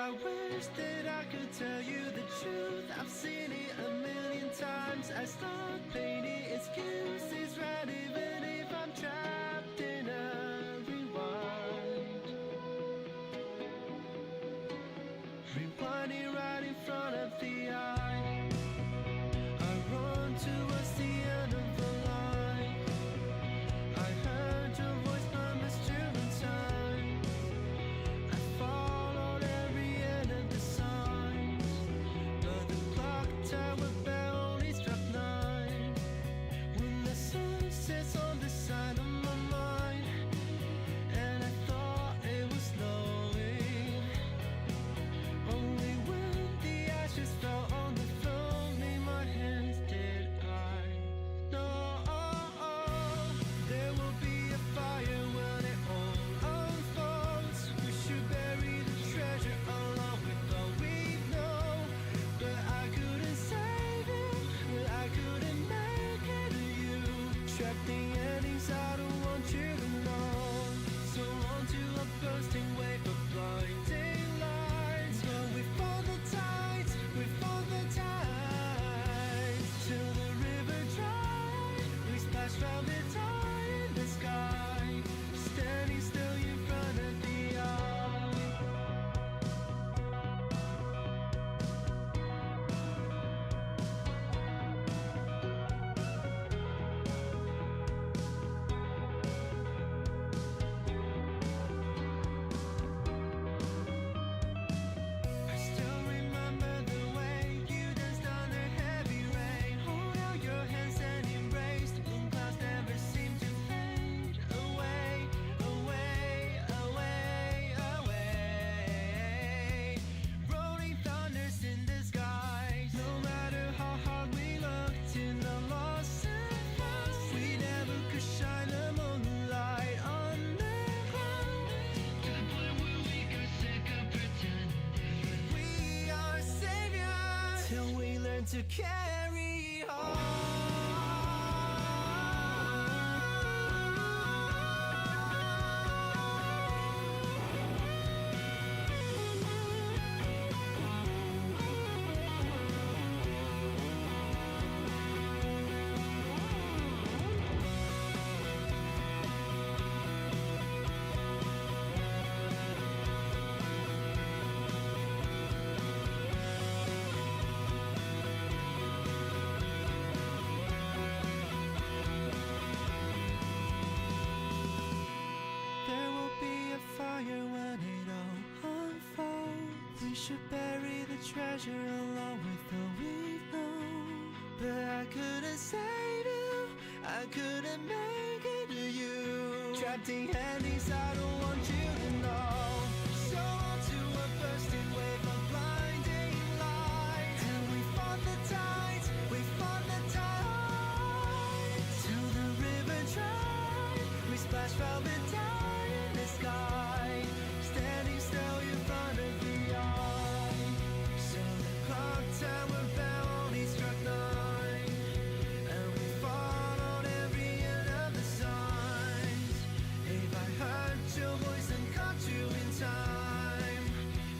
I wish that I could tell you the truth. I've seen it a million times. I start painting excuses, right? Even if I'm trapped in a rewind. Rewinding right in front of the eye. I run towards the end of the line. I heard your voice murmurs during time. I followed every end of the signs, but the clock tower bell only struck 9. When the sun sets on the side of my mind, and I thought it was snowing. Only when the ashes fell on the throne in my hands did I know. There will be a fire when it all unfolds. We should bury the treasure along with all we know. But I couldn't save it, I couldn't make it to you. Trapped in endings I don't want you to know. So on to a bursting wave of blinding lights. But we fought the tides, we fought the tides. Till the river dried, we splashed round the tide in the sky. Standing still in front of the eye. I still remember the way you danced under heavy rain. Hold out your hands and embrace. The blue clouds never seem to fade away, away, away, away. Rolling thunders in the skies. No matter how hard we looked in the lost and found, we never could shine the moonlight on the ground. To the point where we got sick of pretending we are saviors, till we learn to carry on. There will be a fire when it all unfolds. We should bury the treasure along with all we've known. But I couldn't save you, I couldn't make it to you. Trapped in endings I don't want you to know. So on to a bursting wave of blinding light. And we fought the tides, we fought the tides. Till the river dried, we splashed velvet tide in the sky. Standing still in front of the eye. So the clock tower bell only struck 9. And we followed every end of the signs. If I heard your voice and caught you in time,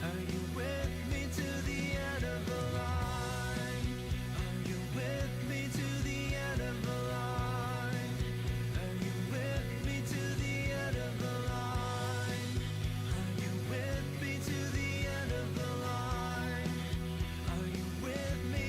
are you with me to the end of the line? Are you with me to the end of the line? Are you with me to the end of the line? Are you with me to the end of the line? Are you with me?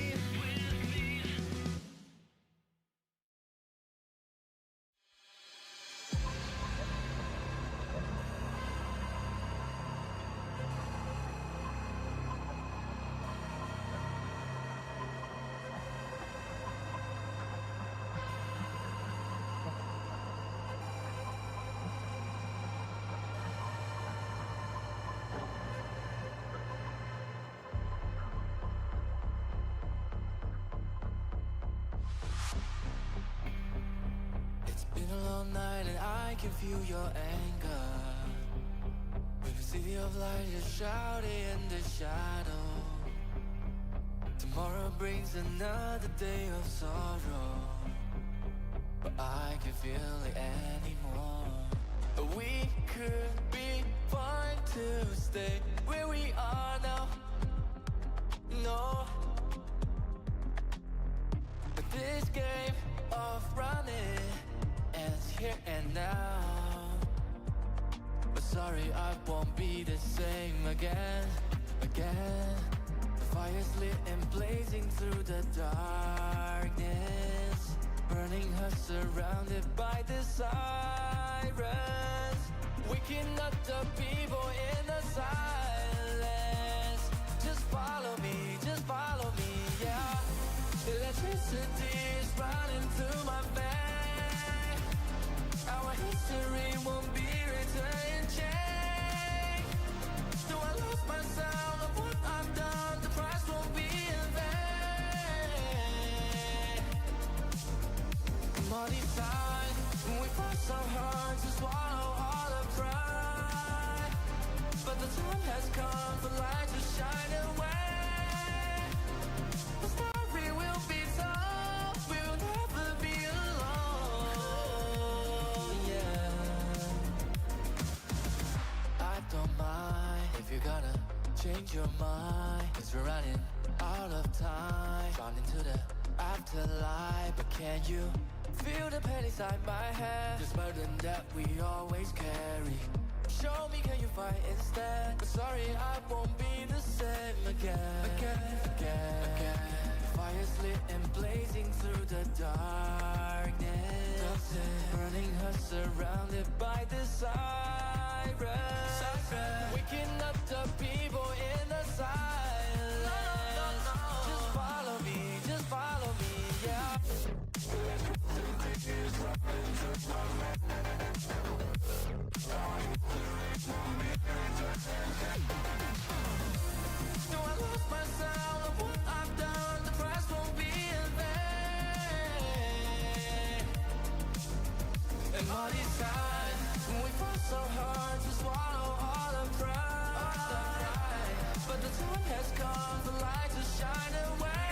It's been a long night and I can feel your anger. With a city of light just shouting in the shadow. Tomorrow brings another day of sorrow, but I can feel it anymore. We could be fine to stay where we are now. No, but this game of running ends here and now. But sorry, I won't be the same again. The fire's lit and blazing through the darkness, burning her surrounded by the sirens, waking up the people in the silence. Just follow me, yeah. Electricity is running through my veins. Our history won't be written in change. Do I lose myself of what I've done? The price won't be in vain. Money side, we fought so hard to swallow all the pride, but the time has come for light to shine away. The story will be told, we will never be alone, yeah. I don't mind if you're gonna change your mind, 'cause we're running out of time, drawn into the afterlife. But can you feel the pain inside my head? This burden that we always carry. Show me, can you fight instead? But sorry, I won't be the same again. The fire's lit and blazing through the darkness, burning her surrounded by the sirens, waking up the people in the silence. Just follow me, yeah. Do I lose myself of what I've done? The price won't be in vain. And all these times we fought so hard to swallow all the pride, but the time has come for light to shine away.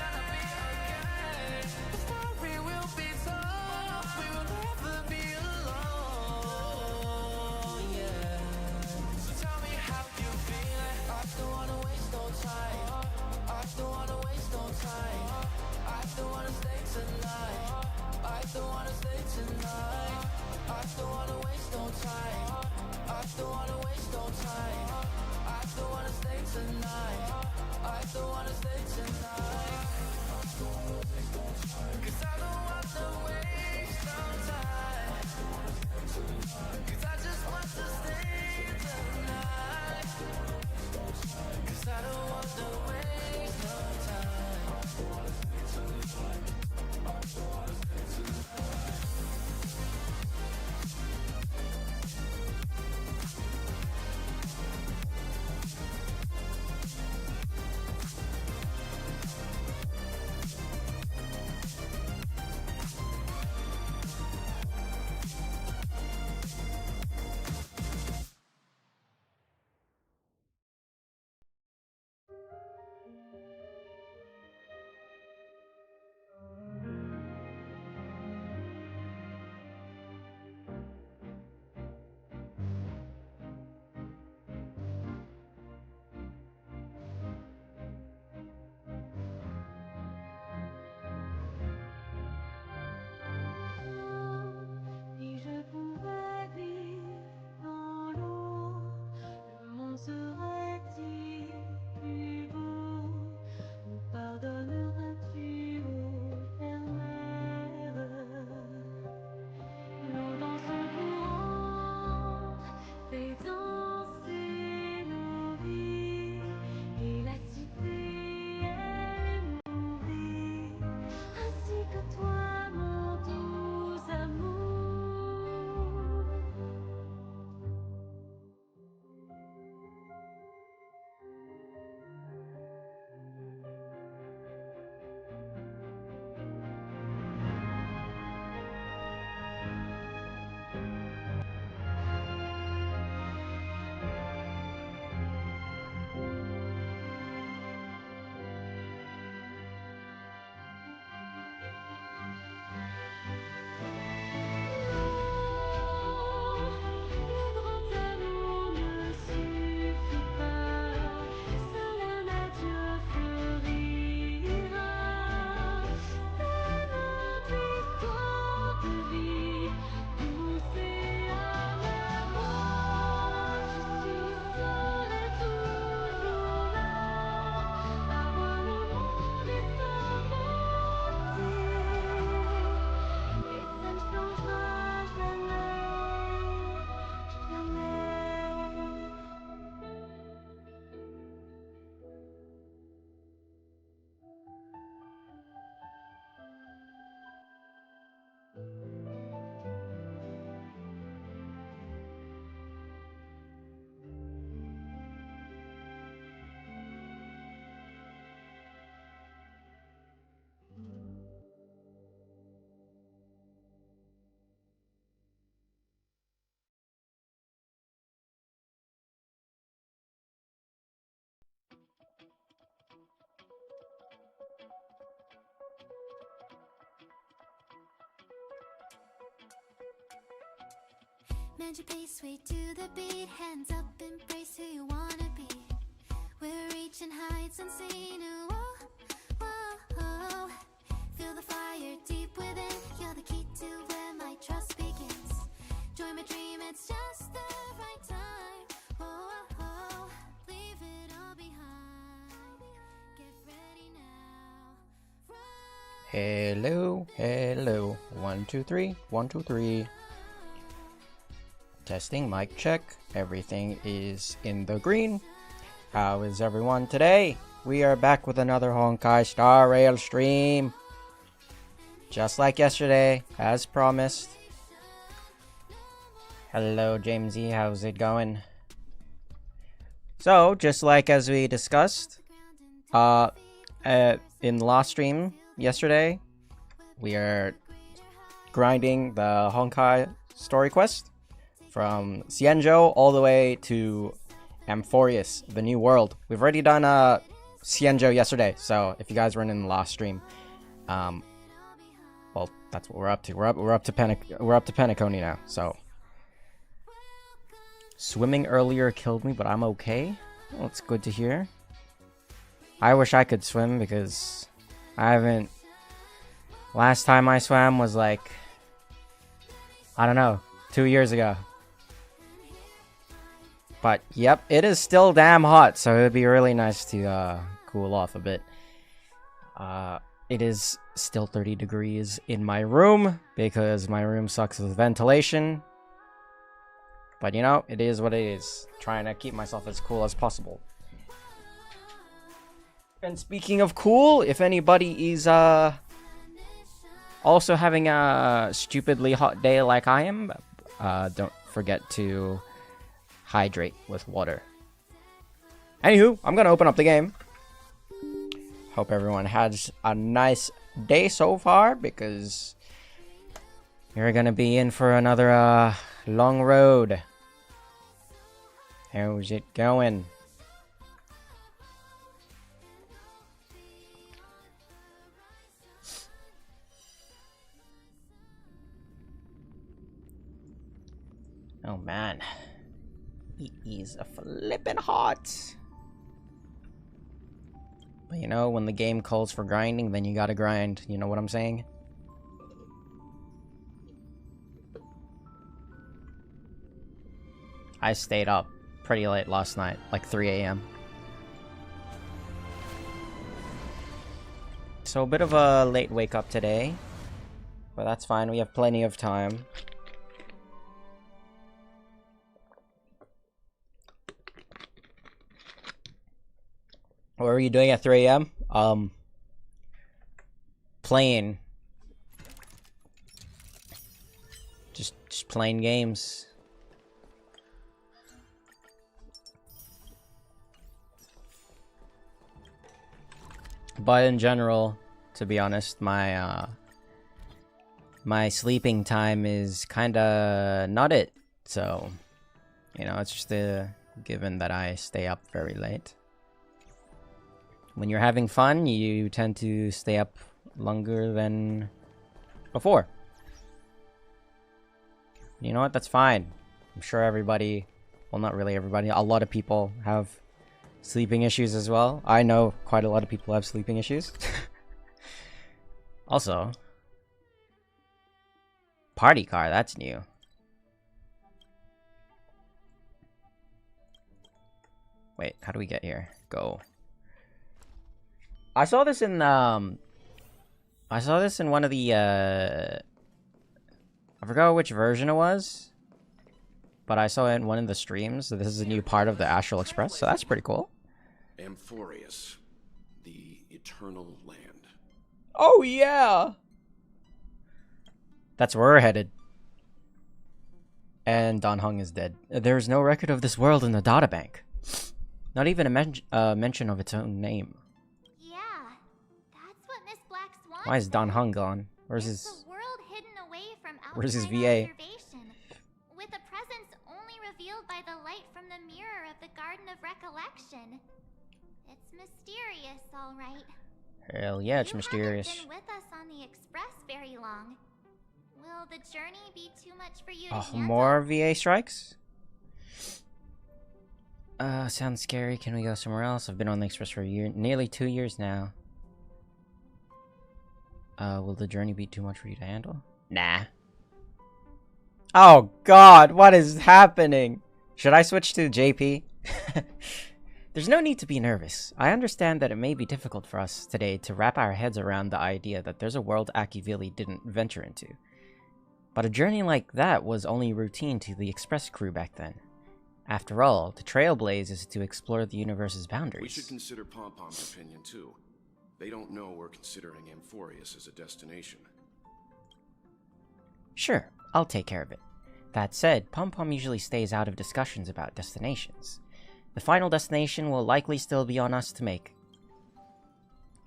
The story will be told, we will never be alone, yeah. So tell me how you feel. I don't wanna waste no time. I don't wanna waste no time. I don't wanna stay tonight. I don't wanna stay tonight. I don't wanna waste no time. I don't wanna waste no time. I don't wanna stay tonight. I don't wanna stay tonight. 'Cause I don't wanna waste no time. 'Cause I just want to stay tonight. 'Cause I don't wanna waste no time. Bend your pace, sway to the beat. Hands up, embrace who you wanna be. We're reaching heights unseen. Whoa, whoa, whoa. Feel the fire deep within. You're the key to where my trust begins. Join my dream, it's just the right time. Whoa, whoa, leave it all behind. Get ready now. Hello, hello. 1, 2, 3, 1, 2, 3. Testing, mic check. Everything is in the green. How is everyone today? We are back with another Honkai Star Rail stream. Just like yesterday, as promised. Hello, Jamesy. How's it going? So, just like as we discussed, in the last stream yesterday, we are grinding the Honkai story quest from Xianzhou all the way to Amphoreus, the new world. We've already done Xianzhou yesterday, so if you guys weren't in the last stream, well, that's what we're up to. We're up to Penacony now. So swimming earlier killed me, but I'm okay. Well, it's good to hear. I wish I could swim because I haven't. Last time I swam was like, I don't know, 2 years ago. But yep, it is still damn hot, so it would be really nice to cool off a bit. It is still 30 degrees in my room because my room sucks with ventilation. But you know, it is what it is. Trying to keep myself as cool as possible. And speaking of cool, if anybody is also having a stupidly hot day like I am, don't forget to hydrate with water. Anywho, I'm gonna open up the game. Hope everyone has a nice day so far, because you're gonna be in for another long road. How's it going? Oh man. It is a flippin' hot. But you know, when the game calls for grinding, then you gotta grind. You know what I'm saying? I stayed up pretty late last night, like 3 a.m. So a bit of a late wake up today. But that's fine, we have plenty of time. What were you doing at 3 a.m.? Playing. Just playing games. But in general, to be honest, my my sleeping time is kinda not it. So, you know, it's just a given that I stay up very late. When you're having fun, you tend to stay up longer than before. You know what? That's fine. I'm sure everybody, well, not really everybody, a lot of people have sleeping issues as well. I know quite a lot of people have sleeping issues. Also, party car, that's new. Wait, how do we get here? Go. I saw this in one of the I forgot which version it was, but I saw it in one of the streams. So this is a new part of the Astral Express, so that's pretty cool. Amphoreus, the eternal land. Oh yeah, that's where we're headed. And Don Hung is dead. There is no record of this world in the databank. Not even a mention of its own name. Why is Don Hung gone? Where's his VA? With a presence only revealed by the light from the mirror of the Garden of Recollection. It's mysterious, all right. Hell yeah, it's mysterious. You haven't been with us on the Express very long. Will Will the journey be too much for you to Oh, handle? more VA strikes? Sounds scary. Can we go somewhere else? I've been on the Express for nearly 2 years now. Will the journey be too much for you to handle? Nah. Oh god, what is happening? Should I switch to JP? There's no need to be nervous. I understand that it may be difficult for us today to wrap our heads around the idea that there's a world Akivili didn't venture into. But a journey like that was only routine to the Express crew back then. After all, to trailblaze is to explore the universe's boundaries. We should consider Pom-Pom's opinion, too. They don't know we're considering Amphoreus as a destination. Sure, I'll take care of it. That said, Pom-Pom usually stays out of discussions about destinations. The final destination will likely still be on us to make.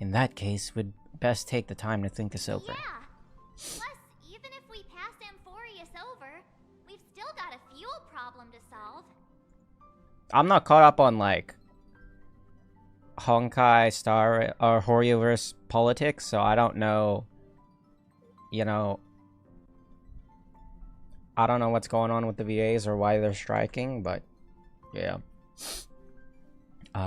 In that case, we'd best take the time to think this over. Yeah. Plus, even if we pass Amphoreus over, we've still got a fuel problem to solve. I'm not caught up on, like, Honkai, Star, or Horioverse politics, so I don't know, you know, I don't know what's going on with the VAs or why they're striking, but, yeah.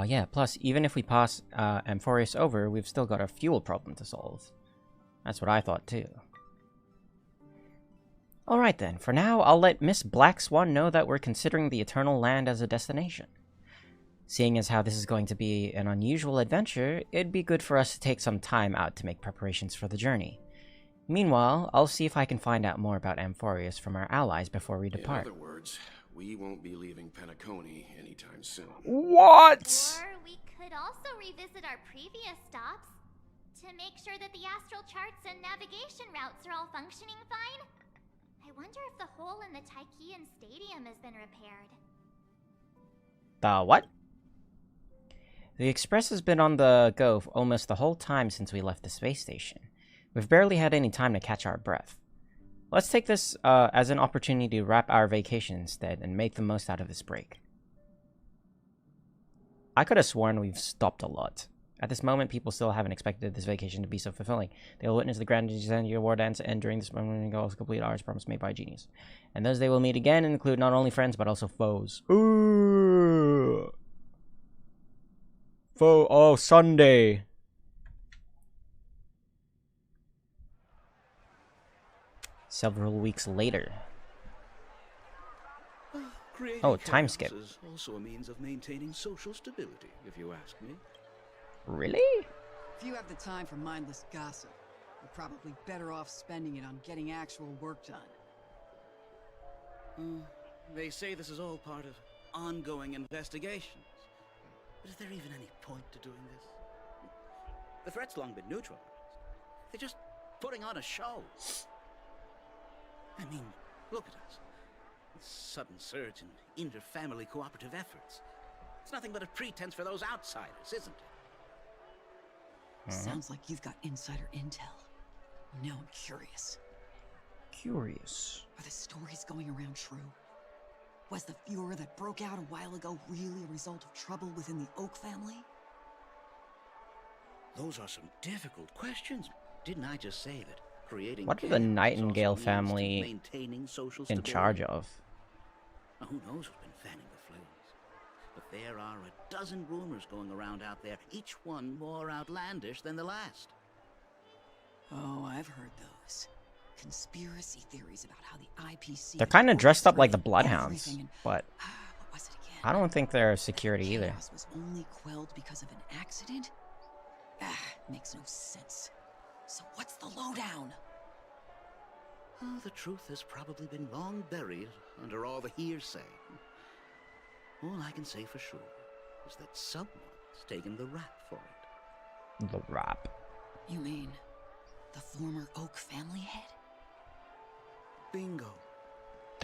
Yeah, plus, even if we pass Amphoreus over, we've still got a fuel problem to solve. That's what I thought, too. Alright then, for now, I'll let Miss Black Swan know that we're considering the Eternal Land as a destination. Seeing as how this is going to be an unusual adventure, it'd be good for us to take some time out to make preparations for the journey. Meanwhile, I'll see if I can find out more about Amphoreus from our allies before we depart. In other words, we won't be leaving Penacony anytime soon. What? Or we could also revisit our previous stops to make sure that the astral charts and navigation routes are all functioning fine. I wonder if the hole in the Taikian Stadium has been repaired. The what? The Express has been on the go almost the whole time since we left the space station. We've barely had any time to catch our breath. Let's take this as an opportunity to wrap our vacation instead and make the most out of this break. I could have sworn we've stopped a lot. At this moment, people still haven't expected this vacation to be so fulfilling. They will witness the grand Xianzhou war dance, and during this moment, will complete hours promise made by genius. And those they will meet again include not only friends, but also foes. Ooh. Foe. Oh, Sunday. Several weeks later. Oh, time skip. Is also a means of maintaining social stability, if you ask me. Really? If you have the time for mindless gossip, you're probably better off spending it on getting actual work done. They say this is all part of ongoing investigations. But is there even any point to doing this? The threat's long been neutralized. They're just putting on a show. I mean, look at us. This sudden surge in inter-family cooperative efforts. It's nothing but a pretense for those outsiders, isn't it? Sounds like you've got insider intel. Now I'm curious. Curious. Are the stories going around true? Was the furor that broke out a while ago really a result of trouble within the Oak family? Those are some difficult questions. Didn't I just say that creating What are the chaos is Nightingale also a means to family maintaining social in stability? charge of? Now, who knows who's been fanning the flames? But there are a dozen rumors going around out there, each one more outlandish than the last. Oh, I've heard those. Conspiracy theories about how the IPC... They're kind of dressed up like the orchestrated Bloodhounds, everything and- but What was it again? I don't think they're security either. Chaos was only quelled because of an accident? Makes no sense. So what's the lowdown? Oh, the truth has probably been long buried under all the hearsay. All I can say for sure is that someone's taken the rap for it. The rap. You mean the former Oak family head? Bingo.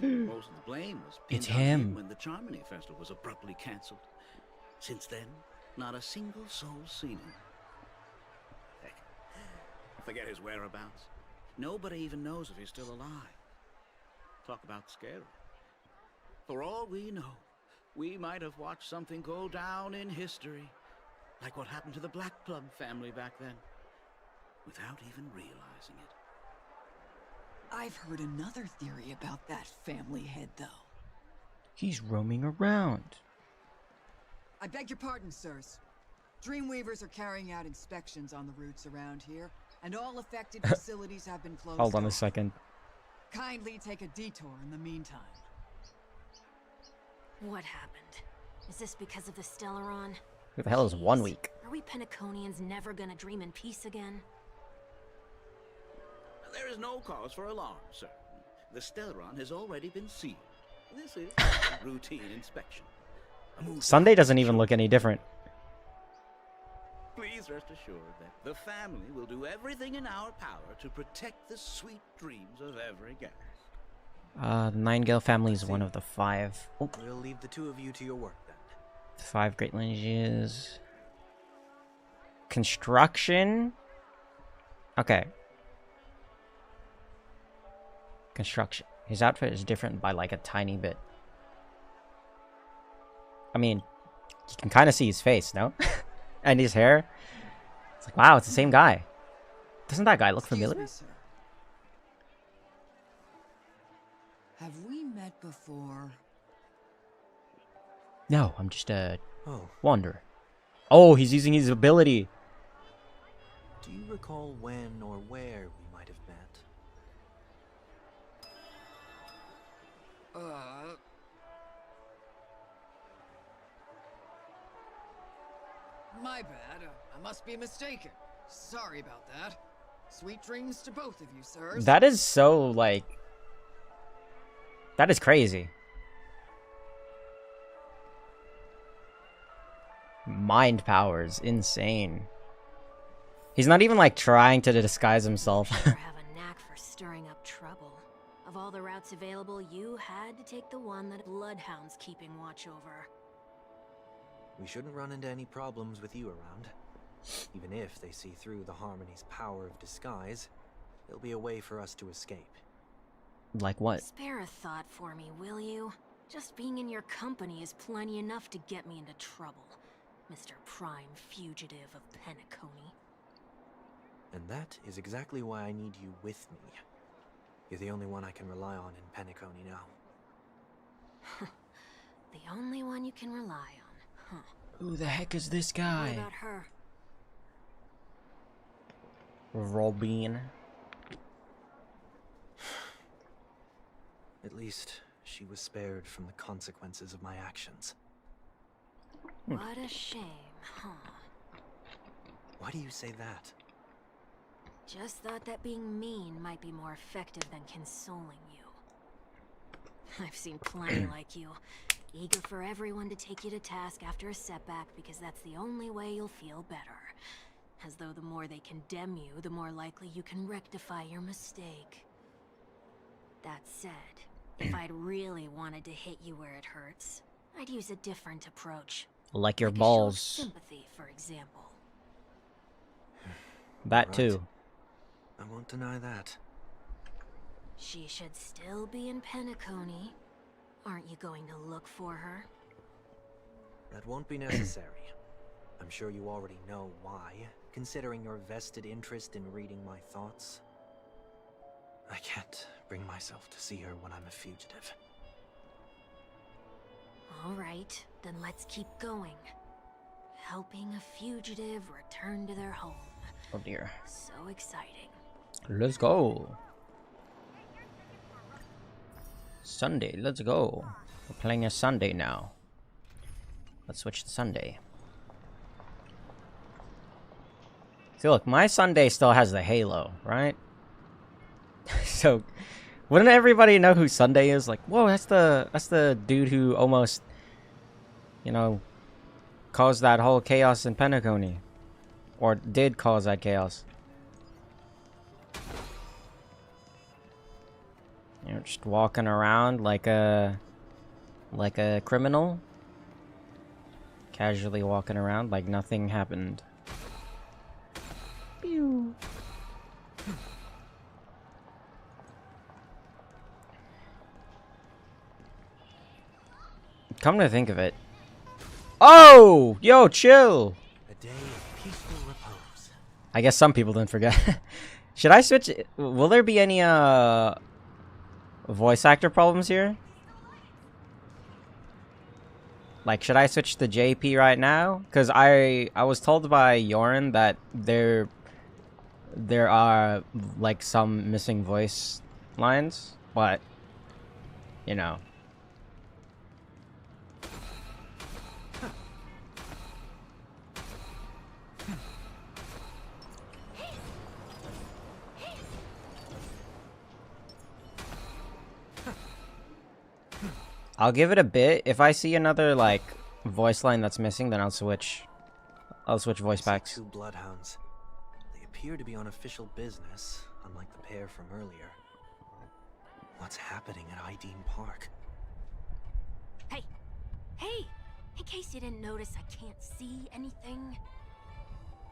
Most of the blame was pinned It's on him. when the Charmony Festival was abruptly cancelled. Since then, not a single soul's seen him. Heck, forget his whereabouts. Nobody even knows if he's still alive. Talk about scary. For all we know, we might have watched something go down in history, like what happened to the Black Plug family back then, without even realizing it. I've heard another theory about that family head, though. He's roaming around. I beg your pardon, sirs. Dreamweavers are carrying out inspections on the routes around here, and all affected facilities have been closed. Hold on a off. second. Kindly take a detour in the meantime. What happened? Is this because of the Stellaron? Who the hell is 1 week? Are we Penaconians never gonna dream in peace again? There is no cause for alarm, sir. The Stellaron has already been sealed. This is a routine inspection. A move Sunday doesn't even look any different. Please rest assured that the family will do everything in our power to protect the sweet dreams of every guest. The Nightingale family is one of the 5. Oh, We'll leave the two of you to your work then. 5 great lineages. Construction. Okay. Construction. His outfit is different by like a tiny bit. I mean, you can kind of see his face, no? And his hair. It's like, wow, it's the same guy. Doesn't that guy look Excuse familiar? me, sir. Have we met before? No, I'm just a Oh, wanderer. Oh, he's using his ability. do you recall when or where we might have met? My bad. I must be mistaken. Sorry about that. Sweet dreams to both of you, sirs. That is so, like... That is crazy. Mind powers. Insane. He's not even, like, trying to disguise himself. Sure have a knack for stirring up trouble. Of all the routes available, you had to take the one that Bloodhound's keeping watch over. We shouldn't run into any problems with you around. Even if they see through the Harmony's power of disguise, there'll be a way for us to escape. Like what? Spare a thought for me, will you? Just being in your company is plenty enough to get me into trouble, Mr. Prime Fugitive of Penacony. And that is exactly why I need you with me. You're the only one I can rely on in Penacony now. The only one you can rely on, huh? Who the heck is this What guy? about her? Robin. At least, she was spared from the consequences of my actions. What a shame, huh? Why do you say that? Just thought that being mean might be more effective than consoling you. I've seen plenty like you, eager for everyone to take you to task after a setback because that's the only way you'll feel better. As though the more they condemn you, the more likely you can rectify your mistake. That said, if I'd really wanted to hit you where it hurts, I'd use a different approach. Like your Like a show of balls. sympathy, for example. That Right. too. I won't deny that. She should still be in Penacony. Aren't you going to look for her? That won't be necessary. I'm sure you already know why, considering your vested interest in reading my thoughts. I can't bring myself to see her when I'm a fugitive. Alright, then let's keep going. Helping a fugitive return to their home. Oh dear. So exciting. Let's go. Sunday, let's go. We're playing a Sunday now. Let's switch to Sunday. See, look, my Sunday still has the halo, right? So, wouldn't everybody know who Sunday is? Like, whoa, that's the dude who almost, you know, caused that whole chaos in Penacony, or did cause that chaos. You know, just walking around like a criminal, casually walking around like nothing happened. Pew. Come to think of it. Oh! Yo, chill! A day of peaceful repose. I guess some people didn't forget. Should I switch? Will there be any voice actor problems here? Like, should I switch to JP right now? Because I was told by Yorin that there are like some missing voice lines, but you know. I'll give it a bit. If I see another like voice line that's missing, then I'll switch voice packs. Two bloodhounds. They appear to be on official business, unlike the pair from earlier. What's happening at Ideen Park? Hey! Hey! In case you didn't notice, I can't see anything.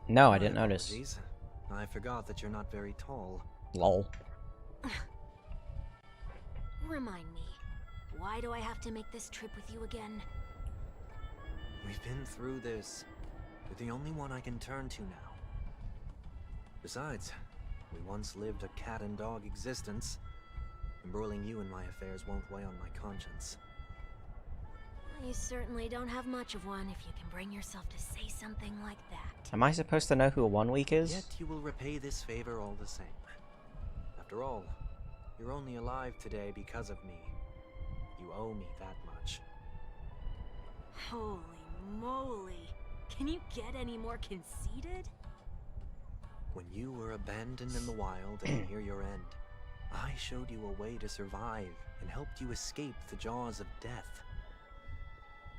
No, I My didn't notice. apologies. I forgot that you're not very tall. Lol. Remind me, why do I have to make this trip with you again? We've been through this. You're the only one I can turn to now. Besides, we once lived a cat and dog existence. Embroiling you in my affairs won't weigh on my conscience. You certainly don't have much of one if you can bring yourself to say something like that. Am I supposed to know who a 1 week is? Yet you will repay this favor all the same. After all, you're only alive today because of me. You owe me that much. Holy moly. Can you get any more conceited? When you were abandoned in the wild and near your end, I showed you a way to survive and helped you escape the jaws of death.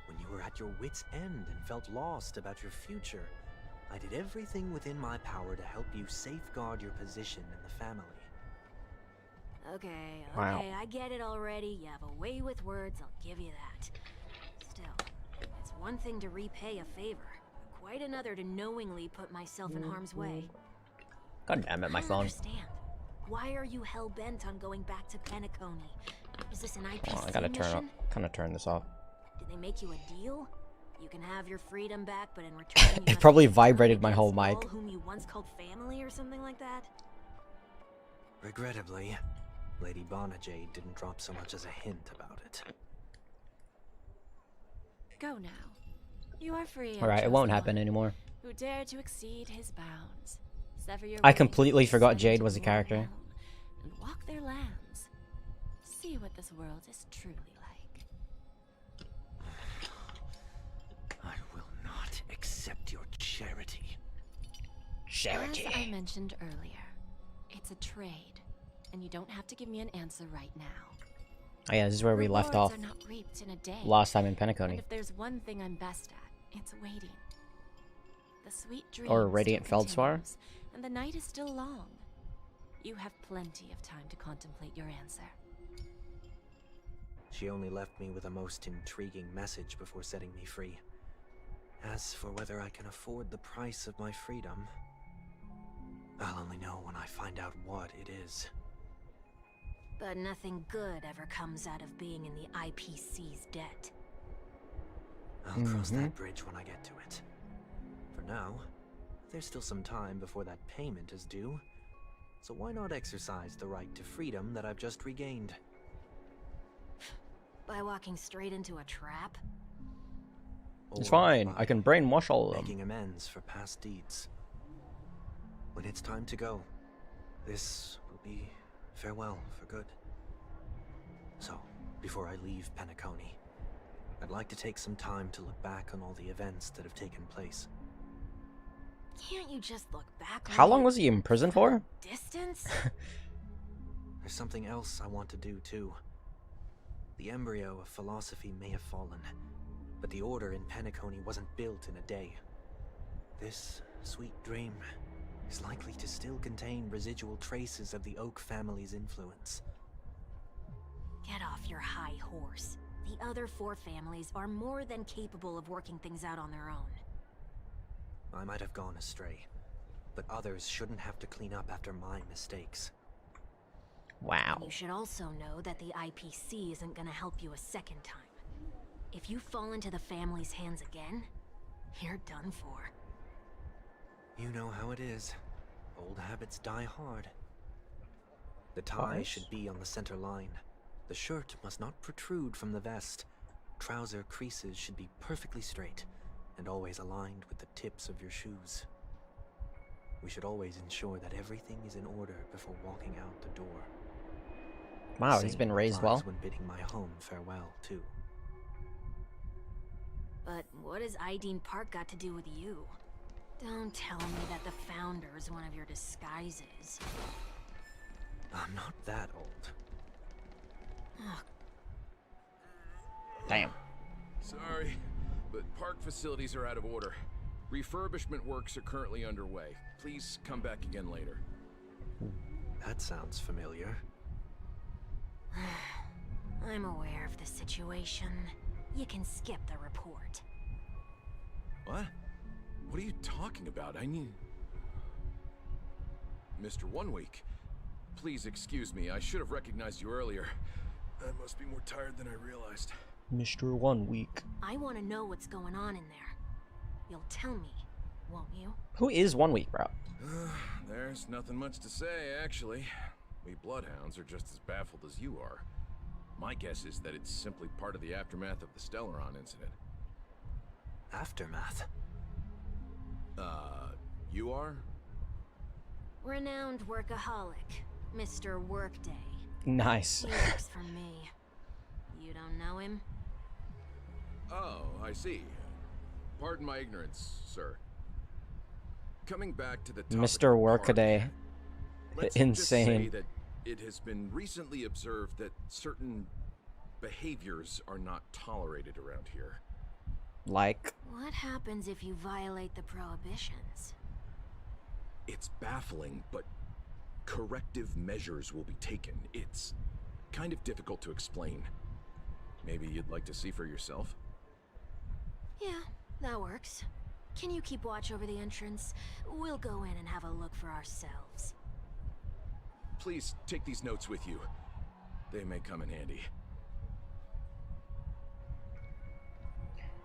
When you were at your wit's end and felt lost about your future, I did everything within my power to help you safeguard your position in the family. Okay, Wow. I get it already. You have a way with words, I'll give you that. Still, it's one thing to repay a favor, quite another to knowingly put myself in harm's way. God damn it, my I don't phone. understand. Why are you hell-bent on going back to Penacony? Is this an IPC Oh, I gotta mission? turn this off. Did they make you a deal? You can have your freedom back, but in return you It must probably stand vibrated my against whole all mic. whom you once called family or something like that? Regrettably, Lady Bonajade didn't drop so much as a hint about it. Go now. You are free. Alright, it won't happen anymore. Who dare to exceed his bounds. Sever your I wings, completely forgot descend Jade to was a mortal character. realm, and walk their lands. See what this world is truly like. I will not accept your charity. As I mentioned earlier, it's a trade, and you don't have to give me an answer right now. Oh yeah, this is where we left off Rewards are not reaped in a day. last time in And Penacony. if there's one thing I'm best at, it's waiting. The sweet dream Or Radiant still Feldswar. continues, and the night is still long. You have plenty of time to contemplate your answer. She only left me with a most intriguing message before setting me free. As for whether I can afford the price of my freedom, I'll only know when I find out what it is. But nothing good ever comes out of being in the IPC's debt. I'll cross that bridge when I get to it. For now, there's still some time before that payment is due. So why not exercise the right to freedom that I've just regained? By walking straight into a trap? It's Or fine. by I can brainwash all of them. making amends for past deeds. When it's time to go, this will be farewell for good. So, before I leave Penacony, I'd like to take some time to look back on all the events that have taken place. Can't you just look back on How long it was he in prison for? Distance? There's something else I want to do too. The embryo of philosophy may have fallen, but the order in Penacony wasn't built in a day. This sweet dream is likely to still contain residual traces of the Oak family's influence. Get off your high horse. The other 4 families are more than capable of working things out on their own. I might have gone astray, but others shouldn't have to clean up after my mistakes. Wow. You should also know that the IPC isn't gonna help you a second time. If you fall into the family's hands again, you're done for. You know how it is. Old habits die hard. The tie Nice. should be on the center line. The shirt must not protrude from the vest. Trouser creases should be perfectly straight and always aligned with the tips of your shoes. We should always ensure that everything is in order before walking out the door. Wow, he's Same been raised applies well. when bidding my home farewell, too. But what has Ideen Park got to do with you? Don't tell me that the Founder is one of your disguises. I'm not that old. Damn. Sorry, but park facilities are out of order. Refurbishment works are currently underway. Please come back again later. That sounds familiar. I'm aware of the situation. You can skip the report. What? What are you talking about? I mean... Mr. 1 Week, please excuse me. I should have recognized you earlier. I must be more tired than I realized. Mr. 1 Week. I want to know what's going on in there. You'll tell me, won't you? Who is 1 Week, bro? There's nothing much to say, actually. We Bloodhounds are just as baffled as you are. My guess is that it's simply part of the aftermath of the Stellaron incident. Aftermath? You are? Renowned workaholic, Mr. Workday. Nice. He works for me. You don't know him? Oh, I see. Pardon my ignorance, sir. Coming back to the topic Mr. of the Workaday. park, let's just say Insane. that it has been recently observed that certain behaviors are not tolerated around here. Like, What happens if you violate the prohibitions? It's baffling, but corrective measures will be taken. It's kind of difficult to explain. Maybe you'd like to see for yourself? Yeah, that works. Can you keep watch over the entrance? We'll go in and have a look for ourselves. Please take these notes with you. They may come in handy.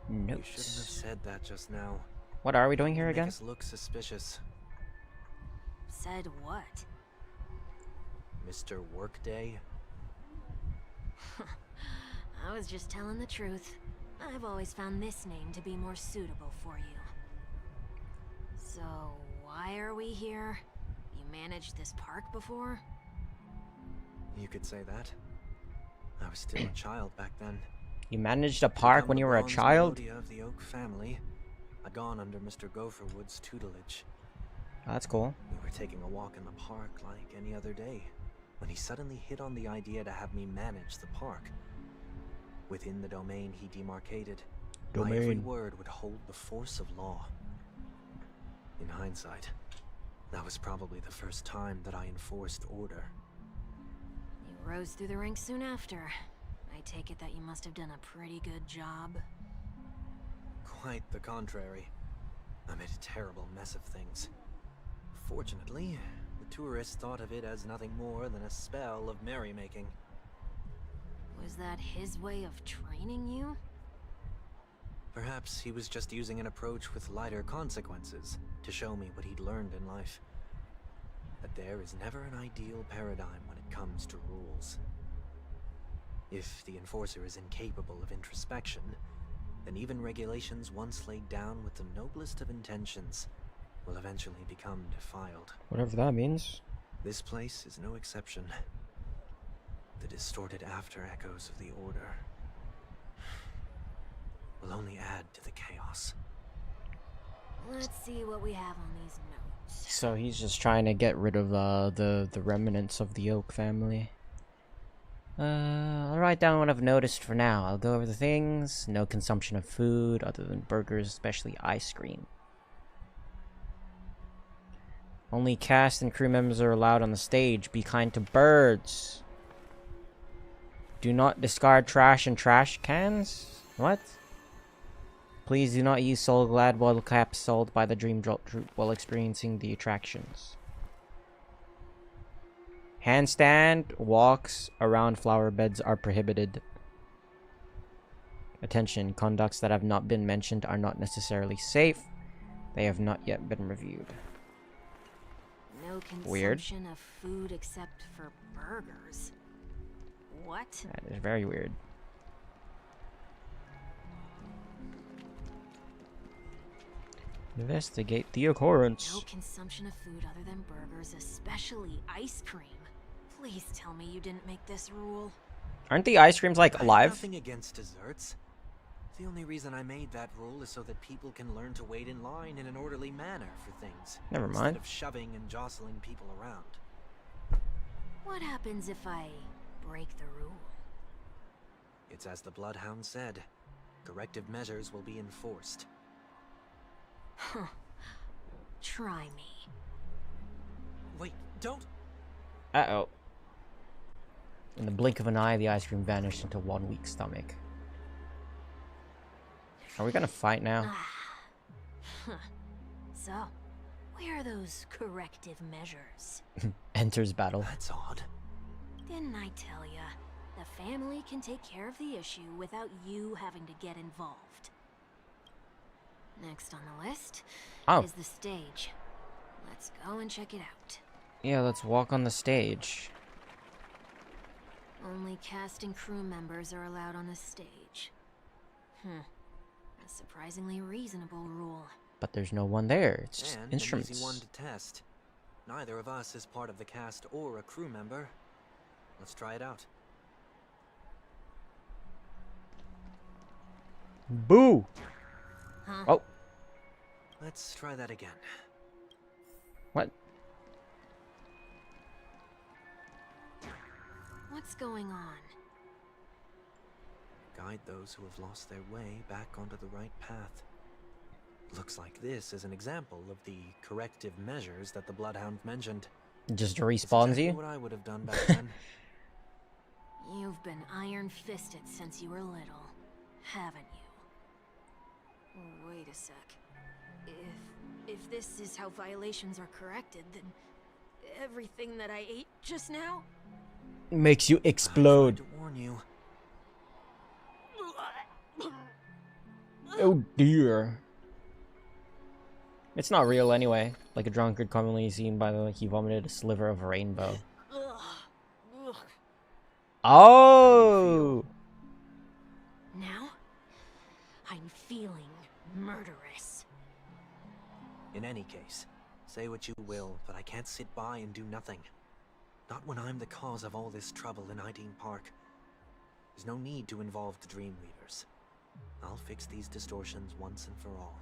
You shouldn't have notes. said that just now. What are we doing here Make again? us look suspicious. Said what? Mr. Workday? I was just telling the truth. I've always found this name to be more suitable for you. So, why are we here? You managed this park before? You could say that. I was still a child back then. You managed a park when you were a child? Of the Oak family. I'd gone under Mr. Gopherwood's tutelage. Oh, that's cool. We were taking a walk in the park like any other day, when he suddenly hit on the idea to have me manage the park. Within the domain he demarcated, my every Domain. word would hold the force of law. In hindsight, that was probably the first time that I enforced order. You rose through the ranks soon after. I take it that you must have done a pretty good job. Quite the contrary. I made a terrible mess of things. Fortunately, the tourists thought of it as nothing more than a spell of merrymaking. Was that his way of training you? Perhaps he was just using an approach with lighter consequences to show me what he'd learned in life. That there is never an ideal paradigm when it comes to rules. If the enforcer is incapable of introspection, then even regulations once laid down with the noblest of intentions will eventually become defiled. Whatever that means. This place is no exception. The distorted after echoes of the Order will only add to the chaos. Let's see what we have on these notes. So he's just trying to get rid of the remnants of the Oak family. I'll write down what I've noticed for now. I'll go over the things. No consumption of food other than burgers, especially ice cream. Only cast and crew members are allowed on the stage. Be kind to birds. Do not discard trash in trash cans? What? Please do not use Soul Gladwell caps sold by the Dream Drop Troop while experiencing the attractions. Handstand walks around flower beds are prohibited. Attention, conducts that have not been mentioned are not necessarily safe. They have not yet been reviewed. No no Weird. consumption of food except for burgers. What? That is very weird. Investigate the occurrence. No consumption of food other than burgers, especially ice cream. Please tell me you didn't make this rule. Aren't the ice creams like I have alive? nothing against desserts. The only reason I made that rule is so that people can learn to wait in line in an orderly manner for things. Never Instead mind. of shoving and jostling people around. What happens if I break the rule? It's as the Bloodhound said. Corrective measures will be enforced. Huh. Try me. Wait, don't! Uh-oh. In the blink of an eye, the ice cream vanished into one weak stomach. Are we gonna fight now? Huh. So, where are those corrective measures? Enters battle. That's odd. Didn't I tell ya? The family can take care of the issue without you having to get involved. Next on the list is the stage. Let's go and check it out. Yeah, let's walk on the stage. Only cast and crew members are allowed on the stage. A surprisingly reasonable rule. But there's no one there. It's just And instruments. an easy one to test. Neither of us is part of the cast or a crew member. Let's try it out. Boo! Huh? Oh, Let's try that again. what? What's going on? Guide those who have lost their way back onto the right path. Looks like this is an example of the corrective measures that the Bloodhound mentioned. Just It's respawns exactly you? what I would have done back then. You've been iron-fisted since you were little, haven't you? Wait a sec. If this is how violations are corrected, then everything that I ate just now? Makes you I tried explode. to warn you. Oh dear. It's not real anyway. Like a drunkard commonly seen by the he vomited a sliver of a rainbow. Oh! Now, I'm feeling murderous. In any case, say what you will, but I can't sit by and do nothing. Not when I'm the cause of all this trouble in Ideen Park. There's no need to involve the Dreamweavers. I'll fix these distortions once and for all.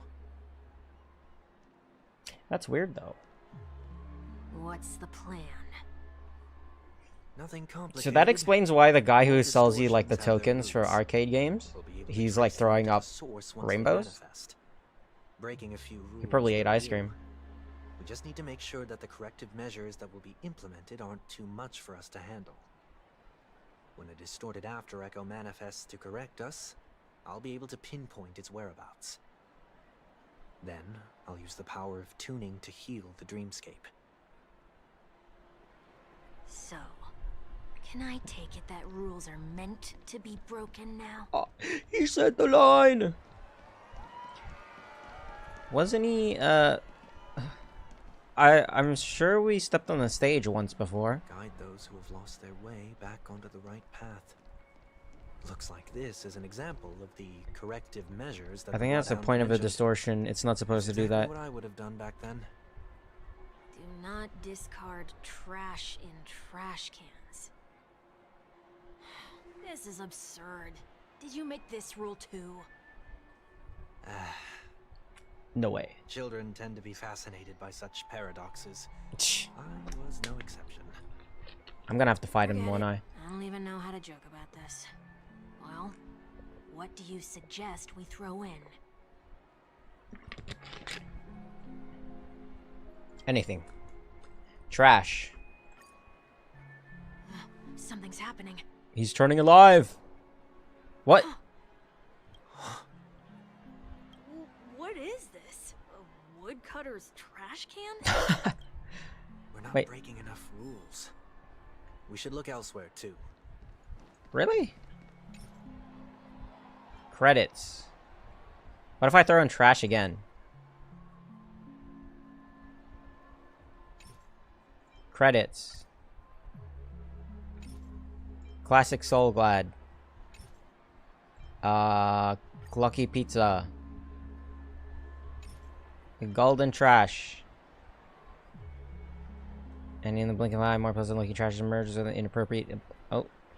That's weird though. What's the plan? Nothing complicated. So that explains why the guy who sells you like the Distortions have their tokens for roots. arcade games, We'll be able to he's like trace them throwing to the up source once they rainbows? manifest. Breaking a few rules. He probably ate will ice do. cream. We just need to make sure that the corrective measures that will be implemented aren't too much for us to handle. When a distorted after echo manifests to correct us, I'll be able to pinpoint its whereabouts. Then, I'll use the power of tuning to heal the dreamscape. So, can I take it that rules are meant to be broken now? Oh, he said the line! Wasn't he, I'm sure we stepped on the stage once before. Guide those who have lost their way back onto the right path. Looks like this is an example of the corrective measures that I think that's the Bloodhound point of a mentioned. distortion. It's not supposed to do Exactly that. what I would have done back then. Do not discard trash in trash cans. This is absurd. Did you make this rule too? No way. Children tend to be fascinated by such paradoxes. I was no exception. I'm gonna have to fight him in Forget one it. eye. I don't even know how to joke about this. Well, what do you suggest we throw in? Anything. Trash. Something's happening. He's turning alive. What? What is this? A woodcutter's trash can? We're not Wait. breaking enough rules. We should look elsewhere too. Really? Credits. What if I throw in trash again? Credits. Classic Soul Glad. Clucky Pizza. Golden Trash. And in the blink of an eye, more pleasant looking trash emerges with an inappropriate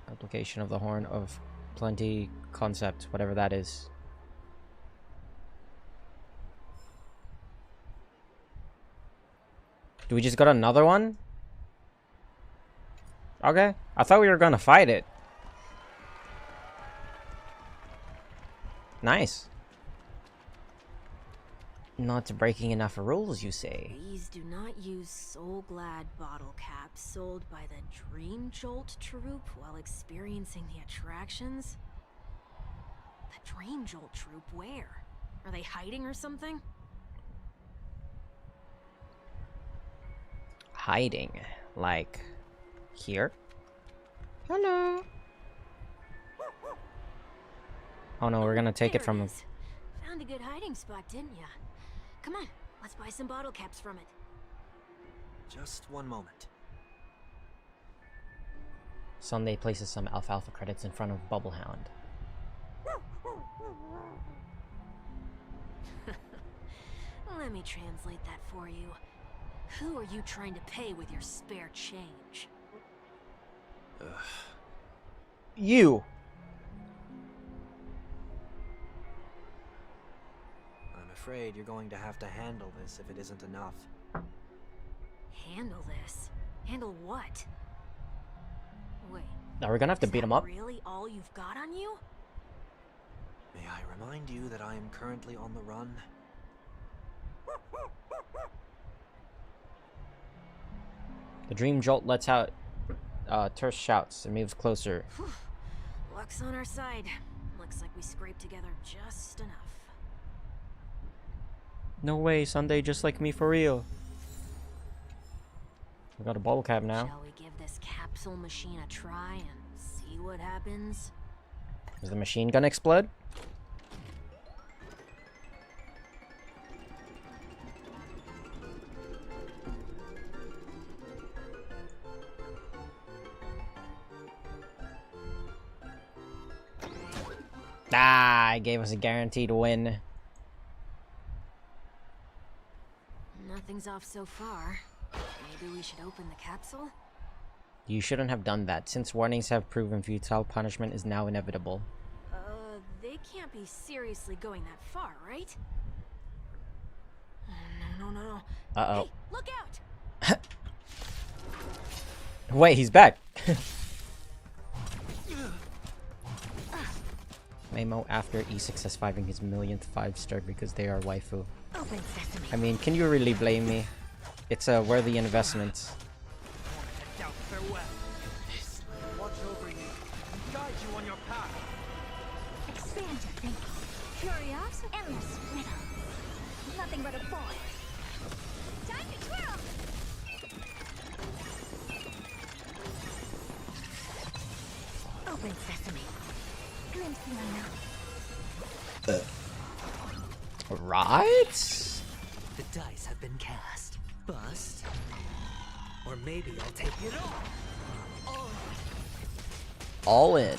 application of the Horn of Plenty concept, whatever that is. Do we just got another one? Okay. I thought we were gonna fight it. Nice. Not breaking enough rules, you say? Please do not use Soul Glad bottle caps sold by the Dream Jolt troupe while experiencing the attractions. The Dream Jolt troupe, where? Are they hiding or something? Hiding. Like... here? Hello? Oh no, we're gonna take it from him. Found a good hiding spot, didn't ya? Come on, let's buy some bottle caps from it. Just one moment. Sunday places some alfalfa credits in front of Bubblehound. Let me translate that for you. Who are you trying to pay with your spare change? You! I'm afraid you're going to have to handle this if it isn't enough. Handle this? Handle what? Wait. Are we gonna have to beat him up? Really all you've got on you? May I remind you that I am currently on the run? The Dream Jolt lets out terse shouts and moves closer. Whew. Luck's on our side. Looks like we scraped together just enough. No way, Sunday just like me for real. We got a bottle cap now. Shall we give this capsule machine a try and see what happens? Is the machine gonna explode? Ah, it gave us a guaranteed win. Nothing's off so far. Maybe we should open the capsule? You shouldn't have done that. Since warnings have proven futile, punishment is now inevitable. They can't be seriously going that far, right? No. Uh-oh. Hey, look out! Wait, he's back. Meimo after E6S5ing his millionth 5-star because they are waifu. Open sesame. I mean, can you really blame me? It's a worthy investment. Watch over you and guide you on your path. Expand your thinking. Curious, endless riddle. Nothing but a boy. Time to twirl! Open sesame. Glimpse in my mouth. Right? The dice have been cast. Bust. Or maybe I'll take it all. All in.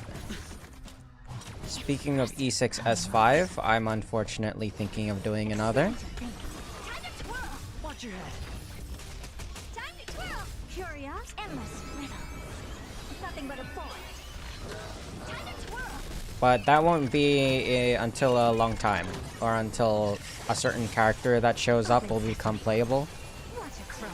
Speaking of E6S5, I'm unfortunately thinking of doing another. Time to twirl! Watch your head. Time to twirl! Curious, endless riddle. Nothing but a boy. Time to twirl! But that won't be until a long time. Or until a certain character that shows up will become playable. What a crone.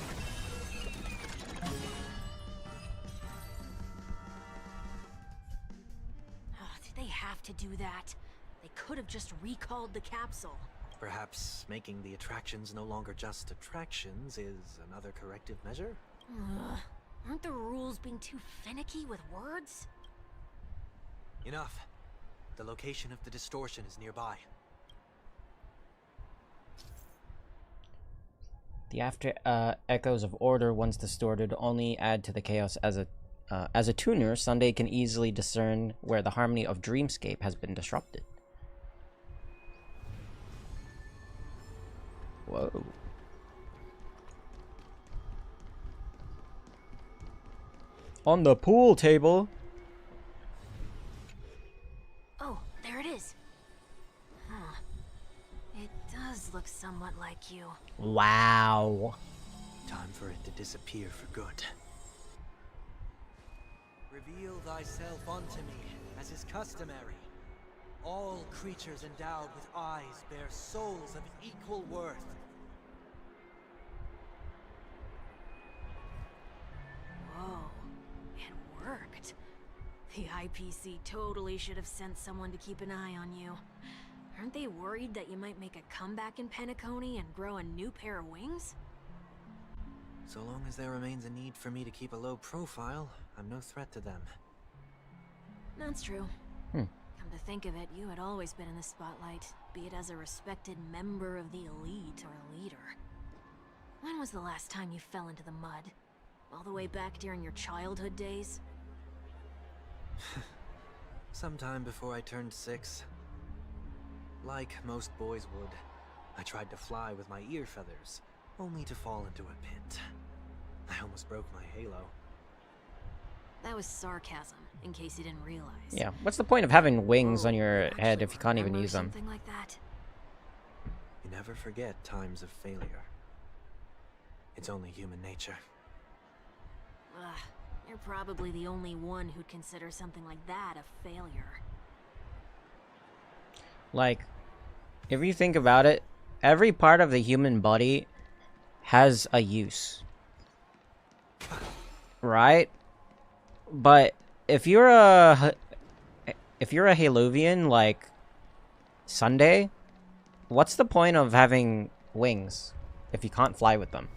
Oh, did they have to do that? They could have just recalled the capsule. Perhaps making the attractions no longer just attractions is another corrective measure? Ugh. Aren't the rules being too finicky with words? Enough. The location of the distortion is nearby. The after echoes of order, once distorted, only add to the chaos. As a tuner, Sunday can easily discern where the harmony of Dreamscape has been disrupted. Whoa. On the pool table. Oh, there it is. Huh. It does look somewhat like you. Wow. Time for it to disappear for good. Reveal thyself unto me, as is customary. All creatures endowed with eyes bear souls of equal worth. Whoa, it worked. The IPC totally should have sent someone to keep an eye on you. Aren't they worried that you might make a comeback in Penacony and grow a new pair of wings? So long as there remains a need for me to keep a low profile, I'm no threat to them. That's true. Hmm. Come to think of it, you had always been in the spotlight, be it as a respected member of the elite or a leader. When was the last time you fell into the mud? All the way back during your childhood days? Sometime before I turned 6. Like most boys would, I tried to fly with my ear feathers, only to fall into a pit. I almost broke my halo. That was sarcasm, in case you didn't realize. Yeah, what's the point of having wings Oh, on your actually head if you can't even remember use them? Something like that. You never forget times of failure. It's only human nature. Ugh, you're probably the only one who'd consider something like that a failure. Like, if you think about it, every part of the human body has a use. Right? But if you're a Halovian like Sunday, what's the point of having wings if you can't fly with them?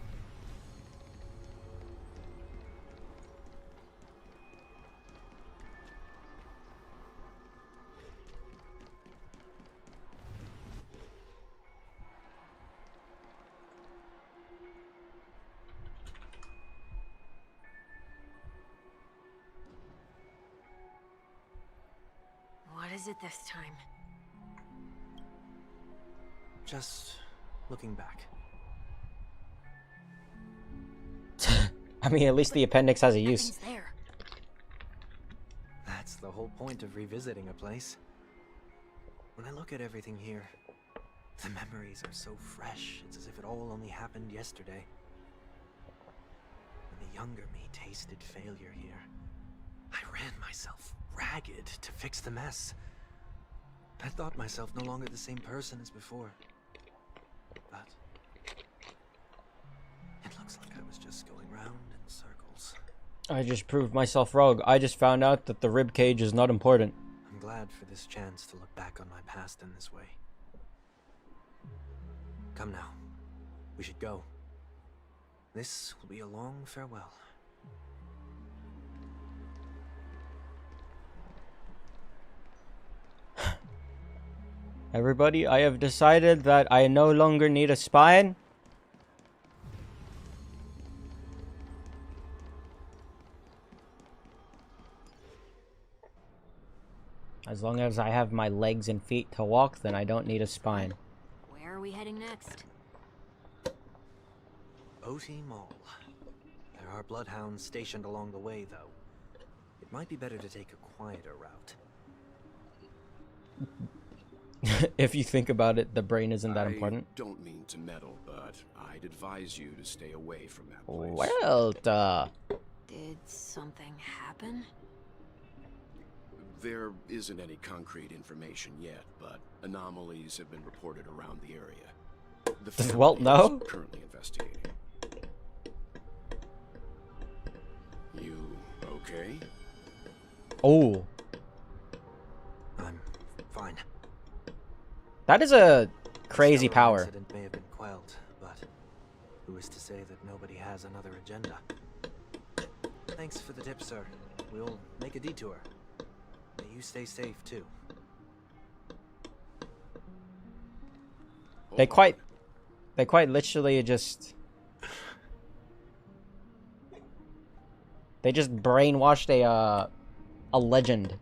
What is it this time? Just looking back. I mean, at least the appendix has a use. Nothing's there. That's the whole point of revisiting a place. When I look at everything here, the memories are so fresh, it's as if it all only happened yesterday. When the younger me tasted failure here, I ran myself ragged to fix the mess. I thought myself no longer the same person as before. But it looks like I was just going round in circles. I just proved myself wrong. I just found out that the rib cage is not important. I'm glad for this chance to look back on my past in this way. Come now. We should go. This will be a long farewell. Everybody, I have decided that I no longer need a spine. As long as I have my legs and feet to walk, then I don't need a spine. Where are we heading next? OT Mall. There are bloodhounds stationed along the way, though. It might be better to take a quieter route. If you think about it, the brain isn't that important. I don't mean to meddle, but I'd advise you to stay away from that place. Well, Did something happen? There isn't any concrete information yet, but anomalies have been reported around the area. The family Well, no. is currently investigating. You okay? Oh, I'm fine. that is a crazy The Stellar power. incident may have been quelled, but who is to say that nobody has another agenda? Thanks for the tip, sir. We'll make a detour. May you stay safe, too. They quite literally just... They just brainwashed a legend.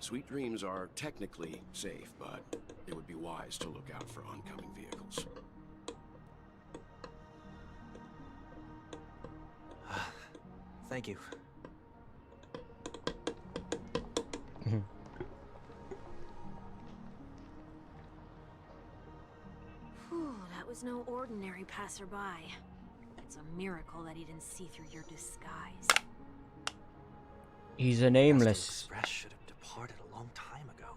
Sweet dreams are technically safe, but it would be wise to look out for oncoming vehicles. Thank you. Whew, that was no ordinary passerby. It's a miracle that he didn't see through your disguise. He's a Astral nameless. Express should have departed a long time ago.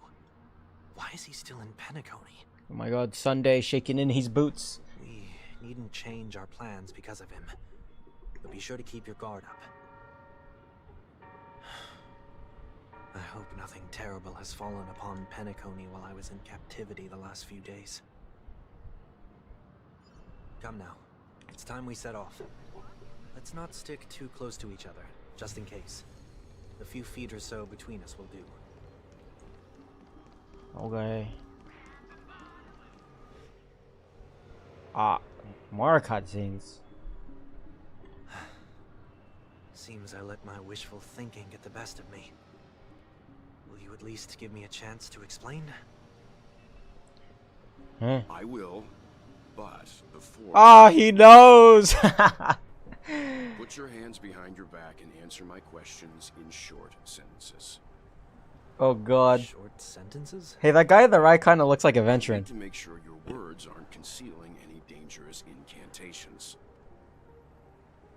Why is he still in Penacony? Oh my god, Sunday shaking in his boots. We needn't change our plans because of him. But be sure to keep your guard up. I hope nothing terrible has fallen upon Penacony while I was in captivity the last few days. Come now. It's time we set off. Let's not stick too close to each other, just in case. A few feet or so between us will do. Okay. More cutscenes. Seems I let my wishful thinking get the best of me. Will you at least give me a chance to explain? Huh? I will, but before... Ah, he knows! Put your hands behind your back and answer my questions in short sentences. Oh god. Short sentences? Hey, that guy on the right kind of looks like a I veteran. need to make sure your words aren't concealing any dangerous incantations.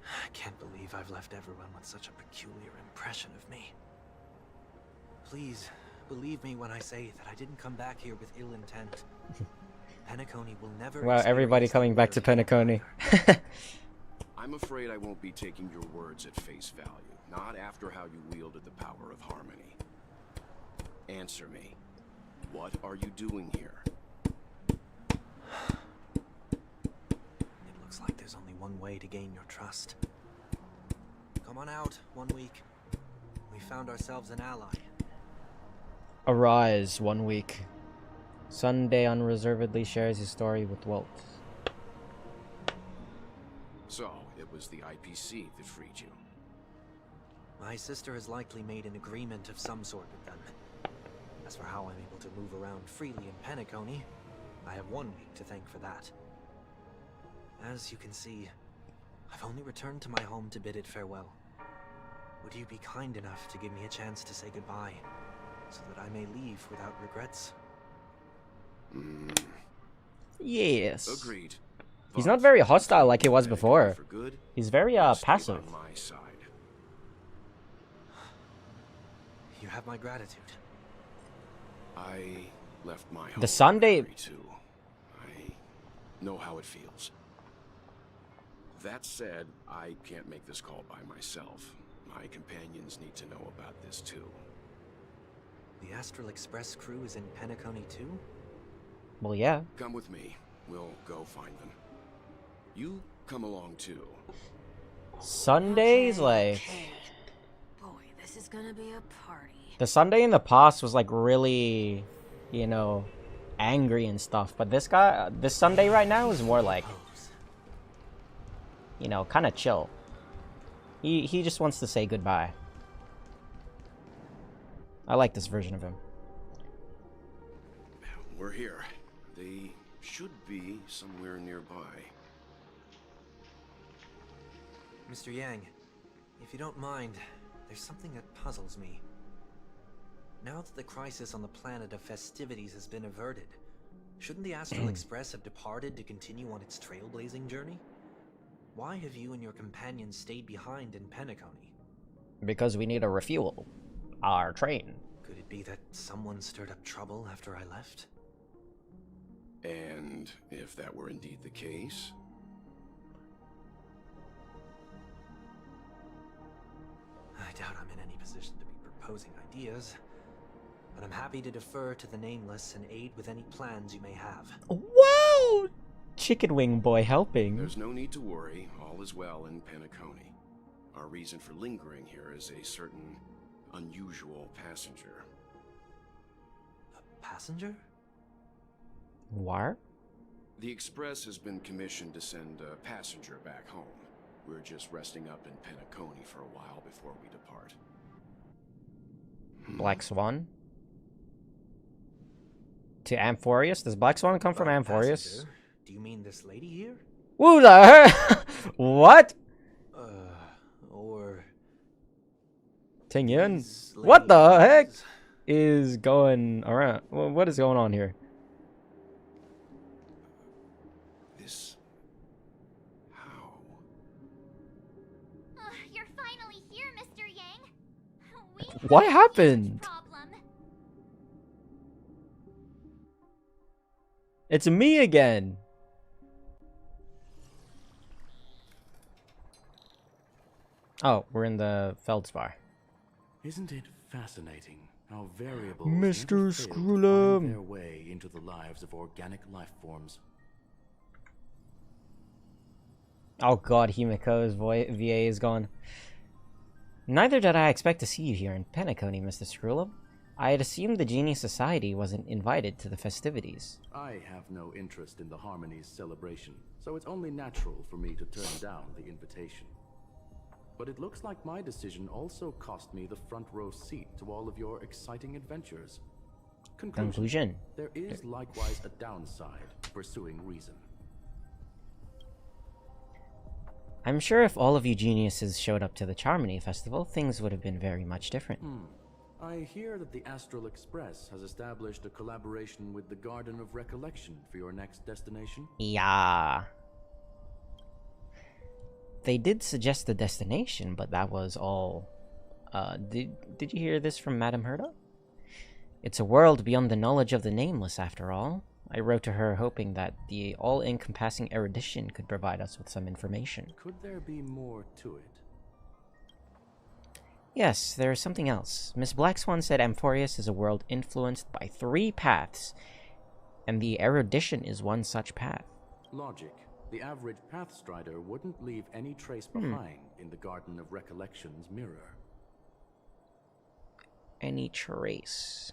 I can't believe I've left everyone with such a peculiar impression of me. Please, believe me when I say that I didn't come back here with ill intent. Penacony will never... Wow, everybody coming back to Penacony. I'm afraid I won't be taking your words at face value, not after how you wielded the power of harmony. Answer me. What are you doing here? It looks like there's only one way to gain your trust. Come on out, 1 week. We found ourselves an ally. Arise, 1 week. Sunday unreservedly shares his story with Walt. So, it was the IPC that freed you. My sister has likely made an agreement of some sort with them. As for how I'm able to move around freely in Penacony, I have 1 week to thank for that. As you can see, I've only returned to my home to bid it farewell. Would you be kind enough to give me a chance to say goodbye, so that I may leave without regrets? Yes. Agreed. He's But not very hostile like he was Penacony before. for good, He's very stay passive. on my side. You have my gratitude. I left my home The Sunday- very too. I know how it feels. That said, I can't make this call by myself. My companions need to know about this too. The Astral Express crew is in Penacony too? Well, yeah. Come with me. We'll go find them. You come along too. Sundays, like... Okay. Boy, this is gonna be a party. The Sunday in the past was like really, you know, angry and stuff. But this guy, this Sunday right now is more like, you know, kind of chill. He just wants to say goodbye. I like this version of him. We're here. They should be somewhere nearby. Mr. Yang, if you don't mind, there's something that puzzles me. Now that the crisis on the planet of festivities has been averted, shouldn't the Astral Express have departed to continue on its trailblazing journey? Why have you and your companions stayed behind in Penacony? Because we need to refuel our train. Could it be that someone stirred up trouble after I left? And if that were indeed the case, I doubt I'm in any position to be proposing ideas, but I'm happy to defer to the Nameless and aid with any plans you may have. Wow! Chicken wing boy helping. there's no need to worry. All is well in Penacony. Our reason for lingering here is a certain unusual passenger. A passenger? What? The Express has been commissioned to send a passenger back home. We're just resting up in Penacony for a while before we depart. Black Swan? To amphoreus? Does Black Swan come from amphoreus? Passenger? Do you mean this lady here? Woo the What? Or Tingyun? These What the heck ladies- is going around? What is going on here? This... How? You're finally here, Mr. Yang. We What had a happened? huge problem. It's me again. Oh, we're in the Feldspar. Isn't it fascinating how variables Mr. never fail to Scrollum. find their way into the lives of organic life forms? Oh god, Himiko's VA is gone. Neither did I expect to see you here in Penacony, Mr. Scrollum. I had assumed the Genie Society wasn't invited to the festivities. I have no interest in the Harmony's celebration, so it's only natural for me to turn down the invitation. But it looks like my decision also cost me the front row seat to all of your exciting adventures. Conclusion. There is likewise a downside to pursuing reason. I'm sure if all of you geniuses showed up to the Charmony Festival, things would have been very much different. I hear that the Astral Express has established a collaboration with the Garden of Recollection for your next destination. Yeah. They did suggest the destination, but that was all. Did you hear this from Madame Herta? It's a world beyond the knowledge of the nameless, after all. I wrote to her hoping that the all-encompassing erudition could provide us with some information. Could there be more to it? Yes, there is something else. Miss Blackswan said amphoreus is a world influenced by 3 paths, and the erudition is one such path. Logic. The average Pathstrider wouldn't leave any trace behind in the Garden of Recollection's mirror. Any trace.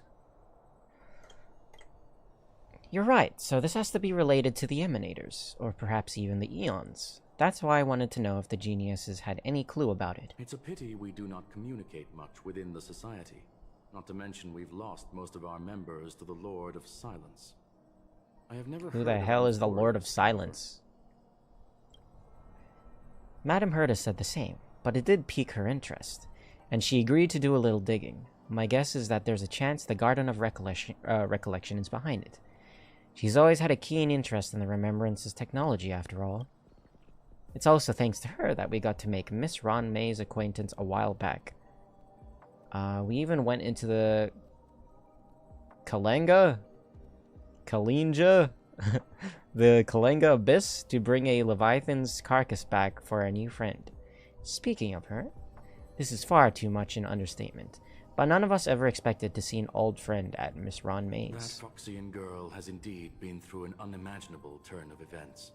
You're right, so this has to be related to the Emanators, or perhaps even the Eons. That's why I wanted to know if the geniuses had any clue about it. It's a pity we do not communicate much within the society. Not to mention we've lost most of our members to the Lord of Silence. I have never Who heard the of hell is the amphoreus, Lord of however. Silence? Madame Herta said the same, but it did pique her interest, and she agreed to do a little digging. My guess is that there's a chance the Garden of Recollection is behind it. She's always had a keen interest in the Remembrance's technology, after all. It's also thanks to her that we got to make Miss Ron May's acquaintance a while back. We even went into the Kalinga, the Kalinga Abyss to bring a Leviathan's carcass back for our new friend. Speaking of her, this is far too much an understatement, but none of us ever expected to see an old friend at Miss Ron That May's. Foxian girl has indeed been through an unimaginable turn of events.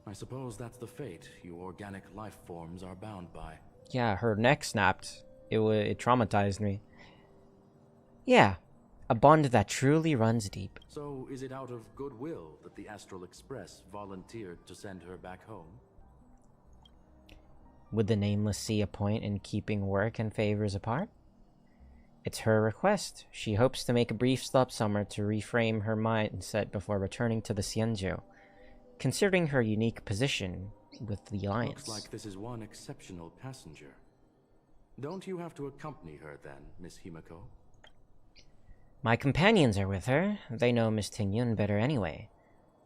I suppose that's the fate you organic life forms are bound by. Yeah, her neck snapped. It traumatized me. Yeah, a bond that truly runs deep. So is it out of goodwill that the Astral Express volunteered to send her back home? Would the Nameless see a point in keeping work and favors apart? It's her request. She hopes to make a brief stop somewhere to reframe her mindset before returning to the Xianzhou, considering her unique position with the Alliance. Looks like this is one exceptional passenger. Don't you have to accompany her then, Miss Himiko? My companions are with her. They know Miss Tingyun better anyway.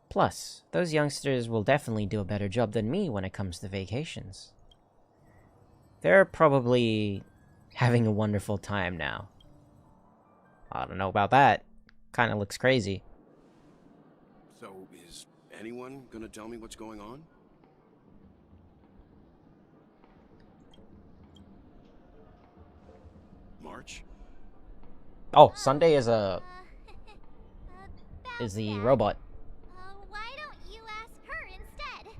Plus, those youngsters will definitely do a better job than me when it comes to vacations. They're probably having a wonderful time now. I don't know about that. Kinda looks crazy. So, is anyone gonna tell me what's going on? March? Oh, Sunday is the About robot. why don't you ask her instead?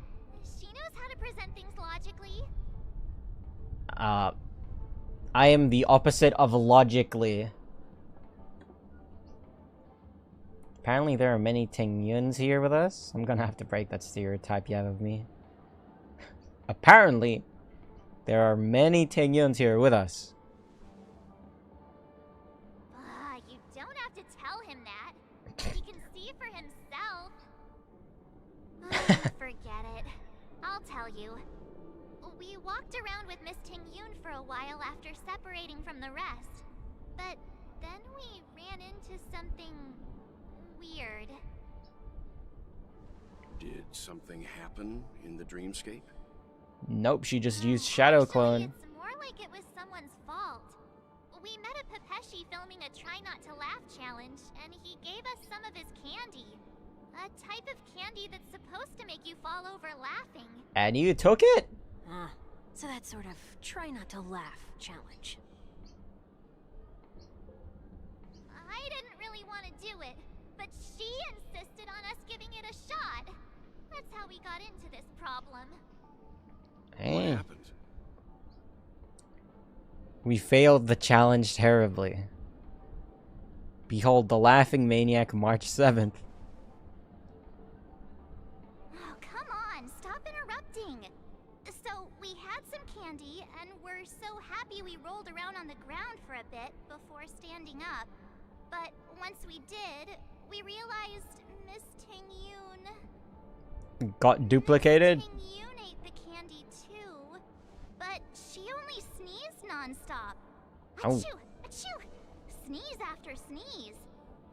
She knows how to present things logically. I am the opposite of logically. Apparently there are many Tingyuns here with us. I'm gonna have to break that stereotype you have of me. Apparently, there are many Tingyuns here with us. You don't have to tell him that. He can see for himself. Forget it. I'll tell you. We walked around with Miss Ting-Yun for a while after separating from the rest. But then we ran into something weird. Did something happen in the dreamscape? Nope, she just used Shadow Actually, Clone. it's more like it was someone's fault. We met a Pepeshi filming a Try Not to Laugh challenge, and he gave us some of his candy. A type of candy that's supposed to make you fall over laughing. And you took it? So that sort of try not to laugh challenge. I didn't really want to do it, but she insisted on us giving it a shot. That's how we got into this problem. What Hey. happened? We failed the challenge terribly. Behold the Laughing Maniac March 7th. Oh, come on, stop interrupting. So, we had some candy, and we're so happy we rolled around on the ground for a bit before standing up. But once we did, we realized Miss Ting-Yun... Got duplicated? Miss Ting-Yun ate the candy too, but she only sneezed non-stop. Oh. Achoo! Achoo! Sneeze after sneeze.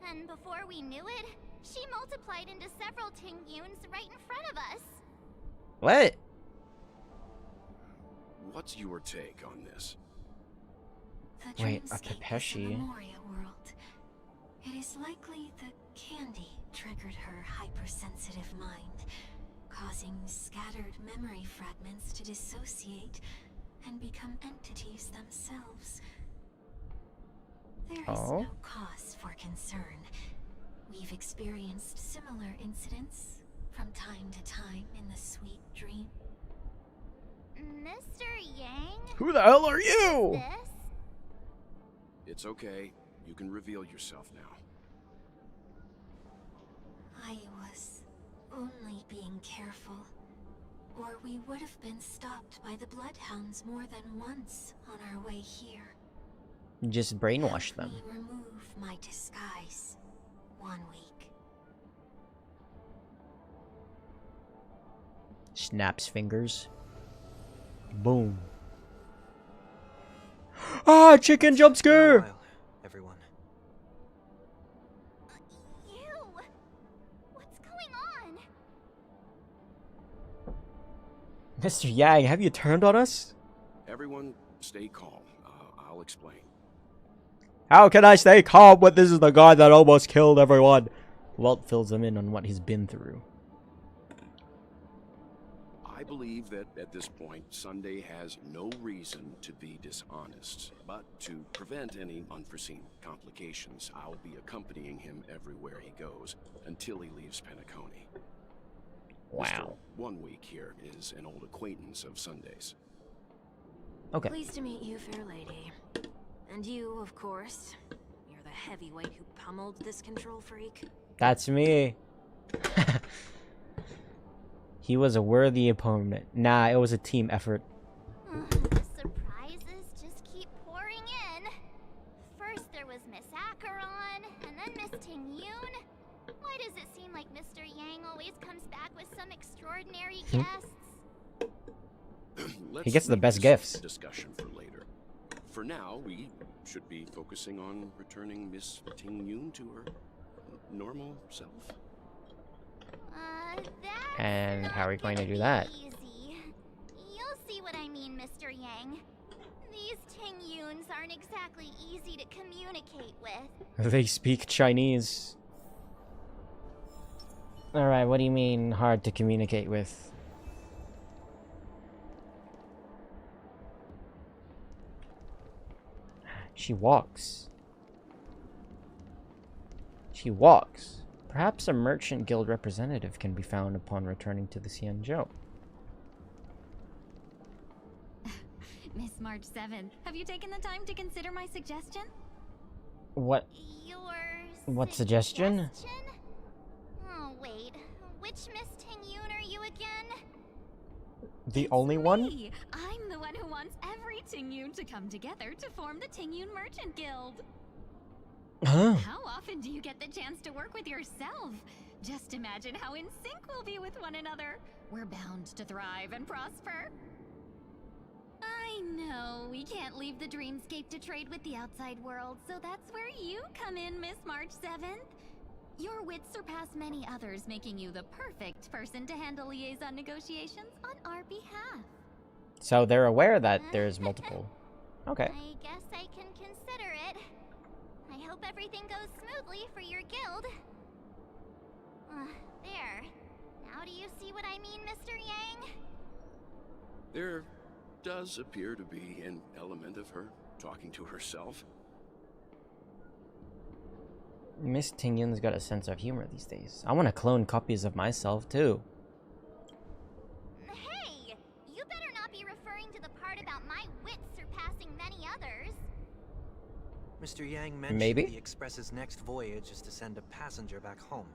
And before we knew it, she multiplied into several Ting-Yuns right in front of us. What? What's your take on this? The Wait, a dreamscape is the Pepeshi? Memoria world. It is likely the candy triggered her hypersensitive mind, causing scattered memory fragments to dissociate and become entities themselves. There is no cause for concern. We've experienced similar incidents from time to time in the sweet dream. Mr. Yang? Who the hell are you? This? It's okay. You can reveal yourself now. I was only being careful, or we would have been stopped by the Bloodhounds more than once on our way here. Just brainwash them. Let me remove my disguise 1 week. Snaps fingers. Boom. Ah, chicken jump scare! While, everyone. You! What's going on? Mr. Yang, have you turned on us? Everyone, stay calm. I'll explain. How can I stay calm when this is the guy that almost killed everyone? Walt fills him in on what he's been through. I believe that at this point, Sunday has no reason to be dishonest. But to prevent any unforeseen complications, I'll be accompanying him everywhere he goes until he leaves Penacony. Wow. Mr. 1 week here is an old acquaintance of Sunday's. Okay. Pleased to meet you, fair lady. And you, of course. You're the heavyweight who pummeled this control freak. That's me. He was a worthy opponent. Nah, it was a team effort. The surprises just keep pouring in. First there was Miss Acheron, and then Miss Ting-Yun. Why does it seem like Mr. Yang always comes back with some extraordinary guests? Let's He gets the leave best this gifts. Discussion for later. For now, we should be focusing on returning Miss Ting-Yun to her normal self. That's And how are we not going to gonna do be that? Easy. You'll see what I mean, Mr. Yang. These Ting-Yuns aren't exactly easy to communicate with. They speak Chinese. Alright, what do you mean hard to communicate with? She walks. She walks. Perhaps a merchant guild representative can be found upon returning to the Xianzhou. Miss March 7th, have you taken the time to consider my suggestion? What? Your What suggestion? Oh, wait. Which Miss Ting-Yun are you again? The only one? Me! I'm the one who wants every Ting-Yun to come together to form the Ting-Yun Merchant Guild. Huh? How often do you get the chance to work with yourself? Just imagine how in sync we'll be with one another. We're bound to thrive and prosper. I know we can't leave the dreamscape to trade with the outside world, so that's where you come in, Miss March 7th. Your wits surpass many others, making you the perfect person to handle liaison negotiations on our behalf. So they're aware that there's multiple. Okay. I guess I can consider it. I hope everything goes smoothly for your guild. There. Now do you see what I mean, Mr. Yang? There does appear to be an element of her talking to herself. Miss Tingyun's got a sense of humor these days. I want to clone copies of myself too. Hey! You better not be referring to the part about my wits surpassing many others. Mr. Yang mentioned Maybe? the Express's next voyage is to send a passenger back home.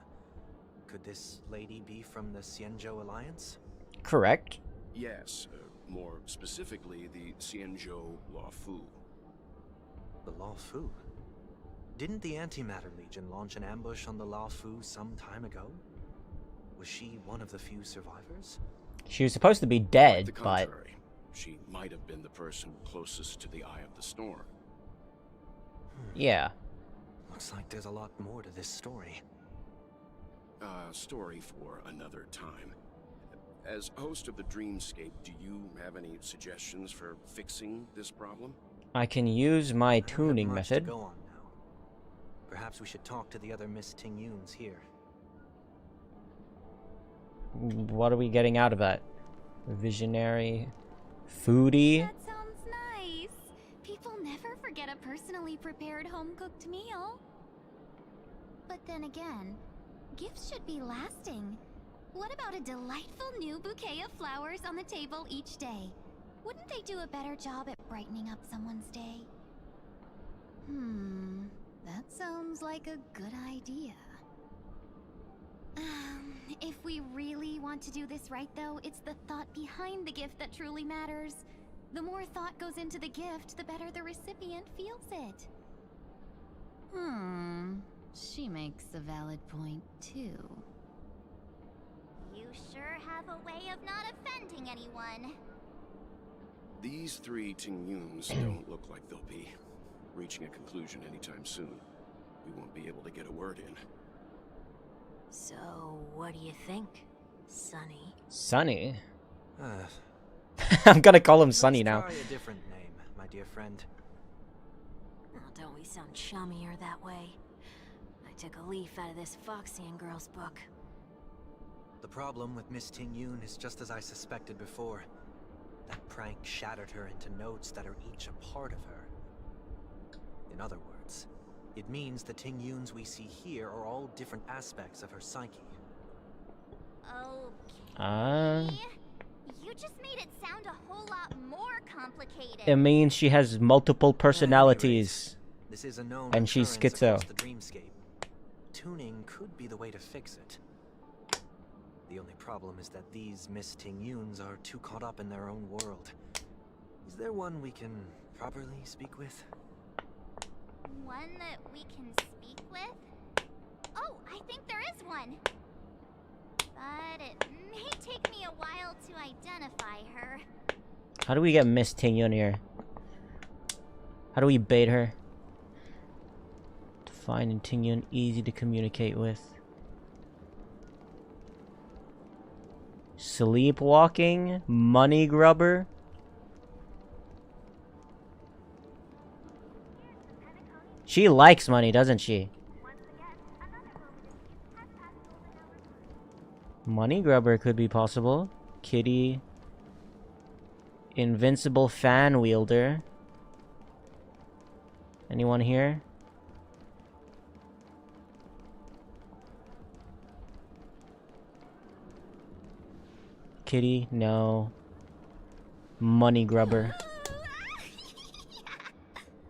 Could this lady be from the Xianzhou Alliance? Correct. Yes, more specifically, the Xianzhou Luofu. The Luofu? Didn't the Antimatter Legion launch an ambush on the Luofu some time ago? Was she one of the few survivors? She was supposed to be Quite dead, the but contrary. She might have been the person closest to the eye of the storm. yeah. Looks like there's a lot more to this story. Story for another time. As host of the Dreamscape, do you have any suggestions for fixing this problem? I can use my I don't have tuning much method. To go on now. Perhaps we should talk to the other Miss Tingyuns here. What are we getting out of that? Visionary? Foodie? That sounds nice. People never forget a personally prepared home-cooked meal. But then again, gifts should be lasting. What about a delightful new bouquet of flowers on the table each day? Wouldn't they do a better job at brightening up someone's day? That sounds like a good idea. If we really want to do this right, though, it's the thought behind the gift that truly matters. The more thought goes into the gift, the better the recipient feels it. She makes a valid point, too. You sure have a way of not offending anyone. These three Tingyuns don't look like they'll be reaching a conclusion anytime soon. We won't be able to get a word in. So, what do you think, Sonny? Sunny? I'm gonna call him Sunny now. Let's try a different name, my dear friend. Oh, don't we sound chummier that way? I took a leaf out of this Foxian girl's book. The problem with Miss Tingyun is just as I suspected before. That prank shattered her into notes that are each a part of her. In other words, it means the Tingyuns we see here are all different aspects of her psyche. Okay. You just made it sound a whole lot more complicated. It means she has multiple personalities. This is a known And she's occurrence schizo. across the dreamscape. Tuning could be the way to fix it. The only problem is that these Miss Tingyuns are too caught up in their own world. Is there one we can properly speak with? One that we can speak with? Oh, I think there is one. But it may take me a while to identify her. How do we get Miss Tingyun here? How do we bait her? To find in Tingyun, easy to communicate with. Sleepwalking? Money grubber? She likes money, doesn't she? Money grubber could be possible. Kitty. Invincible fan wielder. Anyone here? Kitty? No. Money grubber.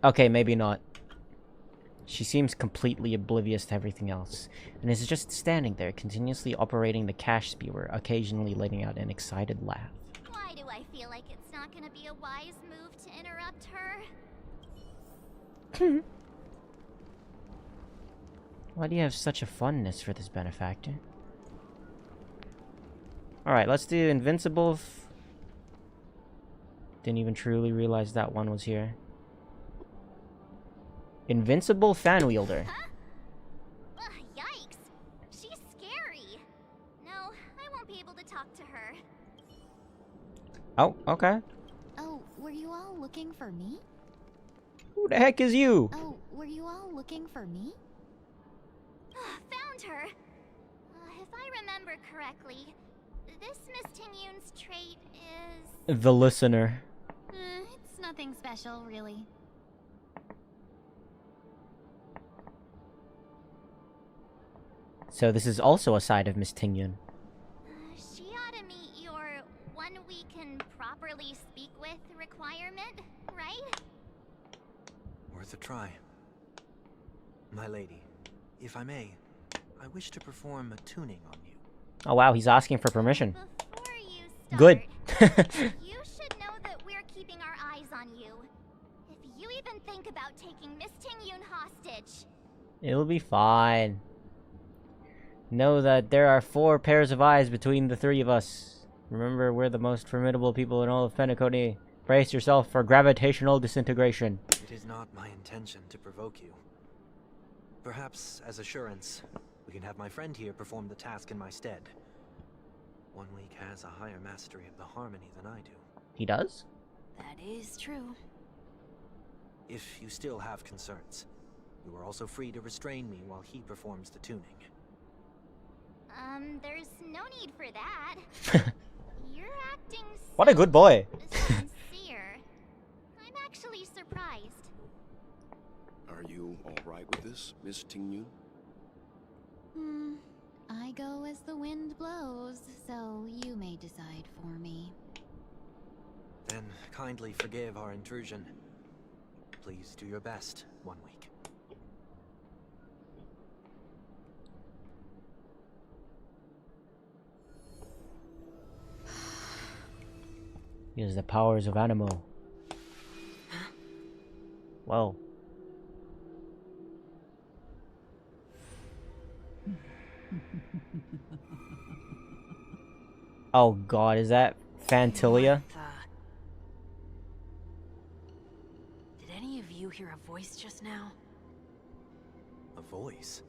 Okay, maybe not. She seems completely oblivious to everything else, and is just standing there, continuously operating the cash spewer, occasionally letting out an excited laugh. Why do I feel like it's not gonna be a wise move to interrupt her? Why do you have such a fondness for this benefactor? Alright, let's do invincible Didn't even truly realize that one was here. Invincible fan wielder. Ugh, yikes. She's scary. No, I won't be able to talk to her. Oh, okay. Oh, were you all looking for me? Who the heck is you? Oh, were you all looking for me? Found her! If I remember correctly, this Miss Tingyun's trait is... The listener. It's nothing special, really. So this is also a side of Miss Tingyun. She ought to meet your one we can properly speak with requirement, right? Worth a try. My lady, if I may, I wish to perform a tuning on you. Oh wow, he's asking for permission. Before you start, Good. you should know that we're keeping our eyes on you. If you even think about taking Miss Tingyun hostage. It'll be fine. Know that there are 4 pairs of eyes between the 3 of us. Remember, we're the most formidable people in all of Penacony. Brace yourself for gravitational disintegration. It is not my intention to provoke you. Perhaps, as assurance, we can have my friend here perform the task in my stead. 1 week has a higher mastery of the harmony than I do. He does? That is true. If you still have concerns, you are also free to restrain me while he performs the tuning. There's no need for that. You're acting so What a good boy. sincere. I'm actually surprised. Are you alright with this, Miss Tingyun? I go as the wind blows, so you may decide for me. Then kindly forgive our intrusion. Please do your best, 1 week. Use the powers of Animo. Whoa. Oh god, is that Fantilia? Did any of you hear a voice just now? A voice?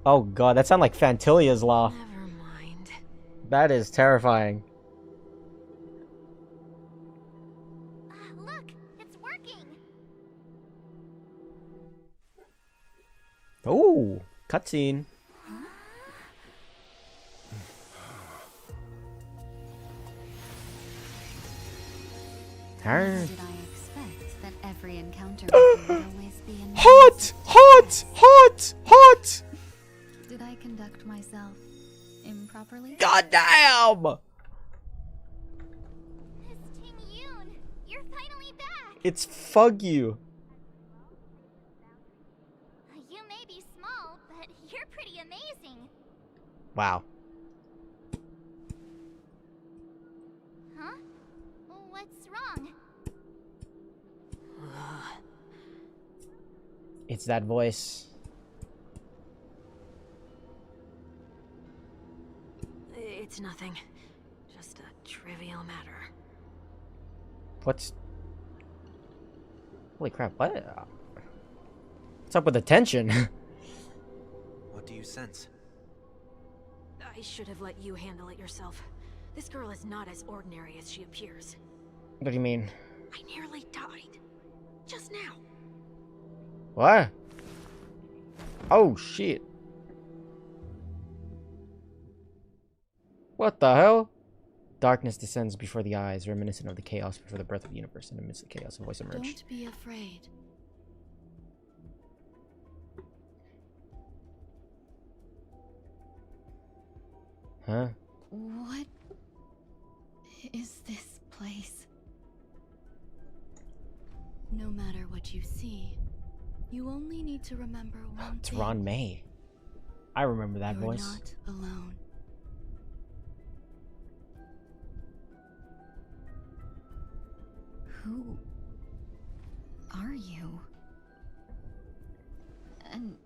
Oh god, that sounds like Fantilia's law. Never mind. That is terrifying. Look, it's working. Ooh, cutscene. Her. Did I expect that every encounter with you would always be a Hot! Hot! Hot! Hot! Did I conduct myself improperly? God damn! Miss Tingyun, you're finally back. It's Fug You. You may be small, but you're pretty amazing. Wow. Huh? What's wrong? It's that voice. It's nothing. Just a trivial matter. What's... Holy crap, what? What's up with the tension? What do you sense? I should have let you handle it yourself. This girl is not as ordinary as she appears. What do you mean? I nearly died. Just now. What? Oh, shit. What the hell? Darkness descends before the eyes, reminiscent of the chaos before the birth of the universe. And amidst the chaos, a voice emerged. Don't be afraid. Huh? What is this place? No matter what you see, you only need to remember one It's thing. Ron May. I remember that You're voice. not alone. Who are you? And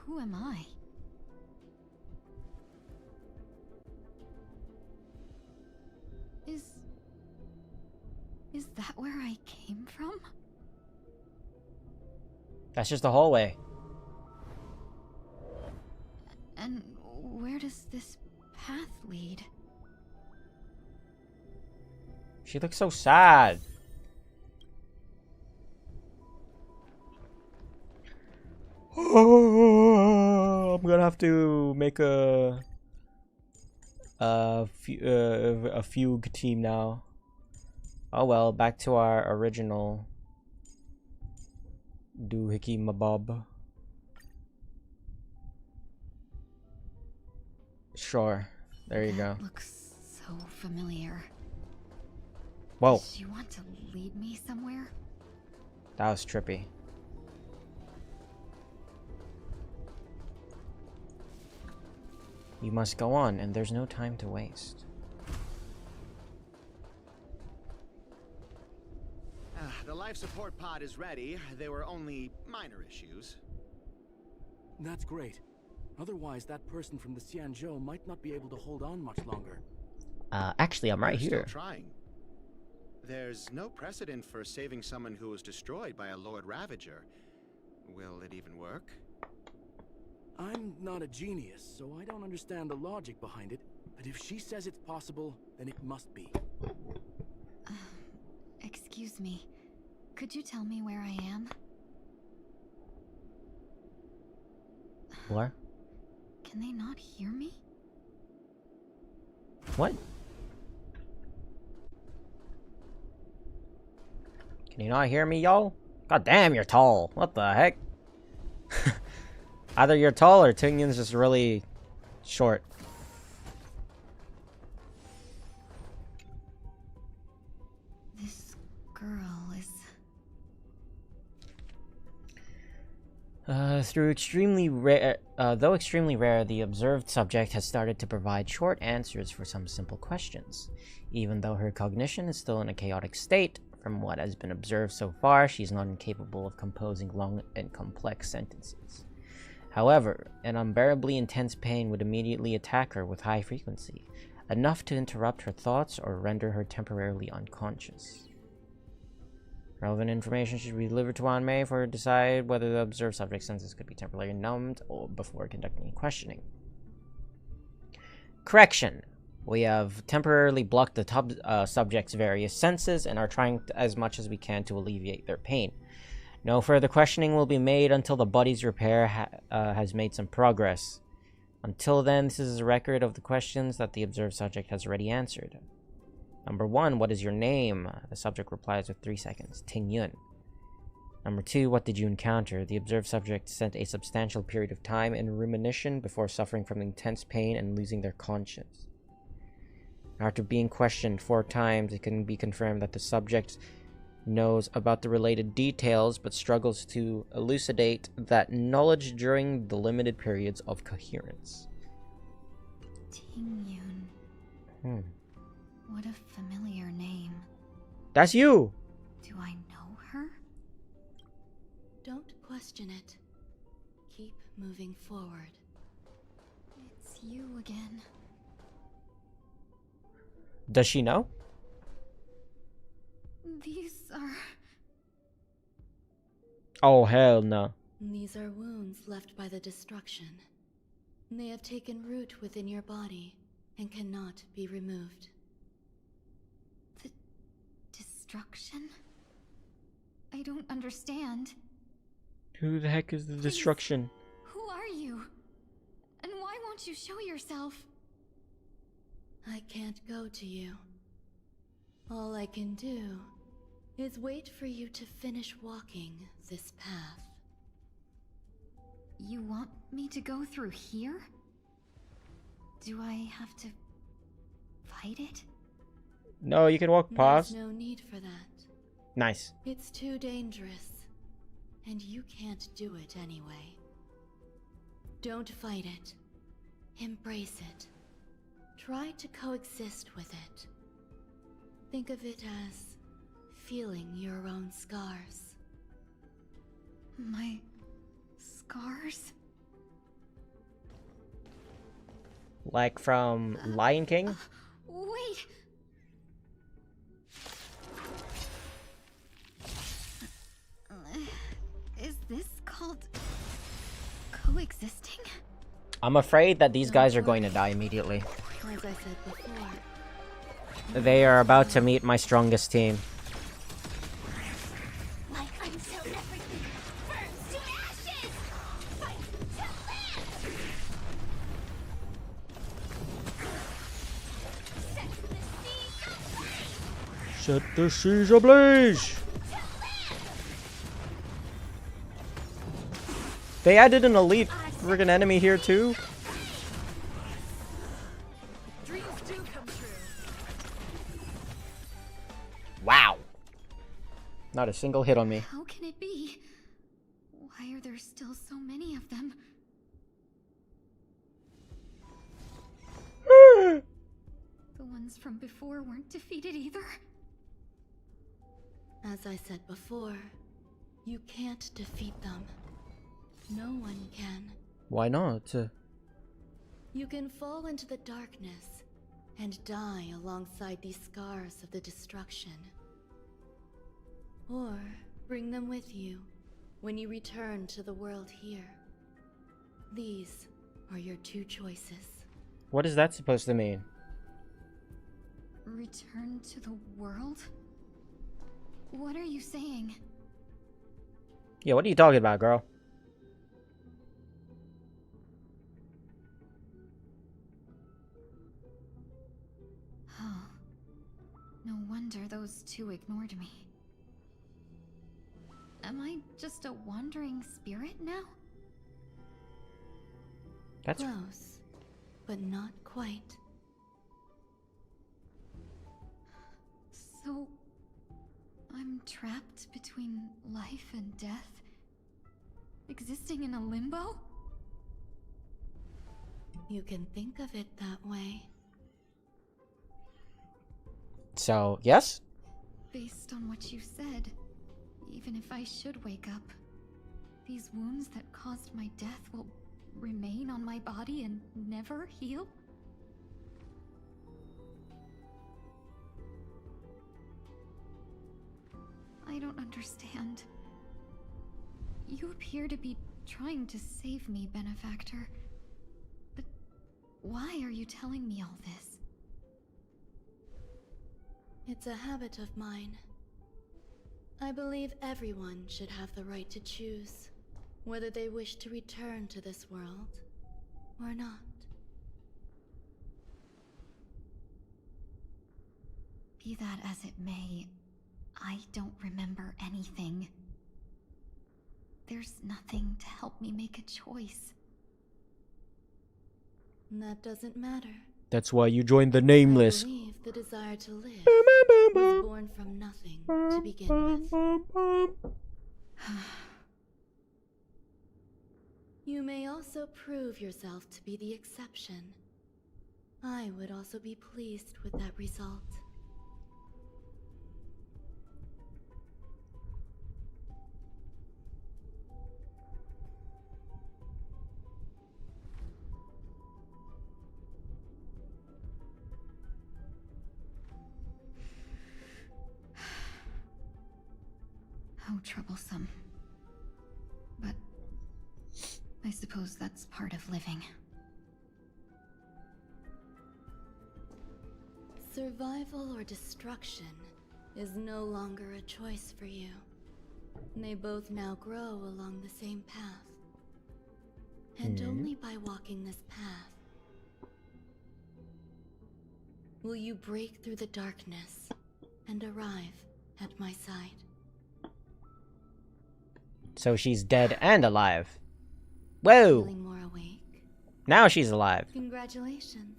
who am I? That's just the hallway. And where does this path lead? She looks so sad. I'm gonna have to make a fugue team now. Oh well, back to our original doohickey mabob. Sure, there you go. Looks so familiar. Whoa, Does she want to lead me somewhere? that was trippy. You must go on, and there's no time to waste. The life support pod is ready. There were only minor issues. That's great. Otherwise, that person from the Xianzhou might not be able to hold on much longer. Actually, I'm right We're here. Still trying. There's no precedent for saving someone who was destroyed by a Lord Ravager. Will it even work? I'm not a genius, so I don't understand the logic behind it. But if she says it's possible, then it must be. Excuse me. Could you tell me where I am? What? Can they not hear me? What? Can you not hear me, y'all? God damn, you're tall. What the heck? Either you're tall or Tingyun's just really short. This girl is... Though extremely rare, the observed subject has started to provide short answers for some simple questions. Even though her cognition is still in a chaotic state, from what has been observed so far, she's not incapable of composing long and complex sentences. However, an unbearably intense pain would immediately attack her with high frequency, enough to interrupt her thoughts or render her temporarily unconscious. Relevant information should be delivered to Meimo for her to decide whether the observed subject's senses could be temporarily numbed or before conducting questioning. Correction. We have temporarily blocked the subject's various senses and are trying as much as we can to alleviate their pain. No further questioning will be made until the body's repair has made some progress. Until then, this is a record of the questions that the observed subject has already answered. Number 1, what is your name? The subject replies with 3 seconds. Tingyun. Number 2, what did you encounter? The observed subject spent a substantial period of time in rumination before suffering from intense pain and losing their conscience. After being questioned 4 times, it can be confirmed that the subject knows about the related details but struggles to elucidate that knowledge during the limited periods of coherence. Tingyun. What a familiar name. That's you! Do I know her? Don't question it. Keep moving forward. It's you again. Does she know? These are... Oh, hell no. These are wounds left by the destruction. They have taken root within your body and cannot be removed. The destruction? I don't understand. Who the heck is the destruction? Who are you? And why won't you show yourself? I can't go to you. All I can do is wait for you to finish walking this path. You want me to go through here? Do I have to fight it? No, you can walk past. There's no need for that. Nice. It's too dangerous, and you can't do it anyway. Don't fight it. Embrace it. Try to coexist with it. Think of it as feeling your own scars. My scars? Like from Lion King? Wait! Is this coexisting? I'm afraid that these guys are going to die immediately. As I said before, They are about to meet my strongest team. Like until everything burns to ashes! Fight to live! Set the siege ablaze! Set the siege ablaze! They added an elite friggin' enemy here too. dreams do come true. Wow. Not a single hit on me. How can it be? Why are there still so many of them? The ones from before weren't defeated either? As I said before, you can't defeat them. No one can. Why not? You can fall into the darkness and die alongside these scars of the destruction. Or bring them with you when you return to the world here. These are your two choices. What is that supposed to mean? Return to the world? What are you saying? Yeah, what are you talking about, girl? Oh. No wonder those two ignored me. Am I just a wandering spirit now? That's close, but not quite. So, I'm trapped between life and death? Existing in a limbo? You can think of it that way. so, yes? Based on what you said, even if I should wake up, these wounds that caused my death will remain on my body and never heal? I don't understand. You appear to be trying to save me, benefactor. But why are you telling me all this? It's a habit of mine. I believe everyone should have the right to choose whether they wish to return to this world or not. Be that as it may, I don't remember anything. There's nothing to help me make a choice. That doesn't matter. That's why you joined the Nameless. I believe the desire to live was born from nothing to begin with. You may also prove yourself to be the exception. I would also be pleased with that result. How troublesome. But I suppose that's part of living. Survival or destruction is no longer a choice for you. They both now grow along the same path. And only by walking this path will you break through the darkness and arrive at my side. So she's dead and alive. Whoa! Feeling more awake? Now she's alive. Congratulations.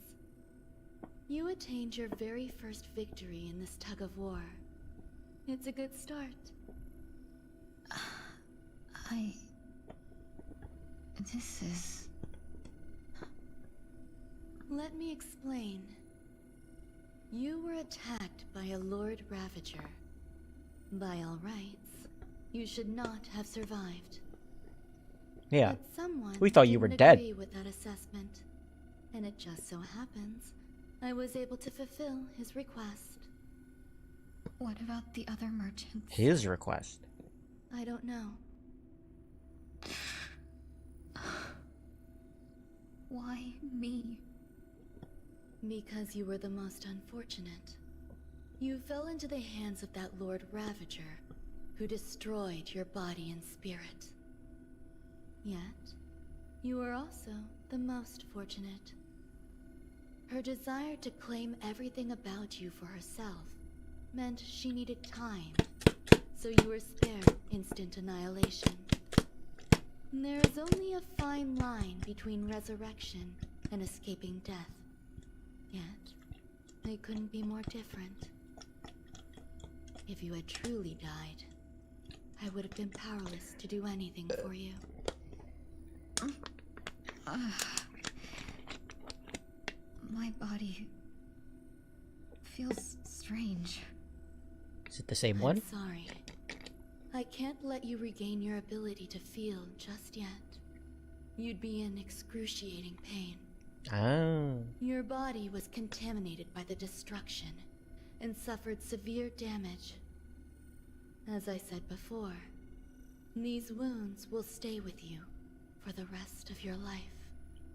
You attained your very first victory in this tug of war. It's a good start. This is... Let me explain. You were attacked by a Lord Ravager. By all rights, you should not have survived. Yeah. But someone We thought you were didn't dead. agree with that assessment, and it just so happens I was able to fulfill his request. What about the other merchants? His request. I don't know. Why me? Because you were the most unfortunate. You fell into the hands of that Lord Ravager, who destroyed your body and spirit. Yet, you were also the most fortunate. Her desire to claim everything about you for herself meant she needed time, so you were spared instant annihilation. There is only a fine line between resurrection and escaping death. Yet, they couldn't be more different. If you had truly died, I would have been powerless to do anything for you. My body feels strange. Is it the same one? I'm sorry. I can't let you regain your ability to feel just yet. You'd be in excruciating pain. Oh. Your body was contaminated by the destruction and suffered severe damage. As I said before, these wounds will stay with you for the rest of your life.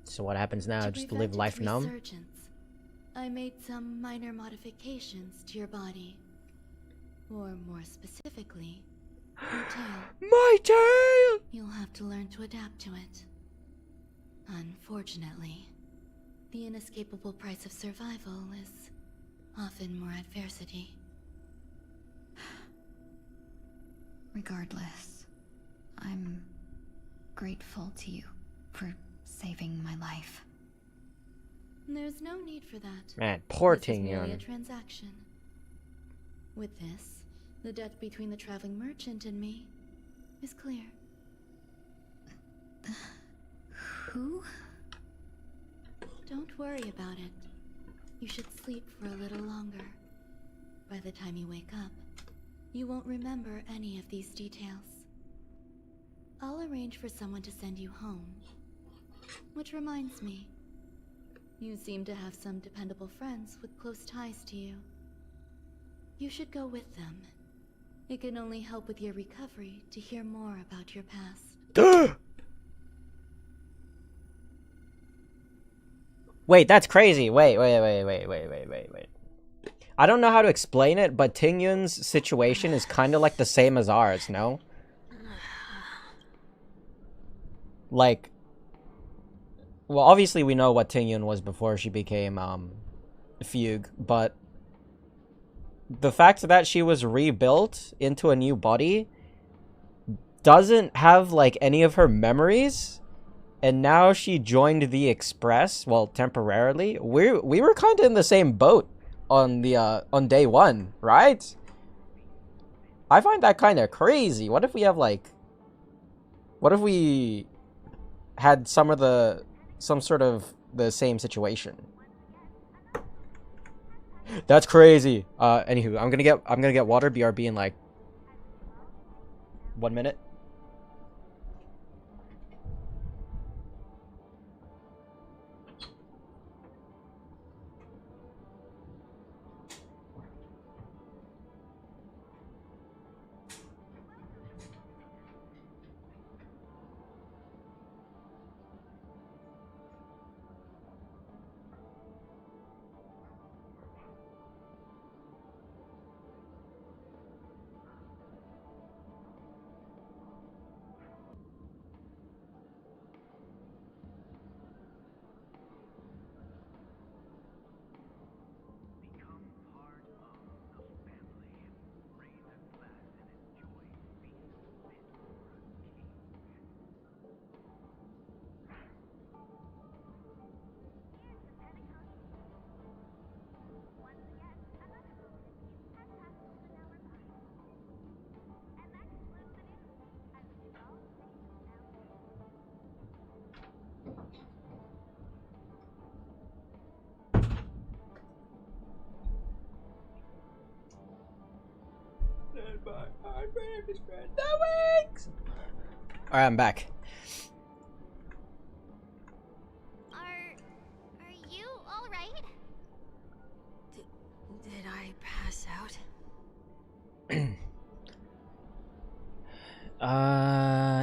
So what happens now? To Just prevent live life its numb? resurgence, I made some minor modifications to your body. Or more specifically, your tail. My tail! You'll have to learn to adapt to it. Unfortunately, the inescapable price of survival is often more adversity. Regardless, I'm grateful to you for saving my life. There's no need for that. Man, poor This is merely a Tingyon. transaction. With this, the debt between the traveling merchant and me is clear. Who? Don't worry about it. You should sleep for a little longer. By the time you wake up, you won't remember any of these details. I'll arrange for someone to send you home. Which reminds me, you seem to have some dependable friends with close ties to you. You should go with them. It can only help with your recovery to hear more about your past. Wait, that's crazy. Wait. I don't know how to explain it, but Tingyun's situation is kind of like the same as ours, no? Like, well, obviously we know what Tingyun was before she became, Fugue, but the fact that she was rebuilt into a new body doesn't have, like, any of her memories, and now she joined the Express, well, temporarily. We were kind of in the same boat on the, on day one, right? I find that kind of crazy. What if we have, like, what if we had some sort of the same situation? That's crazy. Anywho, I'm gonna get water. BRB in like 1 minute. Alright, I'm back. Are you all right? Did I pass out?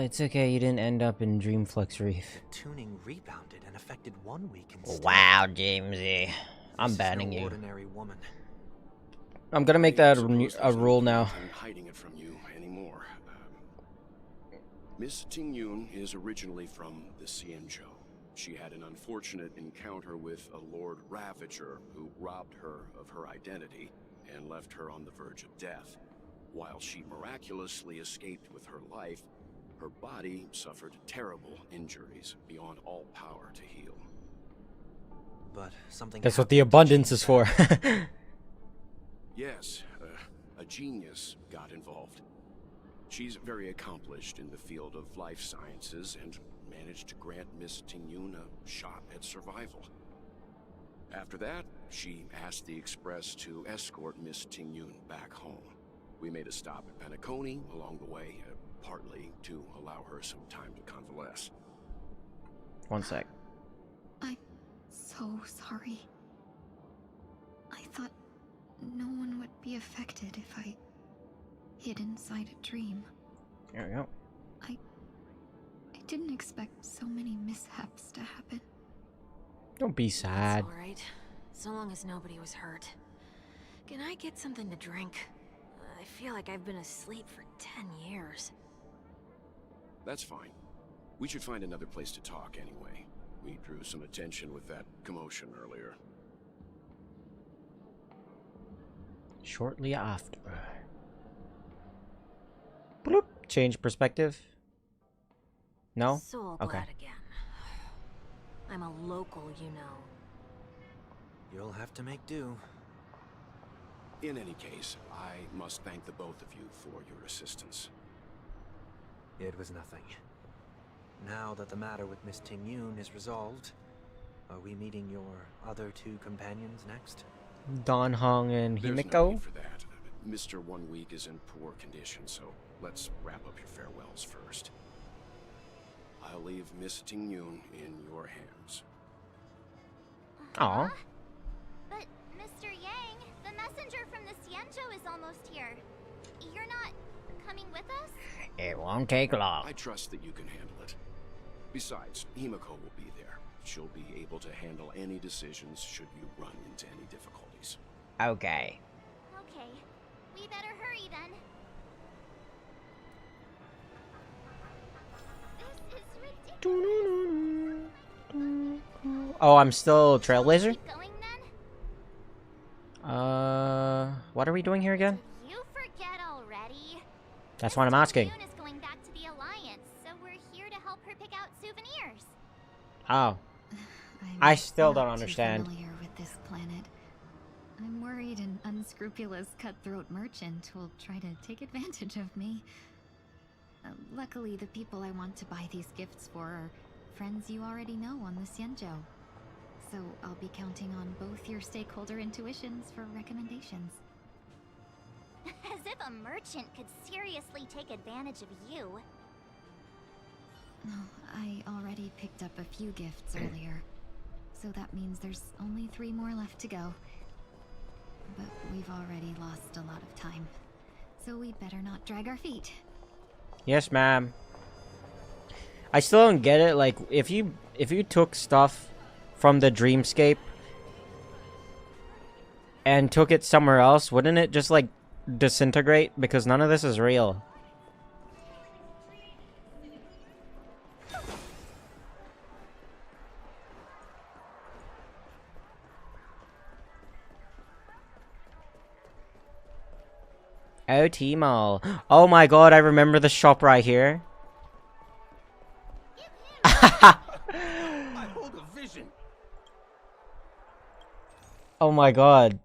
it's okay. You didn't end up in Dreamflux Reef. The tuning rebounded and affected 1 week instead. Wow, Jamesy. I'm This is banning no you. ordinary woman. I'm gonna make that Suppose a there's no rule now. point in hiding it from you anymore. Miss Tingyun is originally from the Xianzhou. She had an unfortunate encounter with a Lord Ravager who robbed her of her identity and left her on the verge of death. While she miraculously escaped with her life, her body suffered terrible injuries beyond all power to heal. But something That's what the happened to abundance change is for. that. Yes, a genius got involved. She's very accomplished in the field of life sciences and managed to grant Miss Tingyun a shot at survival. After that, she asked the Express to escort Miss Tingyun back home. We made a stop at Penacony along the way, partly to allow her some time to convalesce. One sec. I'm so sorry. I thought no one would be affected if I hid inside a dream. There we go. I didn't expect so many mishaps to happen. Don't be sad. It's alright. So long as nobody was hurt. Can I get something to drink? I feel like I've been asleep for 10 years. That's fine. We should find another place to talk anyway. We drew some attention with that commotion earlier. Shortly after. Bloop. Change perspective. No? Soul Okay. glad again. I'm a local, you know. You'll have to make do. In any case, I must thank the both of you for your assistance. It was nothing. Now that the matter with Miss Tingyun is resolved, are we meeting your other two companions next? Don Hong and There's no Himiko? need for that. Mr. 1 week is in poor condition, so let's wrap up your farewells first. I'll leave Miss Tingyun in your hands. Aw. But, Mr. Yang, the messenger from the Xianzhou is almost here. You're not coming with us? It won't take long. I trust that you can handle it. Besides, Himiko will be there. She'll be able to handle any decisions should you run into any difficulties. Okay. Okay. We better hurry then. This is ridiculous. Oh, I'm still Trailblazer? Keep going then? What are we doing here again? You forget already. That's what I'm asking. June is going back to the Alliance, so we're here to help her pick out souvenirs. Oh. I'm I still not don't too understand. familiar with this planet. I'm worried an unscrupulous cutthroat merchant will try to take advantage of me. Luckily, the people I want to buy these gifts for are friends you already know on the Xianzhou. So I'll be counting on both your stakeholder intuitions for recommendations. As if a merchant could seriously take advantage of you. No, I already picked up a few gifts earlier. So that means there's only 3 more left to go. But we've already lost a lot of time. So we better not drag our feet. Yes, ma'am. I still don't get it. Like, if you took stuff from the dreamscape and took it somewhere else, wouldn't it just like disintegrate? Because none of this is real. Oh, T-Mall. Oh my god, I remember the shop right here. I hold a vision. Oh my god.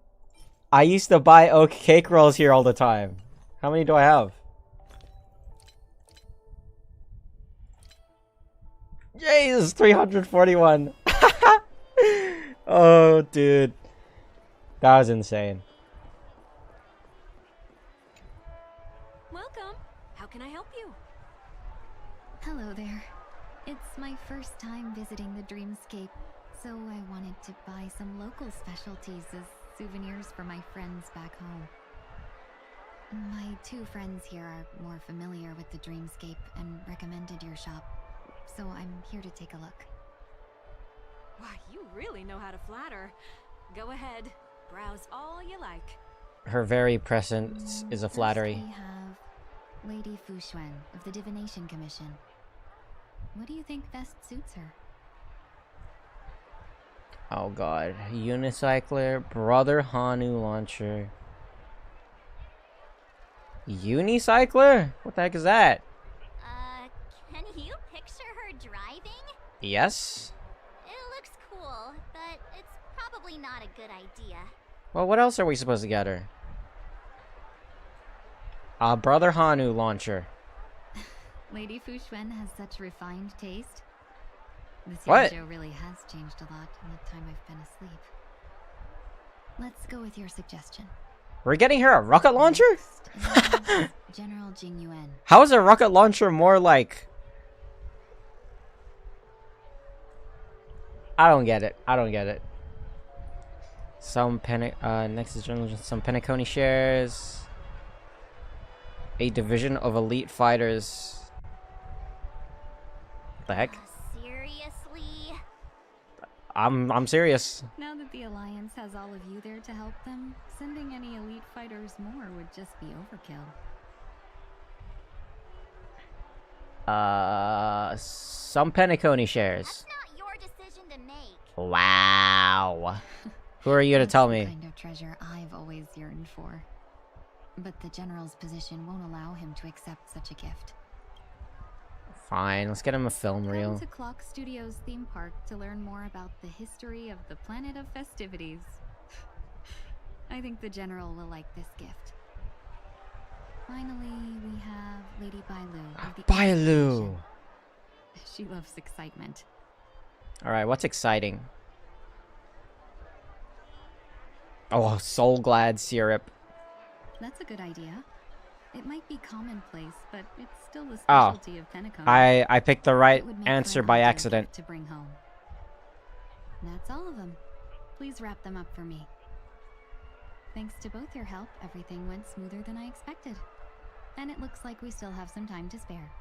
I used to buy oak cake rolls here all the time. How many do I have? Jesus, 341. Oh, dude. That was insane. Welcome. How can I help you? Hello there. It's my first time visiting the Dreamscape, so I wanted to buy some local specialties as souvenirs for my friends back home. My 2 friends here are more familiar with the Dreamscape and recommended your shop, so I'm here to take a look. Why, you really know how to flatter. Go ahead, browse all you like. Her very presence is a flattery. First we have Lady Fu Xuan of the Divination Commission. What do you think best suits her? Oh god. Unicycler, Brother Hanu launcher. Unicycler? What the heck is that? Can you picture her driving? Yes? It looks cool, but it's probably not a good idea. Well, what else are we supposed to get her? Brother Hanu launcher. Lady Fu Xuan has such refined taste. The What? Xianzhou really has changed a lot in the time I've been asleep. Let's go with your suggestion. We're getting her a rocket launcher? Next is General Jing Yuan. How is a rocket launcher more like... I don't get it. I don't get it. Some next is some Penacony shares. A division of elite fighters. What the heck? Seriously? I'm serious. Now that the Alliance has all of you there to help them, sending any elite fighters more would just be overkill. Some Penacony shares. That's not your decision to make. Wow. Who are you to tell me? That's the kind of treasure I've always yearned for. But the General's position won't allow him to accept such a gift. Fine, let's get him a film reel. Come to Clock Studios theme park to learn more about the history of the planet of festivities. I think the General will like this gift. Finally, we have Lady Bailu of the Bailu! She loves excitement. Alright, what's exciting? Oh, Soul Glad syrup. That's a good idea. It might be commonplace, but it's still the Oh, specialty of Penacony. I picked the right It would make answer for an by ideal accident. gift to bring home. That's all of them. Please wrap them up for me. Thanks to both your help, everything went smoother than I expected. And it looks like we still have some time to spare.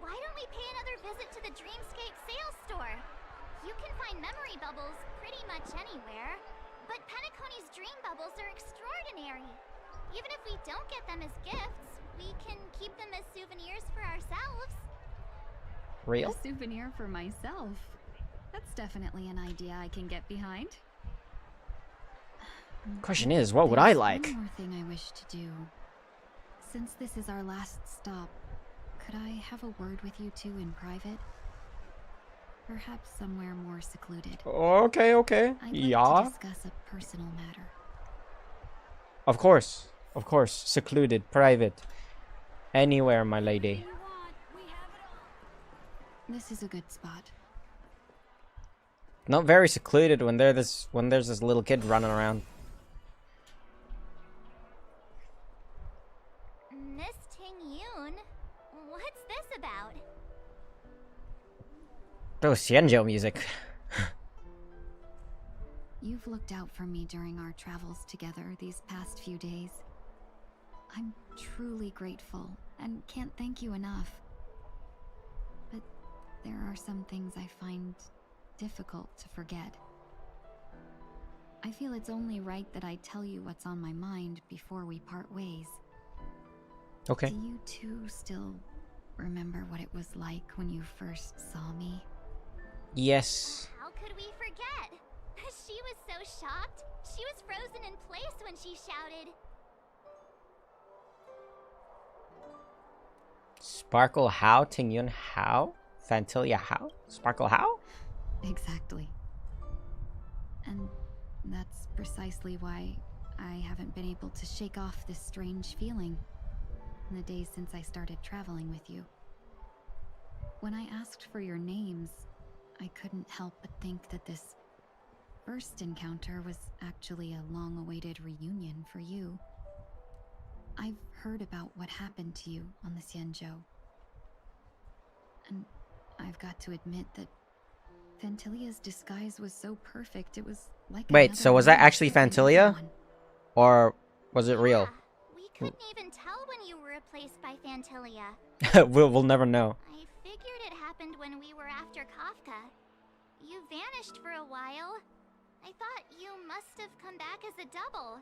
Why don't we pay another visit to the Dreamscape sales store? You can find memory bubbles pretty much anywhere. But Penacony's dream bubbles are extraordinary. Even if we don't get them as gifts, we can keep them as souvenirs for ourselves. Real? A souvenir for myself. That's definitely an idea I can get behind. Question is, what would I There's like? One more thing I wish to do. Since this is our last stop, could I have a word with you two in private? Perhaps somewhere more secluded. Okay, okay. I'd like Yeah. to discuss a personal matter. Of course. Of course. Secluded, private. Anywhere, my lady. This is a good spot. Not very secluded when there's this little kid running around. Miss Ting Yun, what's this about? Oh, Xianzhou music. You've looked out for me during our travels together these past few days. I'm truly grateful and can't thank you enough. But there are some things I find difficult to forget. I feel it's only right that I tell you what's on my mind before we part ways. Okay. Do you two still remember what it was like when you first saw me? Yes. How could we forget? She was so shocked. She was frozen in place when she shouted. Sparkle how? Tingyun how? Fantilia how? Sparkle how? Exactly. And that's precisely why I haven't been able to shake off this strange feeling in the days since I started traveling with you. When I asked for your names, I couldn't help but think that this first encounter was actually a long-awaited reunion for you. I've heard about what happened to you on the Xianzhou. And I've got to admit that Fantilia's disguise was so perfect, it was like Wait, another so was that life actually that I lived Fantilia? on. Or was it real? We couldn't even tell when you were replaced by Phantilia? we'll never know. I figured it happened when we were after Kafka. You vanished for a while. I thought you must have come back as a double.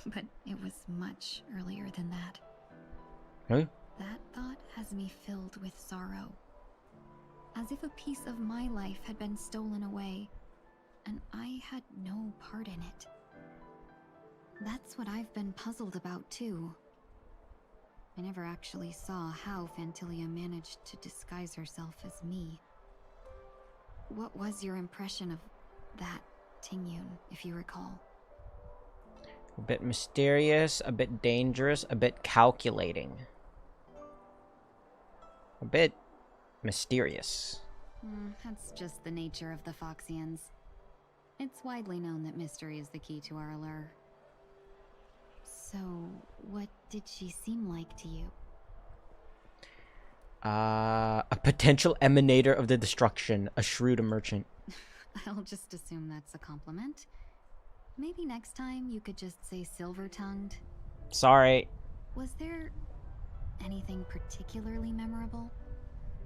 But it was much earlier than that. Huh? That thought has me filled with sorrow. As if a piece of my life had been stolen away, and I had no part in it. That's what I've been puzzled about, too. I never actually saw how Phantilia managed to disguise herself as me. What was your impression of that Tingyun, if you recall? A bit mysterious, a bit dangerous, a bit calculating. A bit mysterious. That's just the nature of the Foxians. It's widely known that mystery is the key to our allure. So, what did she seem like to you? A potential emanator of the destruction, a shrewd merchant. I'll just assume that's a compliment. Maybe next time you could just say silver-tongued. Sorry. Was there anything particularly memorable?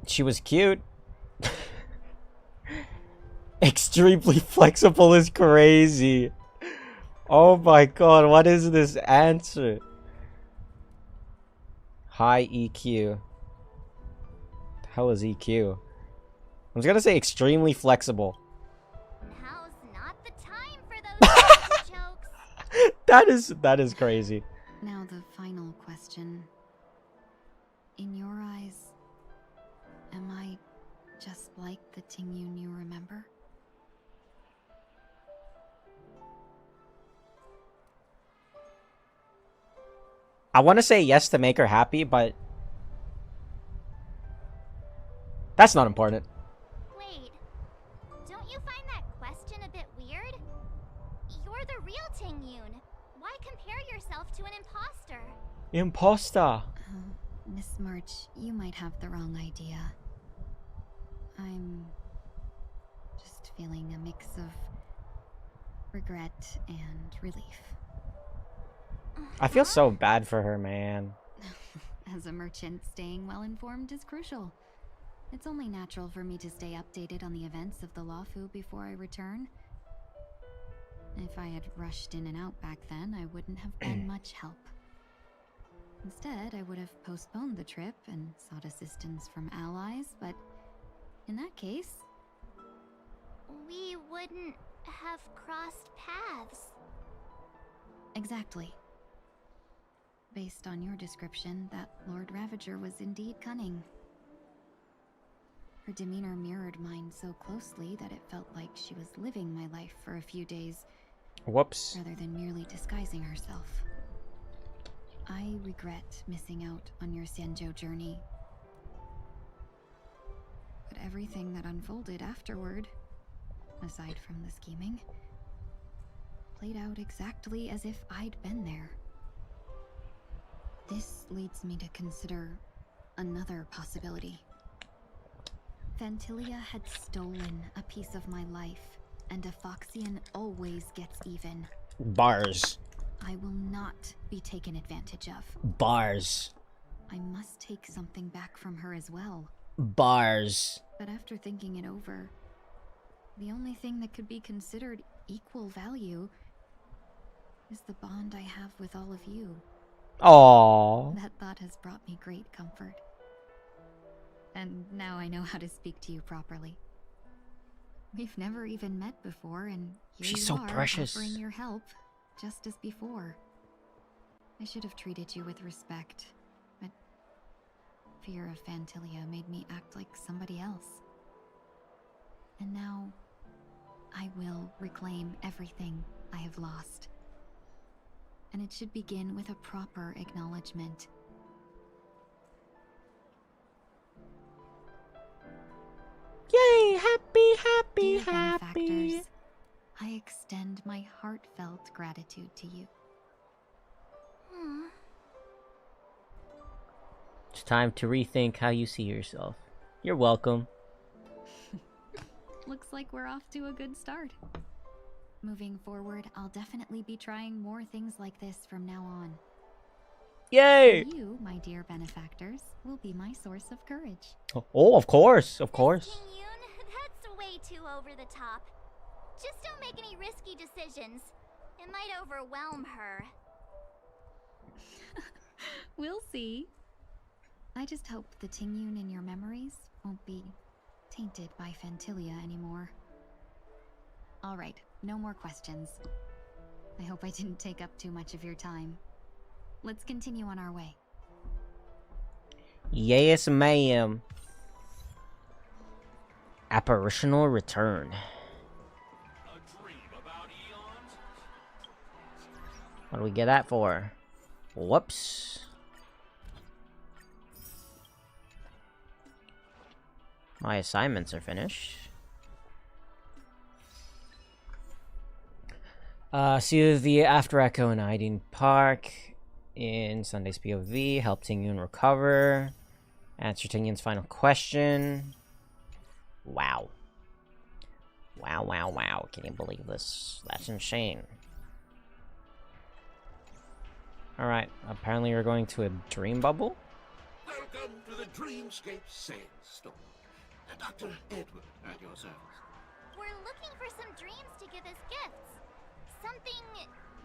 She was cute. Extremely flexible is crazy. Oh my god, what is this answer? High EQ. The hell is EQ? I was gonna say extremely flexible. Now's not the time for those jokes. That is crazy. Now the final question. In your eyes, am I just like the Tingyun you remember? I want to say yes to make her happy, but that's not important. Wait, don't you find that question a bit weird? You're the real Tingyun. Why compare yourself to an imposter? Imposter. Miss March, you might have the wrong idea. I'm just feeling a mix of regret and relief. I feel so bad for her, man. As a merchant, staying well informed is crucial. It's only natural for me to stay updated on the events of the Lawfu before I return. If I had rushed in and out back then, I wouldn't have been much help. Instead, I would have postponed the trip and sought assistance from allies, but in that case... We wouldn't have crossed paths. Exactly. Based on your description, that Lord Ravager was indeed cunning. Her demeanor mirrored mine so closely that it felt like she was living my life for a few days. Whoops. Rather than merely disguising herself. I regret missing out on your Xianzhou journey. But everything that unfolded afterward, aside from the scheming, played out exactly as if I'd been there. This leads me to consider another possibility. Phantilia had stolen a piece of my life, and a Foxian always gets even. Bars. I will not be taken advantage of. Bars. I must take something back from her as well. Bars. But after thinking it over, the only thing that could be considered equal value is the bond I have with all of you. Aww. That thought has brought me great comfort. And now I know how to speak to you properly. We've never even met before, and here She's you so are precious. offering your help, just as before. I should have treated you with respect, but fear of Phantilia made me act like somebody else. And now, I will reclaim everything I have lost. And it should begin with a proper acknowledgement. Yay! Happy, happy, Dear happy. benefactors, I extend my heartfelt gratitude to you. It's time to rethink how you see yourself. You're welcome. Looks like we're off to a good start. Moving forward, I'll definitely be trying more things like this from now on. Yay! You, my dear benefactors, will be my source of courage. Oh, of course, of course. King Yoon, that's way too over the top. Just don't make any risky decisions. It might overwhelm her. We'll see. I just hope the Tingyun in your memories won't be tainted by Fantilia anymore. Alright, no more questions. I hope I didn't take up too much of your time. Let's continue on our way. Yes, ma'am. Apparitional return. What do we get that for? Whoops. My assignments are finished. See the After Echo in Ideen Park in Sunday's POV. Help Tingyun recover. Answer Tingyun's final question. Wow. Wow, wow, wow. Can you believe this? That's insane. Alright, apparently we're going to a dream bubble. Welcome to the Dreamscape Sales Store. Dr. Edward at your service. We're looking for some dreams to give as gifts. Something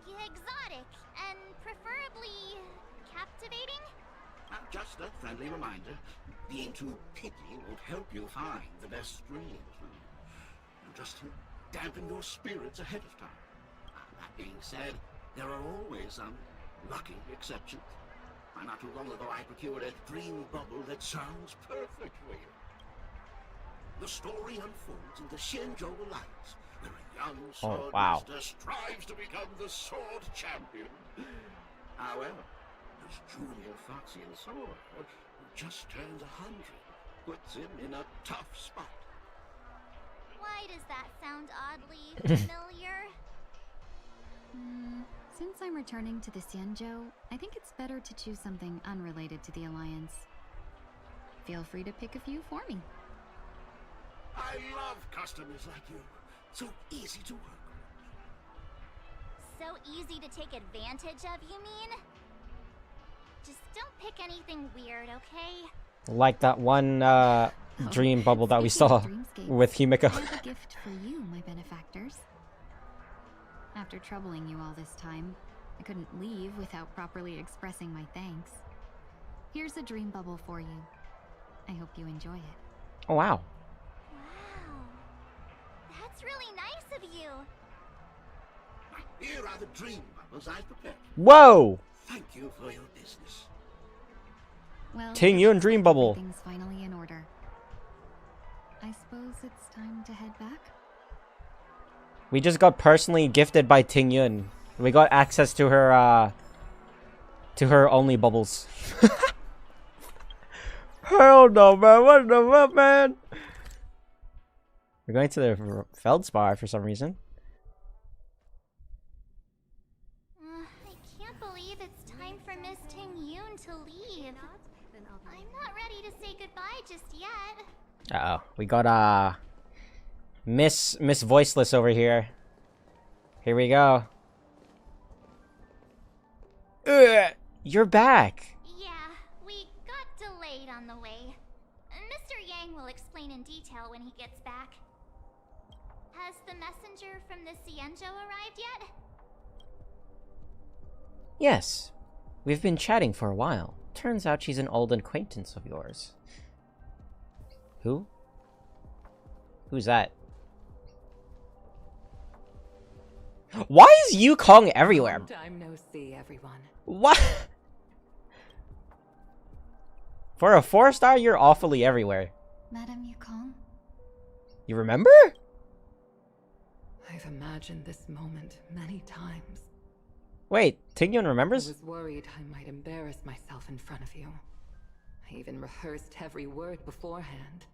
exotic and preferably captivating. Just a friendly reminder, being too picky won't help you find the best dreams. Just dampen your spirits ahead of time. That being said, there are always some lucky exceptions. Not too long ago I procured a dream bubble that sounds perfect for you. The story unfolds in the Xianzhou Alliance, where a young sword master strives to become the sword champion. However, this junior Foxian sword, who just turned 100, puts him in a tough spot. Why does that sound oddly familiar? Since I'm returning to the Xianzhou, I think it's better to choose something unrelated to the Alliance. Feel free to pick a few for me. I love customers like you. So easy to work with. So easy to take advantage of, you mean? Just don't pick anything weird, okay? Like that one dream bubble that we saw with Himiko. I have a gift for you, my benefactors. After troubling you all this time, I couldn't leave without properly expressing my thanks. Here's a dream bubble for you. I hope you enjoy it. Oh, wow. Wow. That's really nice of you. Here are the dream bubbles I've prepared. Whoa! Thank you for your business. Well, Tingyun dream bubble. Everything's finally in order. I suppose it's time to head back? We just got personally gifted by Tingyun. We got access to her only bubbles. Hell no, man. What the fuck, man? We're going to the Feldspar for some reason. I can't believe it's time for Miss Tingyun to leave. I'm not ready to say goodbye just yet. Uh-oh. We got, Miss Voiceless over here. Here we go. You're back. Yeah, we got delayed on the way. Mr. Yang will explain in detail when he gets back. Has the messenger from the Xianzhou arrived yet? Yes. We've been chatting for a while. Turns out she's an old acquaintance of yours. Who? Who's that? Why is Yukong everywhere? Long time no see, everyone. What? For a 4-star, you're awfully everywhere. Madame Yukong? You remember? I've imagined this moment many times. Wait, Tingyun I remembers? was worried I might embarrass myself in front of you. I even rehearsed every word beforehand.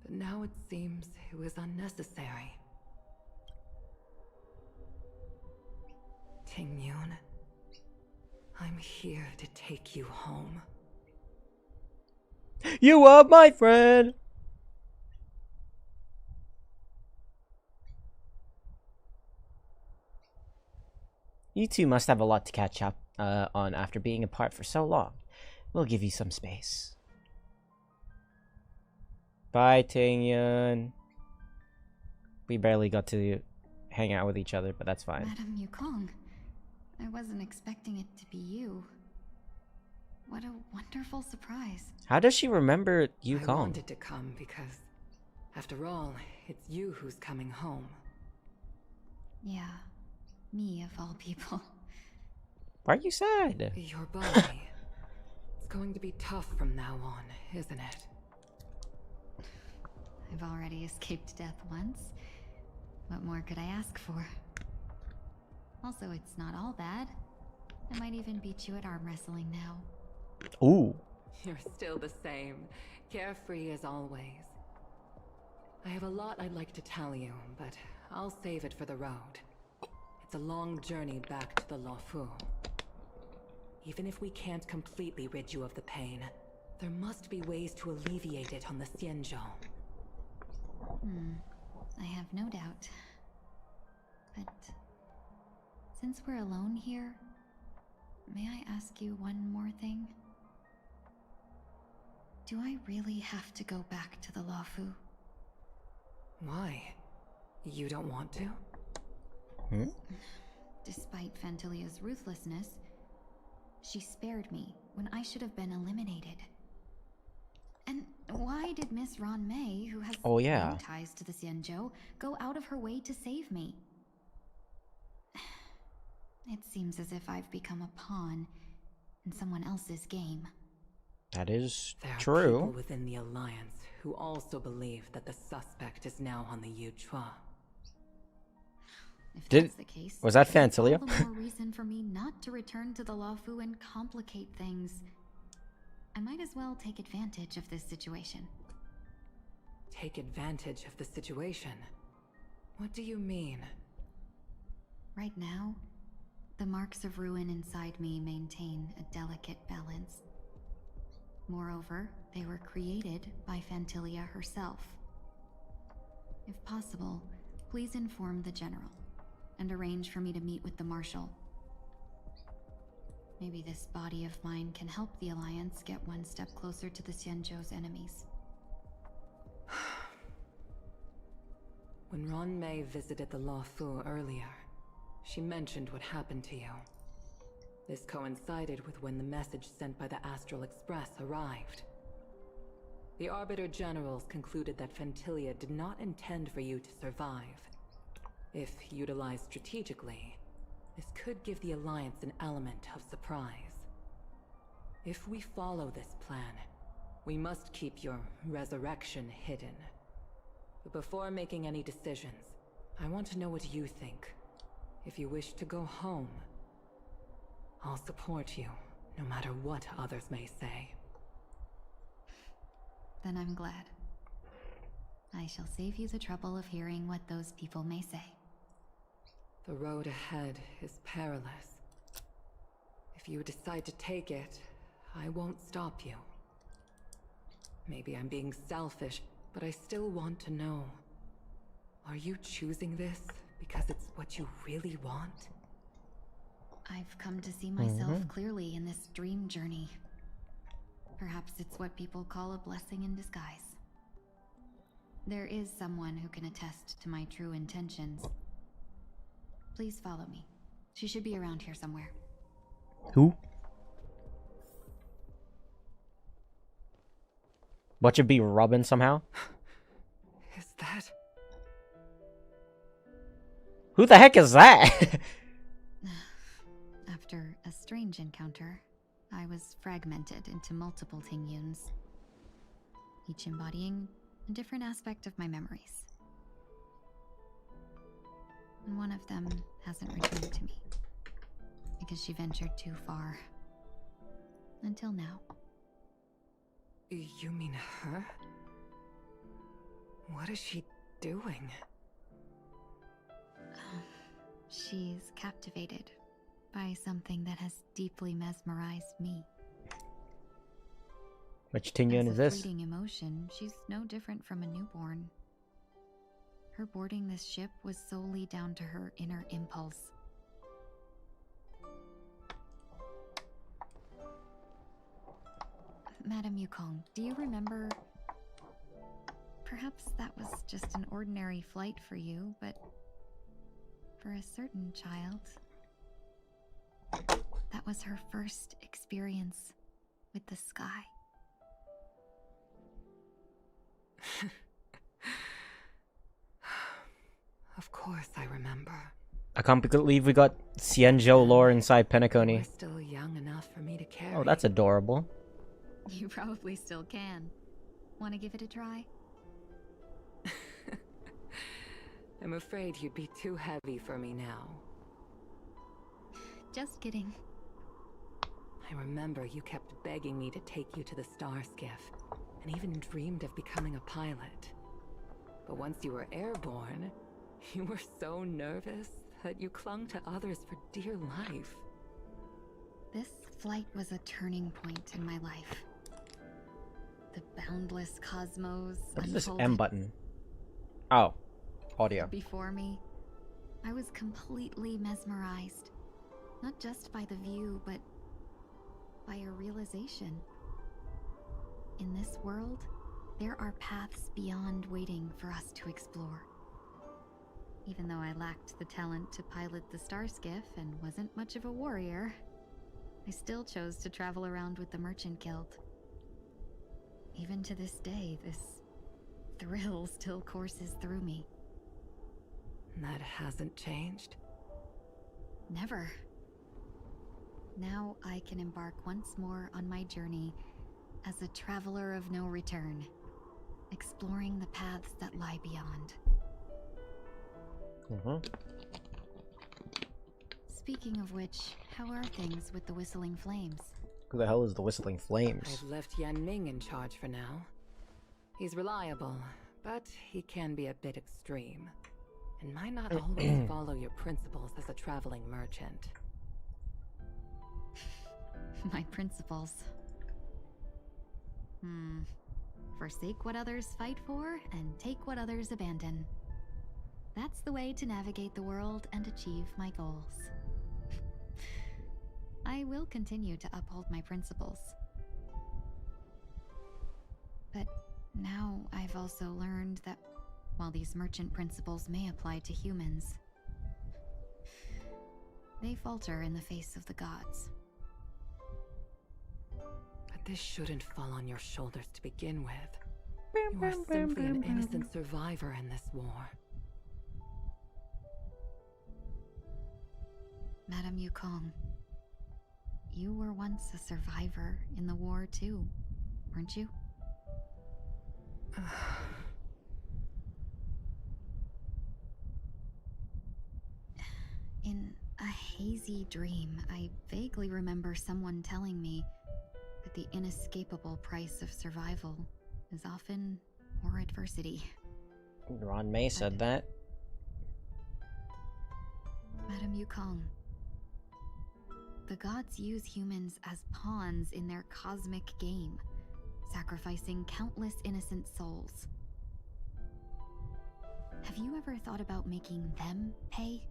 But now it seems it was unnecessary. Tingyun, I'm here to take you home. You are my friend! You two must have a lot to catch up on after being apart for so long. We'll give you some space. Bye, Tingyun. We barely got to hang out with each other, but that's fine. Madam Yukong, I wasn't expecting it to be you. What a wonderful surprise. How does she remember I Yukong? wanted to come because, after all, it's you who's coming home. Yeah, me of all people. Why are you sad? Your body. It's going to be tough from now on, isn't it? I've already escaped death once. What more could I ask for? Also, it's not all bad. I might even beat you at arm wrestling now. Ooh. You're still the same, carefree as always. I have a lot I'd like to tell you, but I'll save it for the road. It's a long journey back to the Luofu. Even if we can't completely rid you of the pain, there must be ways to alleviate it on the Xianzhou. I have no doubt. But since we're alone here, may I ask you one more thing? Do I really have to go back to the Luofu? Why? You don't want to? Despite Fantilia's ruthlessness, she spared me when I should have been eliminated. And why did Miss Ron May, who has no ties to the Xianzhou, go out of her way to save me? It seems as if I've become a pawn in someone else's game. That is there true. Are people within the Alliance who also believe that the suspect is now on the Yuchua. If that's the case, was that Fantilia? All the more reason for me not to return to the Luofu and complicate things. I might as well take advantage of this situation. Take advantage of the situation? What do you mean? Right now, the marks of ruin inside me maintain a delicate balance. Moreover, they were created by Fantilia herself. If possible, please inform the General and arrange for me to meet with the Marshal. Maybe this body of mine can help the Alliance get one step closer to the Xianzhou's enemies. When Ron May visited the Luofu earlier, she mentioned what happened to you. This coincided with when the message sent by the Astral Express arrived. The Arbiter Generals concluded that Fantilia did not intend for you to survive. If utilized strategically, this could give the Alliance an element of surprise. If we follow this plan, we must keep your resurrection hidden. But before making any decisions, I want to know what you think. If you wish to go home, I'll support you, no matter what others may say. Then I'm glad. I shall save you the trouble of hearing what those people may say. The road ahead is perilous. If you decide to take it, I won't stop you. Maybe I'm being selfish, but I still want to know. Are you choosing this because it's what you really want? I've come to see myself clearly in this dream journey. Perhaps it's what people call a blessing in disguise. There is someone who can attest to my true intentions. Please follow me. She should be around here somewhere. Who? What should be Robin somehow? Is that? Who the heck is that? After a strange encounter, I was fragmented into multiple Tingyuns, each embodying a different aspect of my memories. And one of them hasn't returned to me, because she ventured too far. Until now. You mean her? What is she doing? She's captivated by something that has deeply mesmerized me. Which Tingyun is this? As a fleeting emotion, she's no different from a newborn. Her boarding this ship was solely down to her inner impulse. Madame Yukong, do you remember? Perhaps that was just an ordinary flight for you, but for a certain child, that was her first experience with the sky. Of course I remember. I can't believe we got Xianzhou lore inside Penacony. You're still young enough for me to carry. Oh, that's adorable. You probably still can. Want to give it a try? I'm afraid you'd be too heavy for me now. Just kidding. I remember you kept begging me to take you to the star skiff, and even dreamed of becoming a pilot. But once you were airborne, you were so nervous that you clung to others for dear life. This flight was a turning point in my life. The boundless cosmos What is this unfolded M button? Oh, audio. before me. I was completely mesmerized, not just by the view, but by a realization. In this world, there are paths beyond waiting for us to explore. Even though I lacked the talent to pilot the star skiff and wasn't much of a warrior, I still chose to travel around with the Merchant Guild. Even to this day, this thrill still courses through me. That hasn't changed? Never. Now I can embark once more on my journey as a traveler of no return, exploring the paths that lie beyond. Speaking of which, how are things with the Whistling Flames? Who the hell is the Whistling Flames? I've left Yan Ming in charge for now. He's reliable, but he can be a bit extreme, and might not always follow your principles as a traveling merchant. My principles. Forsake what others fight for, and take what others abandon. That's the way to navigate the world and achieve my goals. I will continue to uphold my principles. But now I've also learned that while these merchant principles may apply to humans, they falter in the face of the gods. But this shouldn't fall on your shoulders to begin with. You are simply an innocent survivor in this war. Madame Yukong, you were once a survivor in the war too, weren't you? In a hazy dream, I vaguely remember someone telling me that the inescapable price of survival is often more adversity. Ron May said that. Madame Yukong, the gods use humans as pawns in their cosmic game, sacrificing countless innocent souls. Have you ever thought about making them pay?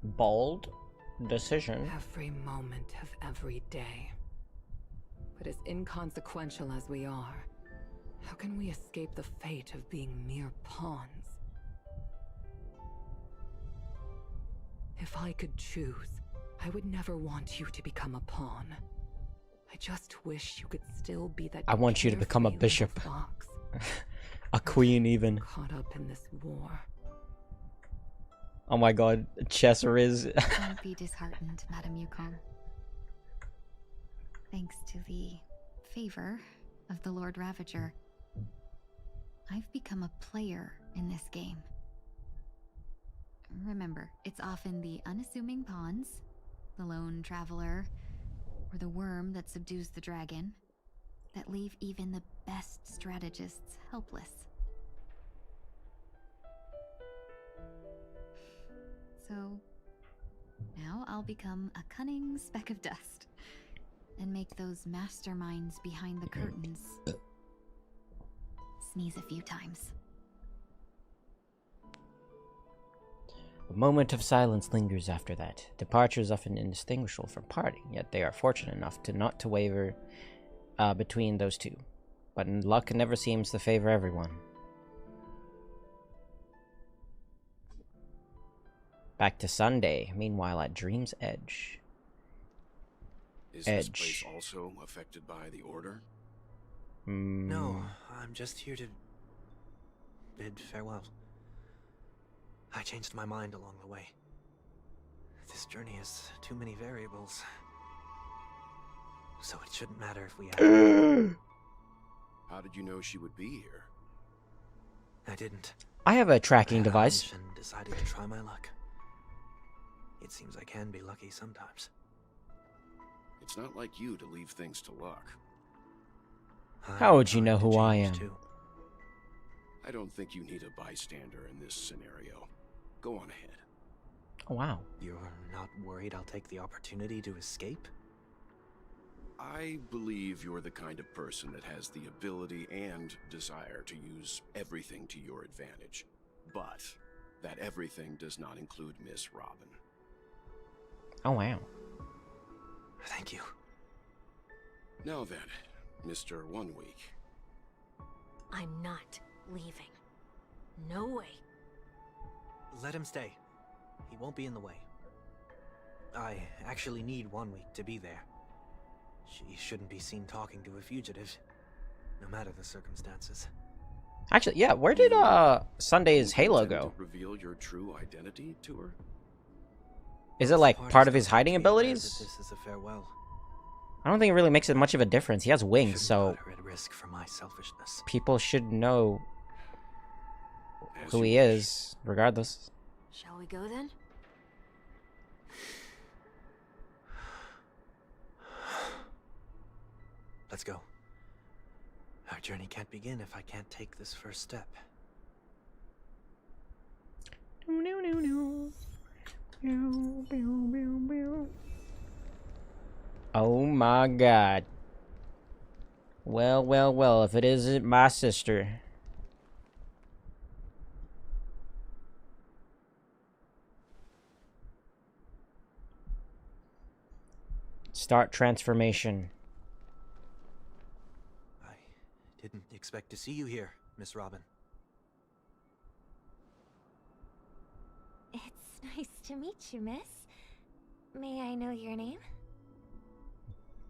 Bold decision. Every moment of every day. But as inconsequential as we are, how can we escape the fate of being mere pawns? If I could choose, I would never want you to become a pawn. I just wish you could still be that. I want you to become a bishop. A queen even. Caught up in this war. Oh my god, Chesseriz. Don't be disheartened, Madame Yukong. Thanks to the favor of the Lord Ravager, I've become a player in this game. Remember, it's often the unassuming pawns, the lone traveler, or the worm that subdues the dragon, that leave even the best strategists helpless. So, now I'll become a cunning speck of dust, and make those masterminds behind the curtains sneeze a few times. A moment of silence lingers after that. Departure is often indistinguishable from parting, yet they are fortunate enough to not to waver between those two. But luck never seems to favor everyone. Back to Sunday. Meanwhile, at Dream's Edge. Is this place also affected by the Order? No, I'm just here to bid farewell. I changed my mind along the way. This journey has too many variables. So it shouldn't matter if we have... How did you know she would be here? I didn't. I have a tracking I had a device. hunch and decided to try my luck. It seems I can be lucky sometimes. It's not like you to leave things to luck. How would you know who I am? I don't think you need a bystander in this scenario. Go on ahead. Oh, wow. You're not worried I'll take the opportunity to escape? I believe you're the kind of person that has the ability and desire to use everything to your advantage. But that everything does not include Miss Robin. Oh, wow. Thank you. Now then, Mr. 1 Week. I'm not leaving. No way. Let him stay. He won't be in the way. I actually need 1 week to be there. She shouldn't be seen talking to a fugitive, no matter the circumstances. Actually, yeah, where did Sunday's Halo go? Reveal your true identity to her? Is it like part of his hiding abilities? This is a farewell. I don't think it really makes it much of a difference. He has wings, so Put her at risk for my selfishness. people should know who he is, regardless. Shall we go then? Let's go. Our journey can't begin if I can't take this first step. Oh my god. Well, well, well, if it isn't my sister. Start transformation. I didn't expect to see you here, Miss Robin. It's nice to meet you, miss. May I know your name?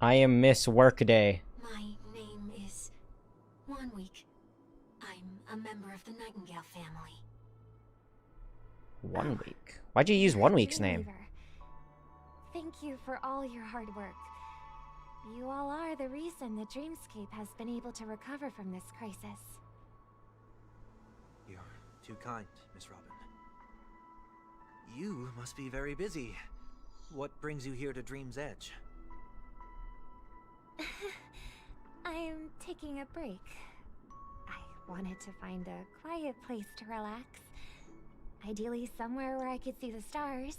I am Miss Workaday. My name is 1 Week. I'm a member of the Nightingale family. 1 week. Why'd you use 1 week's name? Dreamweaver. Thank you for all your hard work. You all are the reason the Dreamscape has been able to recover from this crisis. You're too kind, Miss Robin. You must be very busy. What brings you here to Dream's Edge? I'm taking a break. I wanted to find a quiet place to relax. Ideally somewhere where I could see the stars.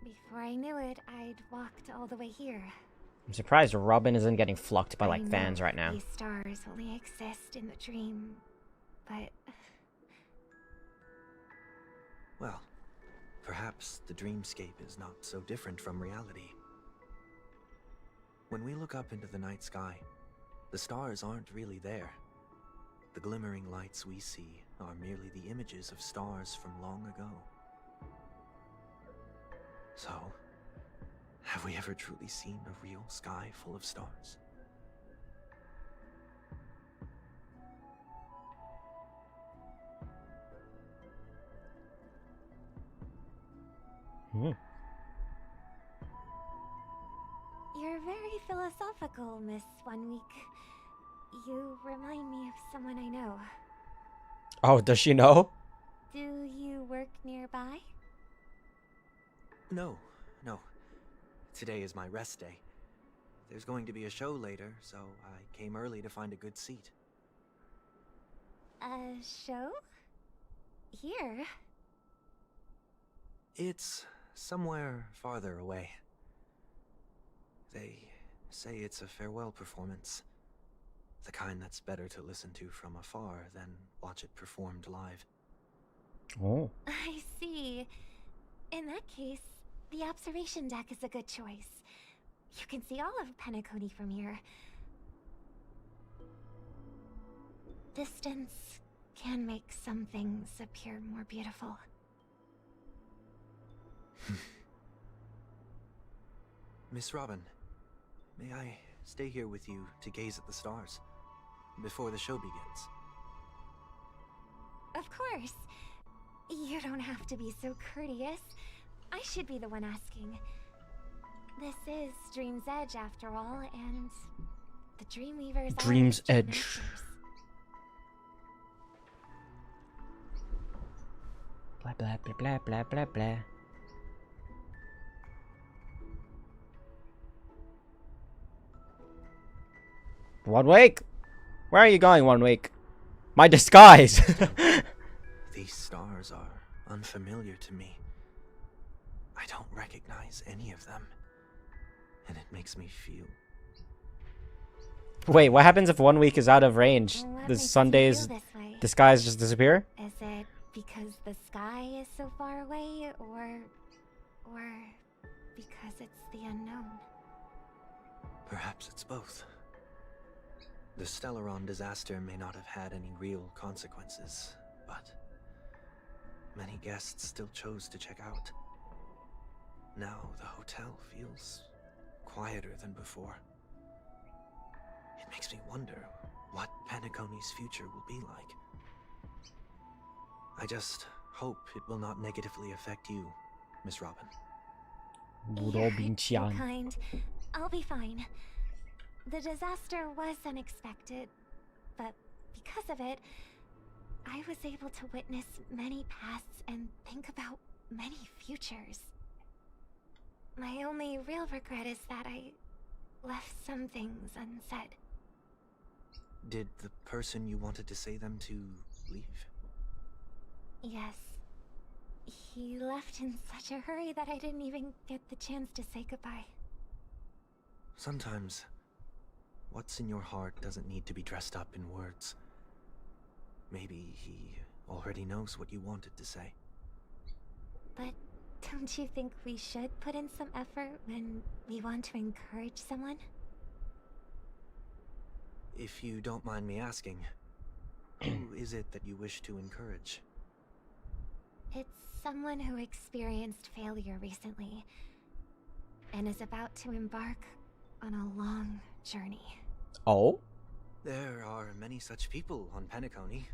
Before I knew it, I'd walked all the way here. I'm surprised Robin isn't getting flocked by I like know fans right now. These stars only exist in the dream, but Well, perhaps the dreamscape is not so different from reality. When we look up into the night sky, the stars aren't really there. The glimmering lights we see are merely the images of stars from long ago. So, have we ever truly seen a real sky full of stars? you're very philosophical, Miss 1 Week. You remind me of someone I know. Oh, does she know? Do you work nearby? No. Today is my rest day. There's going to be a show later, so I came early to find a good seat. A show? Here? It's somewhere farther away. They say it's a farewell performance. The kind that's better to listen to from afar than watch it performed live. Oh. I see. In that case, the observation deck is a good choice. You can see all of Penacony from here. Distance can make some things appear more beautiful. Miss Robin, may I stay here with you to gaze at the stars before the show begins? Of course. You don't have to be so courteous. I should be the one asking. This is Dream's Edge after all, and the Dreamweavers are Dream's its true Edge. masters. Blah blah blah blah blah blah blah. One Week? Where are you going, One Week? My disguise! These stars are unfamiliar to me. I don't recognize any of them. And it makes me feel... Wait, what happens if 1 week is out of range? What Does makes you Sunday's feel this way? disguise just disappear? Is it because the sky is so far away, or because it's the unknown? Perhaps it's both. The Stellaron disaster may not have had any real consequences, but many guests still chose to check out. Now the hotel feels quieter than before. It makes me wonder what Penacony's future will be like. I just hope it will not negatively affect you, Miss Robin. You're too kind. I'll be fine. The disaster was unexpected, but because of it, I was able to witness many pasts and think about many futures. My only real regret is that I left some things unsaid. Did the person you wanted to say them to leave? Yes. He left in such a hurry that I didn't even get the chance to say goodbye. Sometimes, what's in your heart doesn't need to be dressed up in words. Maybe he already knows what you wanted to say. But don't you think we should put in some effort when we want to encourage someone? If you don't mind me asking, who is it that you wish to encourage? It's someone who experienced failure recently and is about to embark on a long journey. Oh? There are many such people on Penacony.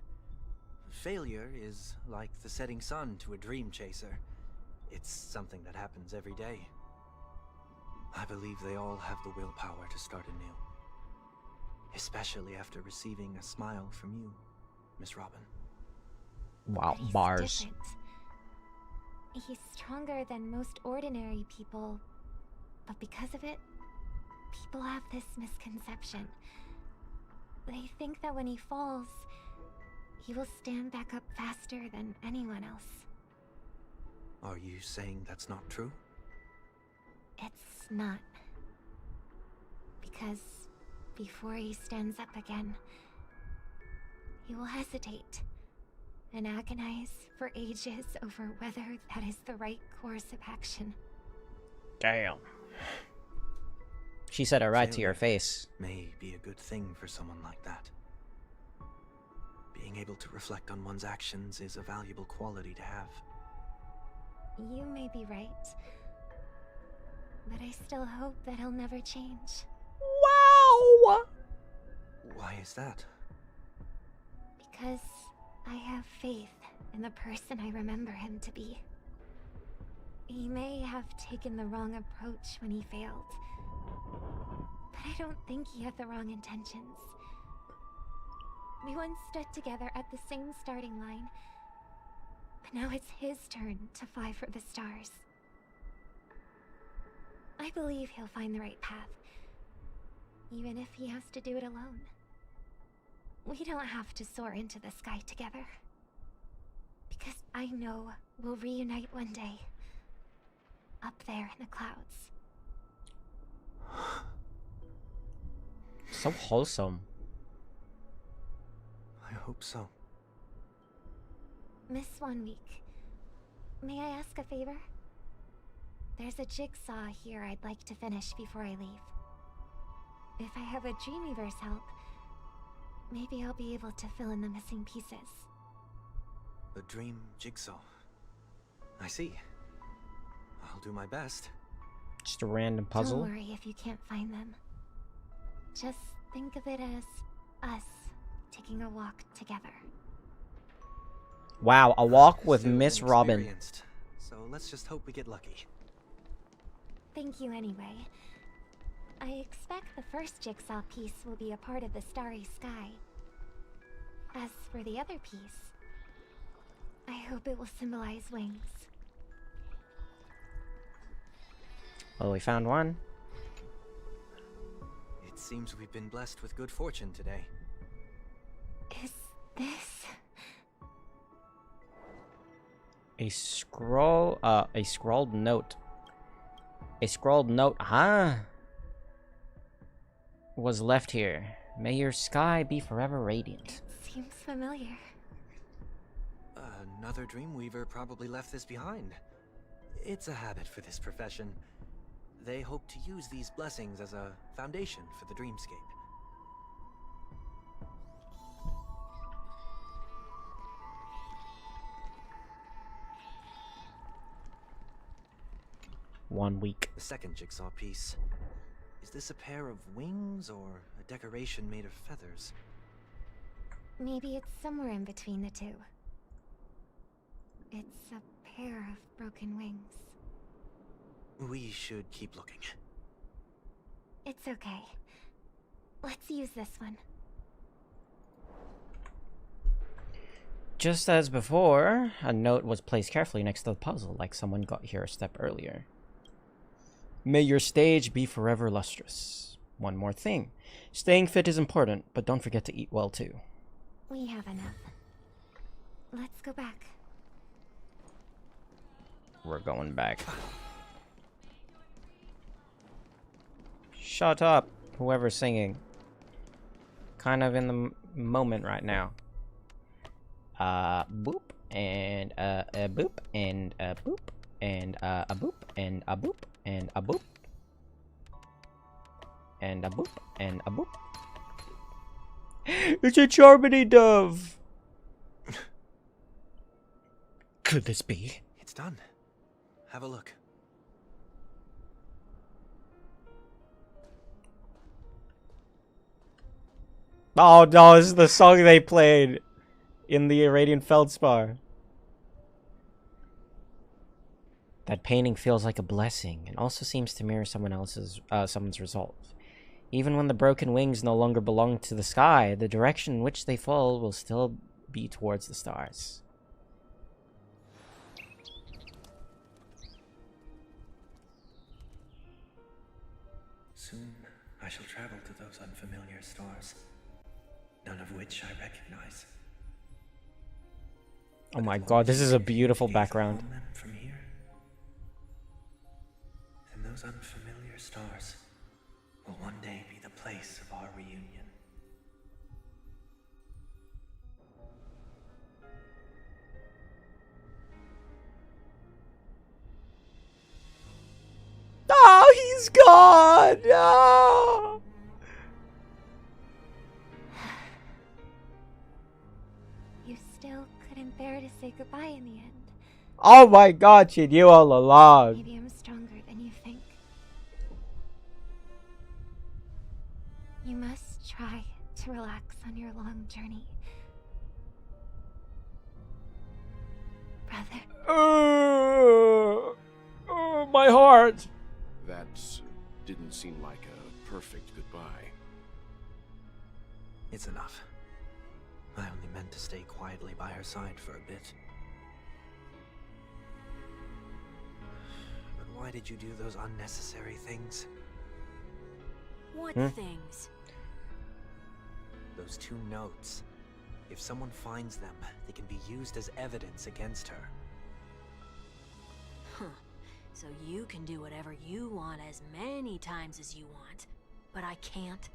Failure is like the setting sun to a dream chaser. It's something that happens every day. I believe they all have the willpower to start anew. Especially after receiving a smile from you, Miss Robin. Wow, But he's bars. different. He's stronger than most ordinary people, but because of it, people have this misconception. They think that when he falls, he will stand back up faster than anyone else. Are you saying that's not true? It's not. Because before he stands up again, he will hesitate and agonize for ages over whether that is the right course of action. Damn. She said it right to your face. May be a good thing for someone like that. Being able to reflect on one's actions is a valuable quality to have. You may be right, but I still hope that he'll never change. Wow! Why is that? Because I have faith in the person I remember him to be. He may have taken the wrong approach when he failed, but I don't think he had the wrong intentions. We once stood together at the same starting line, but now it's his turn to fly for the stars. I believe he'll find the right path, even if he has to do it alone. We don't have to soar into the sky together, because I know we'll reunite one day, up there in the clouds. So wholesome. I hope so. Miss 1 Week, may I ask a favor? there's a jigsaw here I'd like to finish before I leave. If I have a Dreamweaver's help, maybe I'll be able to fill in the missing pieces. A dream jigsaw. I see. I'll do my best. Just a random puzzle. Don't worry if you can't find them. Just think of it as us taking a walk together. Wow, a walk with Still Miss Robin. inexperienced, so let's just hope we get lucky. Thank you anyway. I expect the first jigsaw piece will be a part of the starry sky. As for the other piece, I hope it will symbolize wings. Well, we found one. It seems we've been blessed with good fortune today. Is this... A scrawled note. A scrawled note, huh? Was left here. May your sky be forever radiant. Seems familiar. Another Dreamweaver probably left this behind. It's a habit for this profession. They hope to use these blessings as a foundation for the dreamscape. One week. The second jigsaw piece. Is this a pair of wings or a decoration made of feathers? Maybe it's somewhere in between the two. It's a pair of broken wings. We should keep looking. It's okay. Let's use this one. Just as before, a note was placed carefully next to the puzzle, like someone got here a step earlier. May your stage be forever lustrous. One more thing. Staying fit is important, but don't forget to eat well too. We have enough. Let's go back. We're going back. Shut up, whoever's singing. Kind of in the moment right now. Boop, and a boop, and a boop, and a boop, and a boop, and a boop, and a boop, and a boop. It's a Charmony dove! Could this be? It's done. Have a look. Oh no, this is the song they played in the Iranian Feldspar. That painting feels like a blessing and also seems to mirror someone's resolve. Even when the broken wings no longer belong to the sky, the direction in which they fall will still be towards the stars. Soon I shall travel to those unfamiliar stars, none of which I recognize. Oh my god, this is a beautiful background. From here, and those unfamiliar stars will one day be the place of our reunion. Oh, he's gone! No! You still couldn't bear to say goodbye in the end. Oh my god, she knew all along. Maybe I'm stronger than you think. You must try to relax on your long journey. Brother. Oh, my heart. That didn't seem like a perfect goodbye. It's enough. I only meant to stay quietly by her side for a bit. But why did you do those unnecessary things? What things? Those 2 notes. If someone finds them, they can be used as evidence against her. Huh. So you can do whatever you want as many times as you want, but I can't?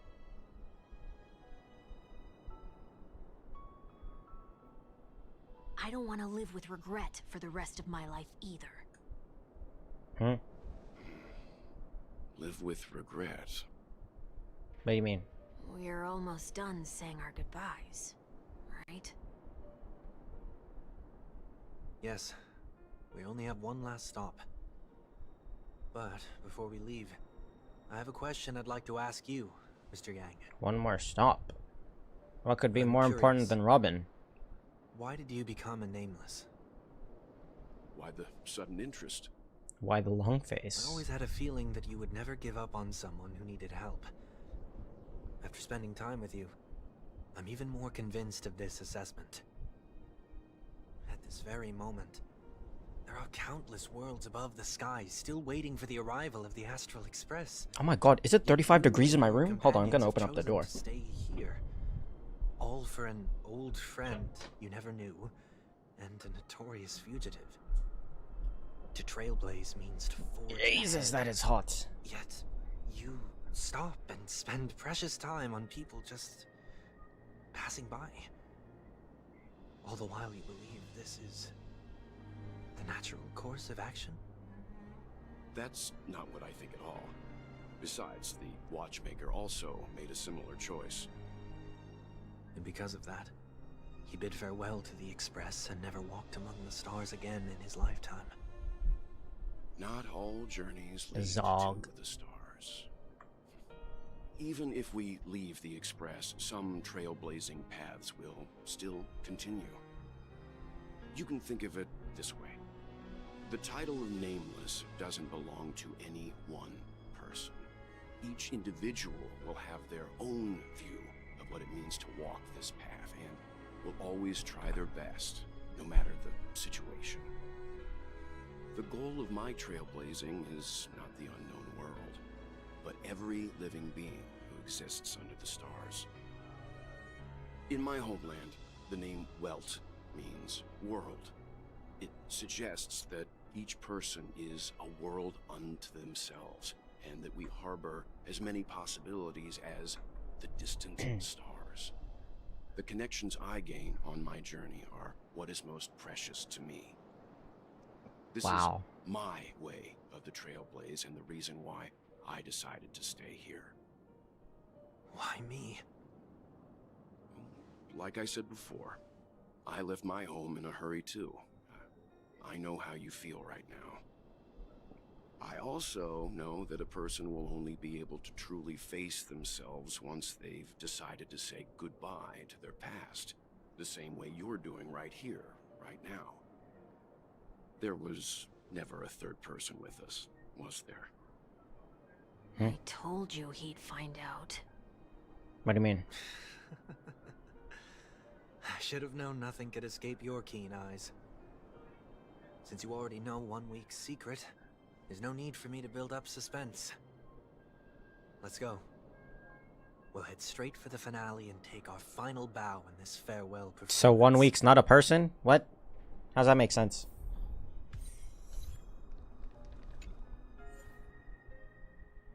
I don't want to live with regret for the rest of my life either. live with regret. What do you mean? We're almost done saying our goodbyes, right? Yes. We only have one last stop. But before we leave, I have a question I'd like to ask you, Mr. Yang. One more stop. What could be I'm more important curious. than Robin? Why did you become a nameless? Why the sudden interest? Why the long I face? always had a feeling that you would never give up on someone who needed help. After spending time with you, I'm even more convinced of this assessment. At this very moment, there are countless worlds above the sky still waiting for the arrival of the Astral Express. Oh my god, is it 35 degrees in my room? Hold on, I'm gonna open up the door. To stay here, all for an old friend you never knew, and a notorious fugitive. To trailblaze means to forge Jesus, ahead. that is hot. Yet, you stop and spend precious time on people just passing by. All the while you believe this is the natural course of action? That's not what I think at all. Besides, the watchmaker also made a similar choice. And because of that, he bid farewell to the Express and never walked among the stars again in his lifetime. Not all journeys lead Zog. to the stars. Even if we leave the Express, some trailblazing paths will still continue. You can think of it this way. The title of Nameless doesn't belong to any one person. Each individual will have their own view of what it means to walk this path and will always try their best, no matter the situation. The goal of my trailblazing is not the unknown world, but every living being who exists under the stars. In my homeland, the name Welt means world. It suggests that each person is a world unto themselves, and that we harbor as many possibilities as the distant stars. The connections I gain on my journey are what is most precious to me. This is my way of the trailblaze and the reason why I decided to stay here. Why me? Like I said before, I left my home in a hurry too. I know how you feel right now. I also know that a person will only be able to truly face themselves once they've decided to say goodbye to their past, the same way you're doing right here, right now. There was never a third person with us, was there? I told you he'd find out. What do you mean? I should have known nothing could escape your keen eyes. Since you already know 1 week's secret, there's no need for me to build up suspense. Let's go. We'll head straight for the finale and take our final bow in this farewell performance. So 1 week's not a person? What? How's that make sense?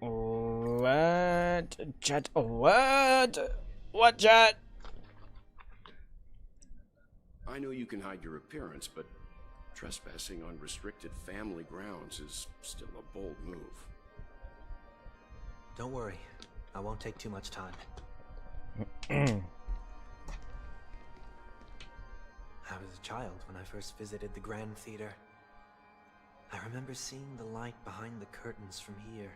What? Chat? What? What, chat? I know you can hide your appearance, but trespassing on restricted family grounds is still a bold move. Don't worry, I won't take too much time. I was a child when I first visited the Grand Theater. I remember seeing the light behind the curtains from here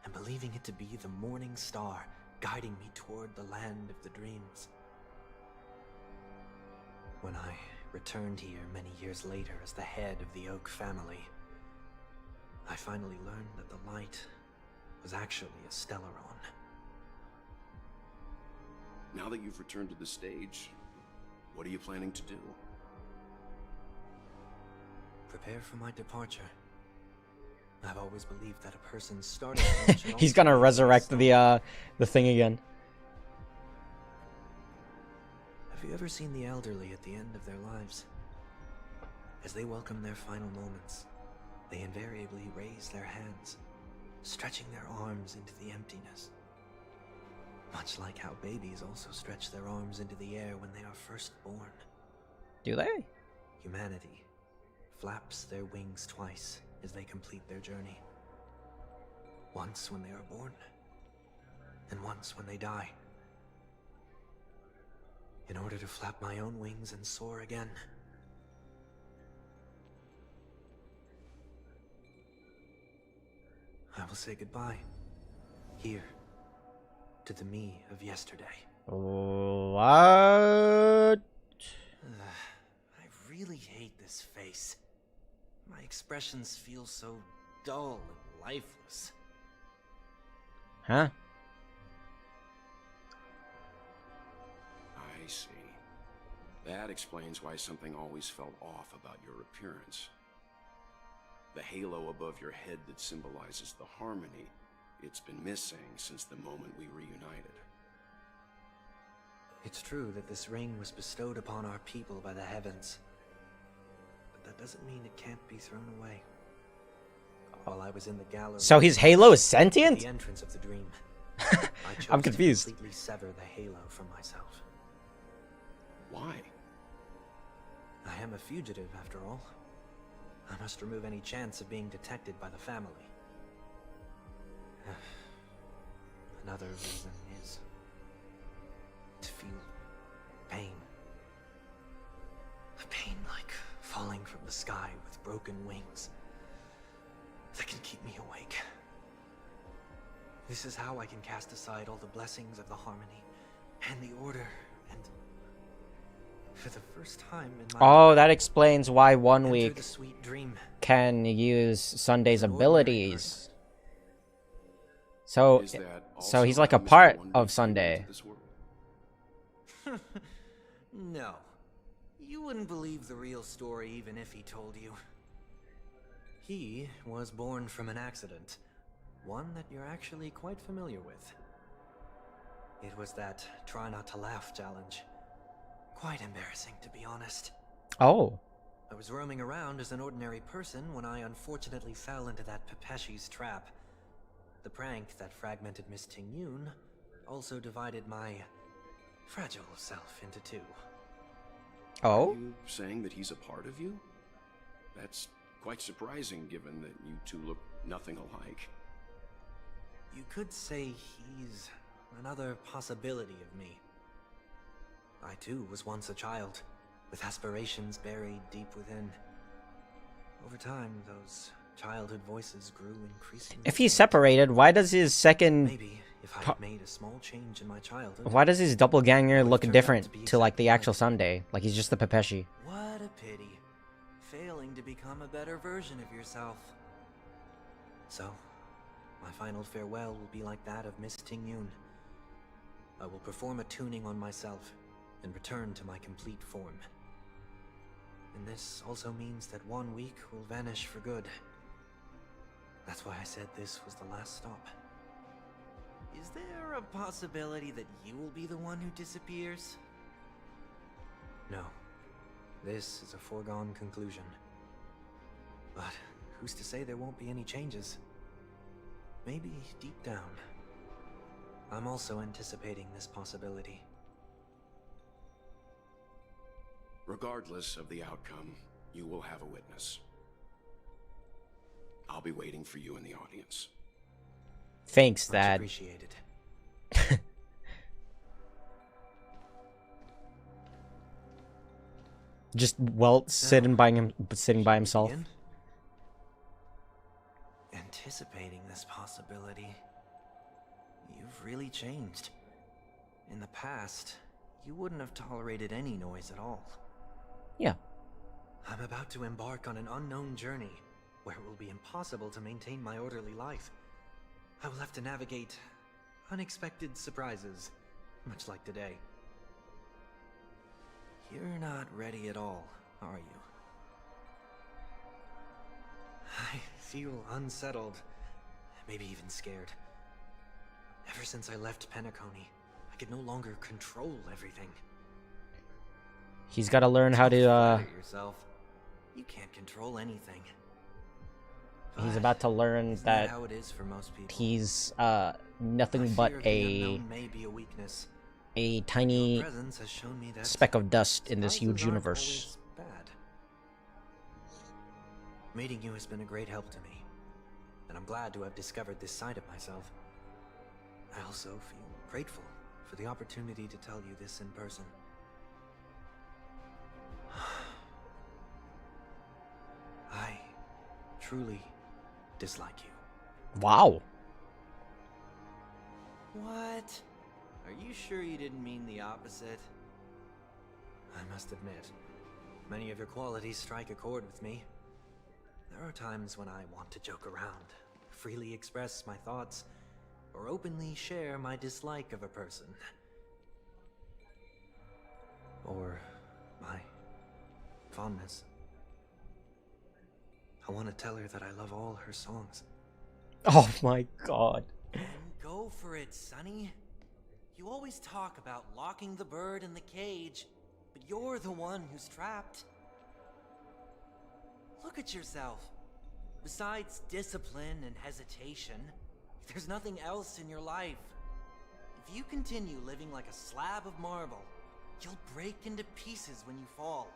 and believing it to be the morning star guiding me toward the land of the dreams. When I returned here many years later as the head of the Oak family, I finally learned that the light was actually a Stellaron. Now that you've returned to the stage, what are you planning to do? Prepare for my departure. I've always believed that a person's starting point should He's also gonna be resurrect the the thing again. Have you ever seen the elderly at the end of their lives? As they welcome their final moments, they invariably raise their hands, stretching their arms into the emptiness. Much like how babies also stretch their arms into the air when they are first born. Do they? Humanity flaps their wings twice as they complete their journey. Once when they are born, and once when they die. In order to flap my own wings and soar again. I will say goodbye. Here. To the me of yesterday. What? I really hate this face. My expressions feel so dull and lifeless. Huh? I see. That explains why something always felt off about your appearance. The halo above your head that symbolizes the harmony, it's been missing since the moment we reunited. It's true that this ring was bestowed upon our people by the heavens. But that doesn't mean it can't be thrown away. While I was in the gallery... So his halo is sentient? At the entrance of the dream. I'm confused. To completely sever the halo from myself. Why? I am a fugitive, after all. I must remove any chance of being detected by the family. Another reason is to feel pain. A pain like falling from the sky with broken wings that can keep me awake. This is how I can cast aside all the blessings of the harmony and the order, and for the first time in my Oh, life, that explains why 1 enter week the sweet dream. can use Sunday's abilities. So, Is that so he's also like a how Mr. part One of Week Sunday. came into this world? No. You wouldn't believe the real story even if he told you. He was born from an accident. One that you're actually quite familiar with. It was that try not to laugh challenge. Quite embarrassing, to be honest. Oh. I was roaming around as an ordinary person when I unfortunately fell into that Pepeshi's trap. The prank that fragmented Miss Ting-Yun also divided my fragile self into two. Oh? Are you saying that he's a part of you? That's quite surprising given that you two look nothing alike. You could say he's another possibility of me. I too was once a child, with aspirations buried deep within. Over time, those childhood voices grew increasingly. If he's separated, why does his second... Maybe if I had made a small change in my childhood... Why does his doppelganger look different to like the actual Sunday? Like he's just the Pepeshi. What a pity. Failing to become a better version of yourself. So, my final farewell will be like that of Miss Ting-Yun. I will perform a tuning on myself and return to my complete form. And this also means that 1 week will vanish for good. That's why I said this was the last stop. Is there a possibility that you will be the one who disappears? No. This is a foregone conclusion. But who's to say there won't be any changes? Maybe deep down, I'm also anticipating this possibility. Regardless of the outcome, you will have a witness. I'll be waiting for you in the audience. Thanks, Much Dad. appreciated. Just sitting by himself. Begin? Anticipating this possibility. You've really changed. In the past, you wouldn't have tolerated any noise at all. Yeah. I'm about to embark on an unknown journey where it will be impossible to maintain my orderly life. I will have to navigate unexpected surprises, much like today. You're not ready at all, are you? I feel unsettled, maybe even scared. Ever since I left Penacony, I could no longer control everything. He's got to learn how to, Flatter yourself. You can't control anything. he's about to learn Isn't that how it is for most people? he's, nothing but Fear of the unknown may be a weakness. a tiny Your presence has shown me that speck of dust in this huge surprises aren't universe. always bad. Meeting you has been a great help to me. and I'm glad to have discovered this side of myself. I also feel grateful for the opportunity to tell you this in person. I truly dislike you. Wow. What? Are you sure you didn't mean the opposite? I must admit, many of your qualities strike a chord with me. There are times when I want to joke around, freely express my thoughts, or openly share my dislike of a person. Or my fondness. I want to tell her that I love all her songs. Oh my god. Then go for it, Sonny. You always talk about locking the bird in the cage, but you're the one who's trapped. Look at yourself. Besides discipline and hesitation, there's nothing else in your life. If you continue living like a slab of marble, you'll break into pieces when you fall.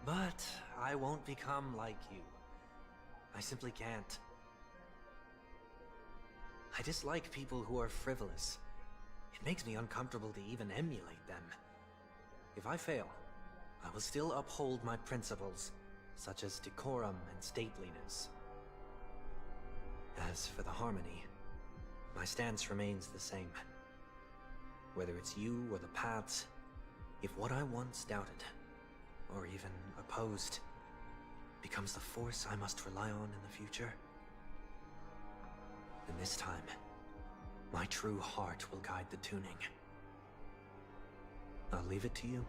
But I won't become like you. I simply can't. I dislike people who are frivolous. It makes me uncomfortable to even emulate them. If I fail, I will still uphold my principles, such as decorum and stateliness. As for the harmony, my stance remains the same. Whether it's you or the paths, if what I once doubted, or even opposed, becomes the force I must rely on in the future, then this time, my true heart will guide the tuning. I'll leave it to you.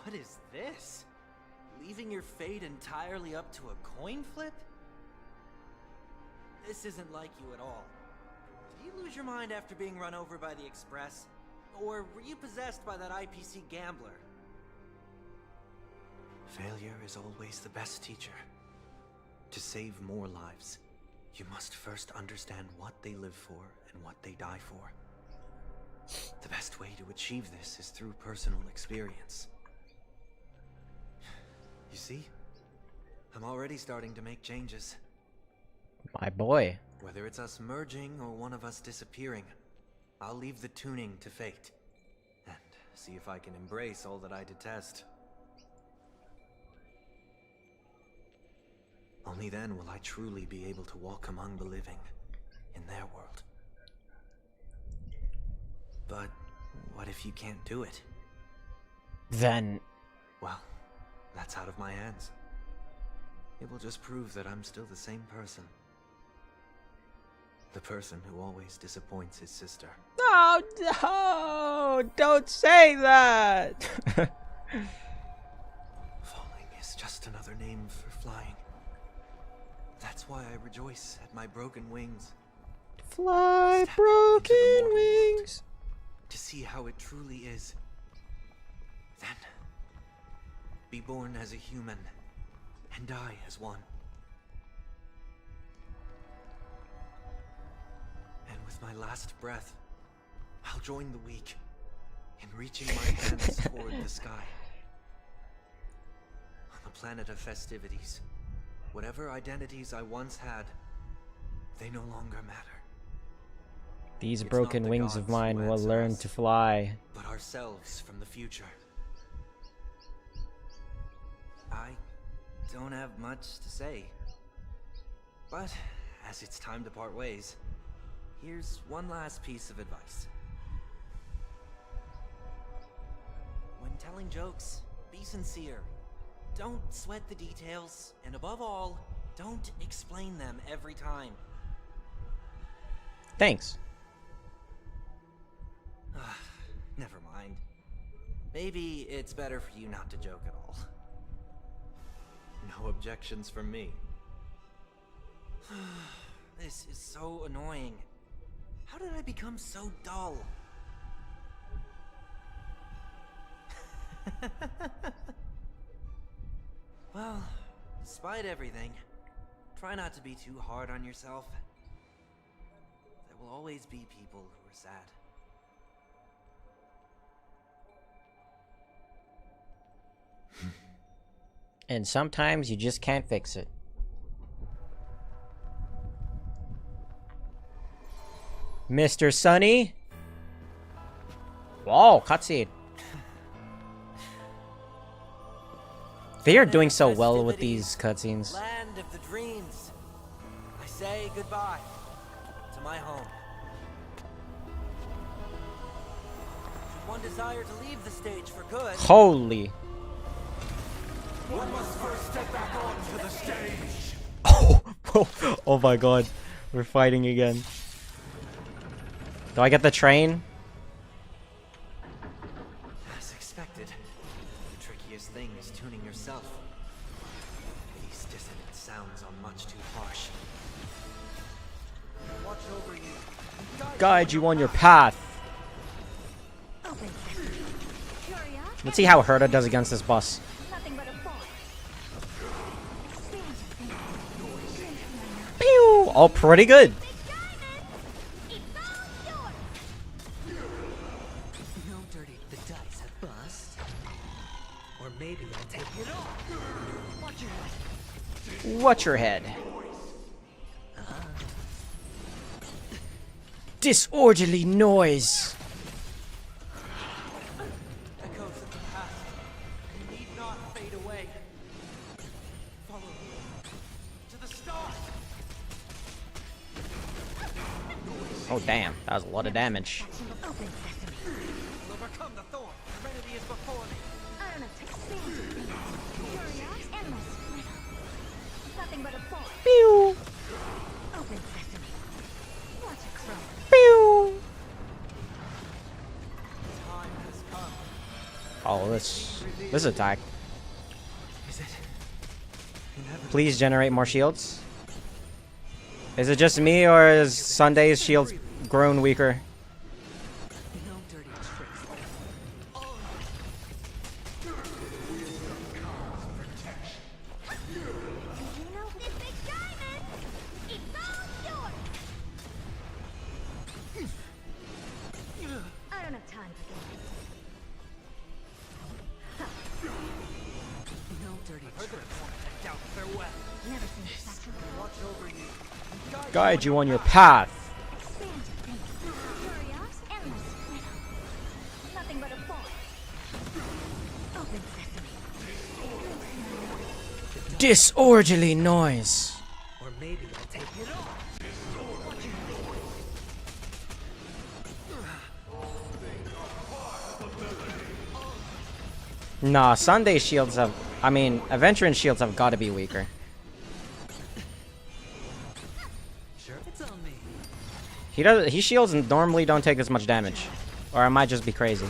What is this? Leaving your fate entirely up to a coin flip? This isn't like you at all. Did you lose your mind after being run over by the Express? Or were you possessed by that IPC gambler? Failure is always the best teacher. To save more lives, you must first understand what they live for and what they die for. The best way to achieve this is through personal experience. You see? I'm already starting to make changes. My boy. Whether it's us merging or one of us disappearing, I'll leave the tuning to fate, and see if I can embrace all that I detest. Only then will I truly be able to walk among the living, in their world. But what if you can't do it? Then... Well, that's out of my hands. It will just prove that I'm still the same person. The person who always disappoints his sister. No, no! Don't say that! Falling is just another name for flying. That's why I rejoice at my broken wings. Fly, Step broken into the mortal world wings. to see how it truly is. Then, be born as a human and die as one. And with my last breath, I'll join the weak in reaching my hands toward the sky. On the planet of festivities, whatever identities I once had, they no longer matter. These It's broken not the wings of gods mine who will answer learn us, to fly. but ourselves from the future. I don't have much to say. But, as it's time to part ways, here's one last piece of advice. When telling jokes, be sincere. Don't sweat the details, and above all, don't explain them every time. Thanks. Never mind. Maybe it's better for you not to joke at all. No objections from me. This is so annoying. How did I become so dull? Well, despite everything, try not to be too hard on yourself. There will always be people who are sad. And sometimes you just can't fix it. Mr. Sunny? Whoa, cutscene. They are doing so well with these cutscenes. Land of the dreams. I say goodbye to my home. Should one desire to leave the stage for good? Holy. One must first step back onto the stage. Oh my god. We're fighting again. Do I get the train? As expected, the trickiest thing is tuning yourself. These dissonant sounds are much too harsh. Watch over you. Guide you on your path. Let's see how Herta does against this boss. Pew! Oh, pretty good. No dirty. The dice have bust. Or maybe I'll take it off. Watch your head. Watch your head. Disorderly noise. Echoes of the past. You need not fade away. Follow me to the stars. Oh damn, that was a lot of damage. Will overcome the thorn. Serenity is before me. Pew! Pew! Time has come. Oh, this attack. Is it? Please generate more shields. Is it just me, or is Sunday's shields grown weaker? No dirty tricks. I don't have time for No dirty tricks. Doubt farewell. Never seen such a Watch over you. Guide you on your path. curious, endless. Nothing but a thought. Open sesame. Disorderly noise. Or maybe I'll take it off. Nah, Sunday shields have... I mean, Adventuring shields have got to be weaker. Sure, it's on me. His shields normally don't take as much damage. Or I might just be crazy.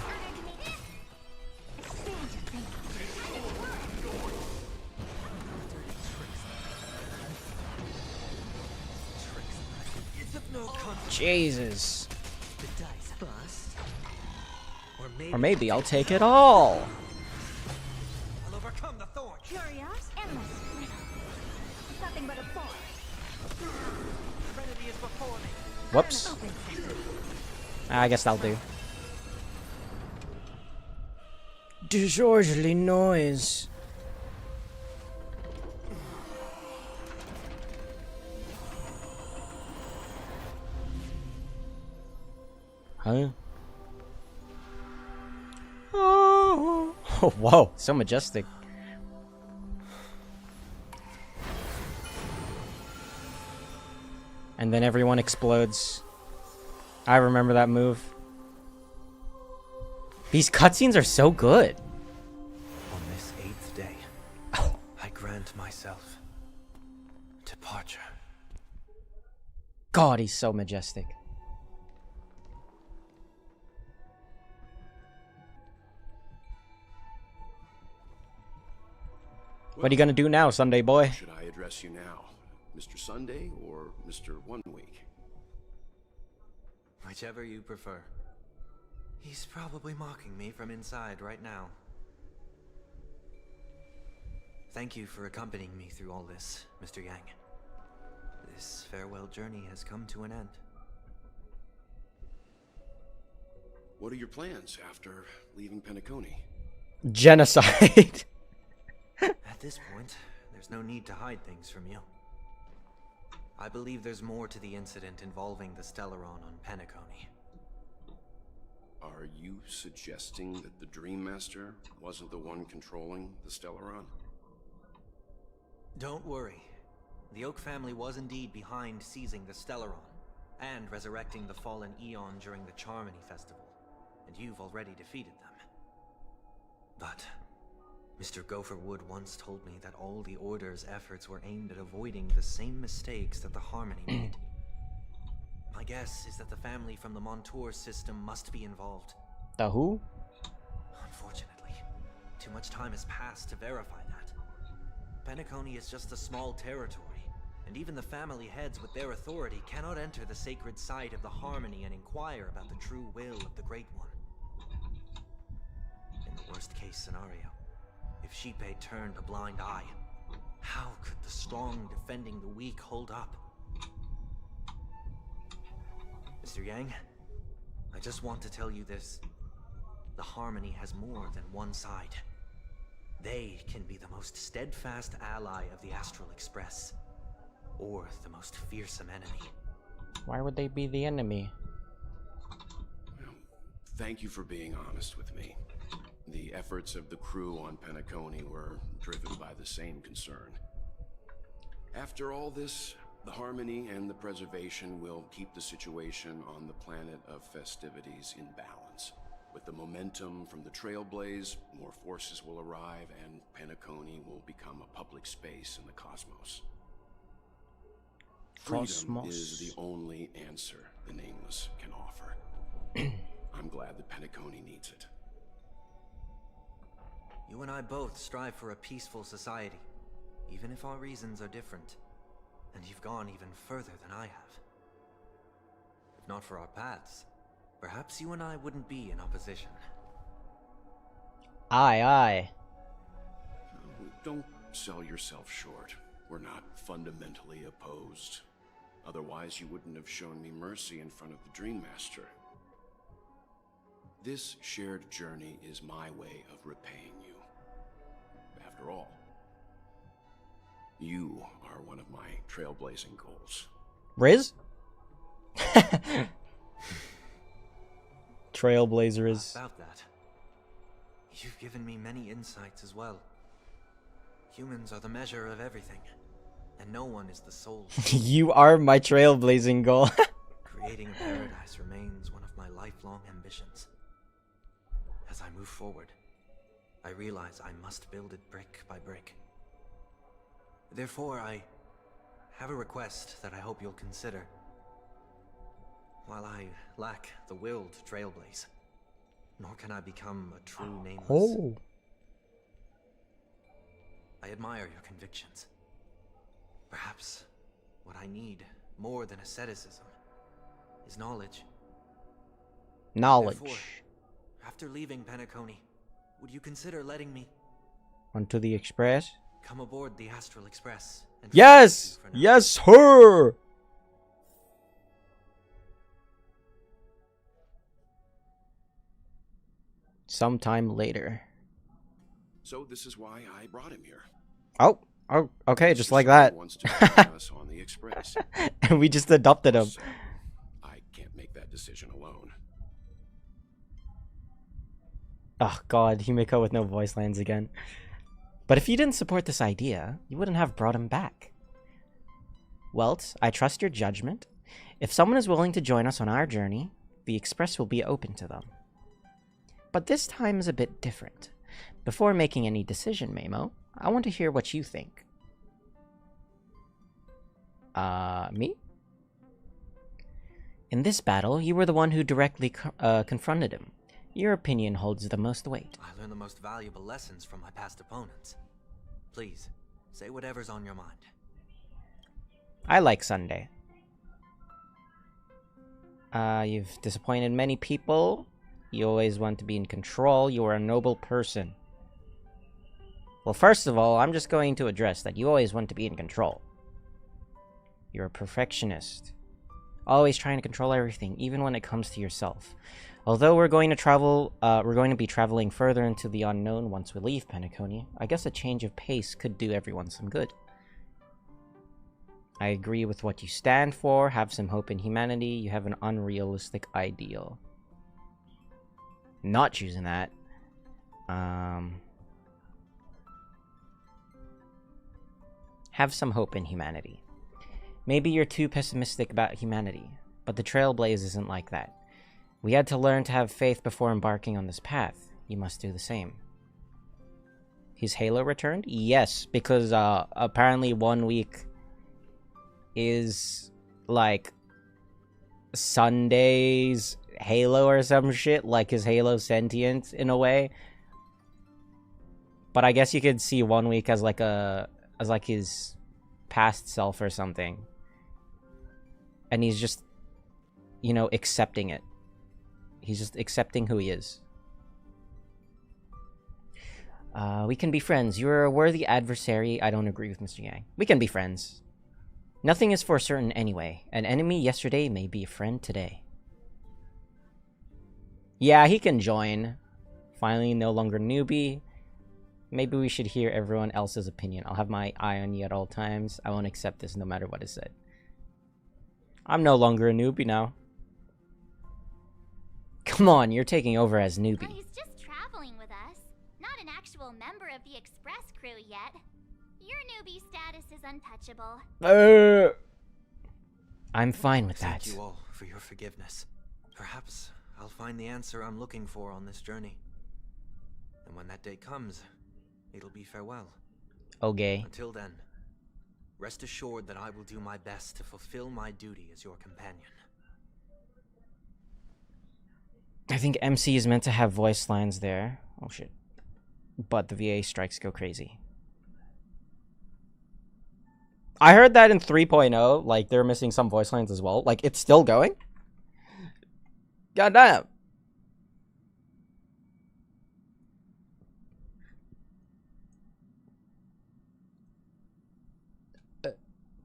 It's of no consequence. Jesus. The dice bust. Or maybe I'll take it all. I'll overcome the thorn. Curious, endless. Nothing but a thought. Serenity is before me. Whoops. Open sesame. I guess that'll do. Disorderly noise. Huh? Oh, whoa, so majestic. And then everyone explodes. I remember that move. These cutscenes are so good. On this 8th day, I grant myself departure. God, he's so majestic. What are you gonna do now, Sunday boy? Should I address you now, Mr. Sunday or Mr. 1 Week? Whichever you prefer. He's probably mocking me from inside right now. Thank you for accompanying me through all this, Mr. Yang. This farewell journey has come to an end. What are your plans after leaving Penacony? Genocide. At this point, there's no need to hide things from you. I believe there's more to the incident involving the Stellaron on Penacony. Are you suggesting that the Dream Master wasn't the one controlling the Stellaron? Don't worry. The Oak family was indeed behind seizing the Stellaron and resurrecting the fallen Eon during the Charmony Festival, and you've already defeated them. But Mr. Gopherwood once told me that all the Order's efforts were aimed at avoiding the same mistakes that the Harmony made. My guess is that the family from the Montour system must be involved. The who? Unfortunately, too much time has passed to verify that. Penacony is just a small territory, and even the family heads with their authority cannot enter the sacred site of the Harmony and inquire about the true will of the Great One. In the worst-case scenario, if Xipe turned a blind eye, how could the strong defending the weak hold up? Mr. Yang, I just want to tell you this. The Harmony has more than one side. They can be the most steadfast ally of the Astral Express, or the most fearsome enemy. Why would they be the enemy? Thank you for being honest with me. The efforts of the crew on Penacony were driven by the same concern. After all this, the Harmony and the Preservation will keep the situation on the planet of festivities in balance. With the momentum from the Trailblaze, more forces will arrive and Penacony will become a public space in the cosmos. Freedom is the only answer the Nameless can offer. I'm glad that Penacony needs it. You and I both strive for a peaceful society, even if our reasons are different. And you've gone even further than I have. If not for our paths, perhaps you and I wouldn't be in opposition. Aye, aye. Don't sell yourself short. We're not fundamentally opposed. Otherwise, you wouldn't have shown me mercy in front of the Dream Master. This shared journey is my way of repaying you. After all, you are one of my trailblazing goals. Riz? Trailblazer is... About that, you've given me many insights as well. Humans are the measure of everything, and no one is the soul. You are my trailblazing goal. Creating a paradise remains one of my lifelong ambitions. As I move forward, I realize I must build it brick by brick. Therefore, I have a request that I hope you'll consider. While I lack the will to trailblaze, nor can I become a true Nameless. Oh. I admire your convictions. Perhaps what I need more than asceticism is knowledge. Knowledge. Therefore, after leaving Penacony, would you consider letting me onto the Express? Come aboard the Astral Express. And Yes! Yes, sir! Sometime later. So this is why I brought him here. Oh, okay, just like that. Wants to join us on the Express. And we just adopted him. So, I can't make that decision alone. Oh god, Himiko with no voice lines again. But if you didn't support this idea, you wouldn't have brought him back. Welt, I trust your judgment. If someone is willing to join us on our journey, the Express will be open to them. But this time is a bit different. Before making any decision, Meimo, I want to hear what you think. Me? In this battle, you were the one who directly confronted him. Your opinion holds the most weight. I learned the most valuable lessons from my past opponents. Please, say whatever's on your mind. I like Sunday. You've disappointed many people. You always want to be in control. You are a noble person. Well, first of all, I'm just going to address that you always want to be in control. You're a perfectionist. always trying to control everything, even when it comes to yourself. Although we're going to be traveling further into the unknown once we leave Penacony, I guess a change of pace could do everyone some good. I agree with what you stand for. Have some hope in humanity. You have an unrealistic ideal. Not choosing that. Have some hope in humanity. Maybe you're too pessimistic about humanity, but the Trailblaze isn't like that. We had to learn to have faith before embarking on this path. You must do the same. His Halo returned? Yes, because apparently 1 week is like Sunday's Halo or some shit, like his Halo sentient in a way. But I guess you could see 1 week as like his past self or something. And he's just, you know, accepting it. He's just accepting who he is. We can be friends. You're a worthy adversary. I don't agree with Mr. Yang. We can be friends. Nothing is for certain anyway. An enemy yesterday may be a friend today. Yeah, he can join. Finally, no longer newbie. Maybe we should hear everyone else's opinion. I'll have my eye on you at all times. I won't accept this no matter what is said. I'm no longer a newbie now. Come on, you're taking over as newbie. He's just traveling with us. Not an actual member of the Express crew yet. Your newbie status is untouchable. I'm fine with that. Thank you all for your forgiveness. Perhaps I'll find the answer I'm looking for on this journey. And when that day comes, it'll be farewell. Okay. Until then, rest assured that I will do my best to fulfill my duty as your companion. I think MC is meant to have voice lines there. Oh shit. But the VA strikes go crazy. I heard that in 3.0, like, they're missing some voice lines as well. Like, it's still going? Goddamn.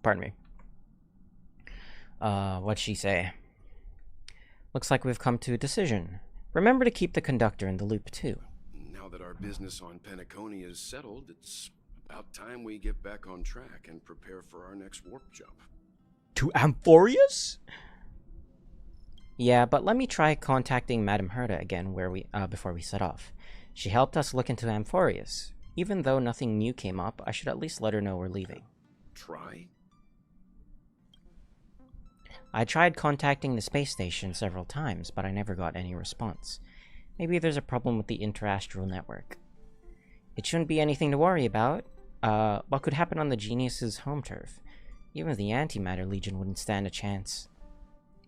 Pardon me. What'd she say? Looks like we've come to a decision. Remember to keep the conductor in the loop, too. Now that our business on Penacony is settled, it's about time we get back on track and prepare for our next warp jump. To amphoreus? Yeah, but let me try contacting Madame Herta again before we set off. She helped us look into amphoreus. Even though nothing new came up, I should at least let her know we're leaving. Try? I tried contacting the space station several times, but I never got any response. Maybe there's a problem with the interastral network. It shouldn't be anything to worry about. What could happen on the Genius's home turf? Even the Antimatter Legion wouldn't stand a chance.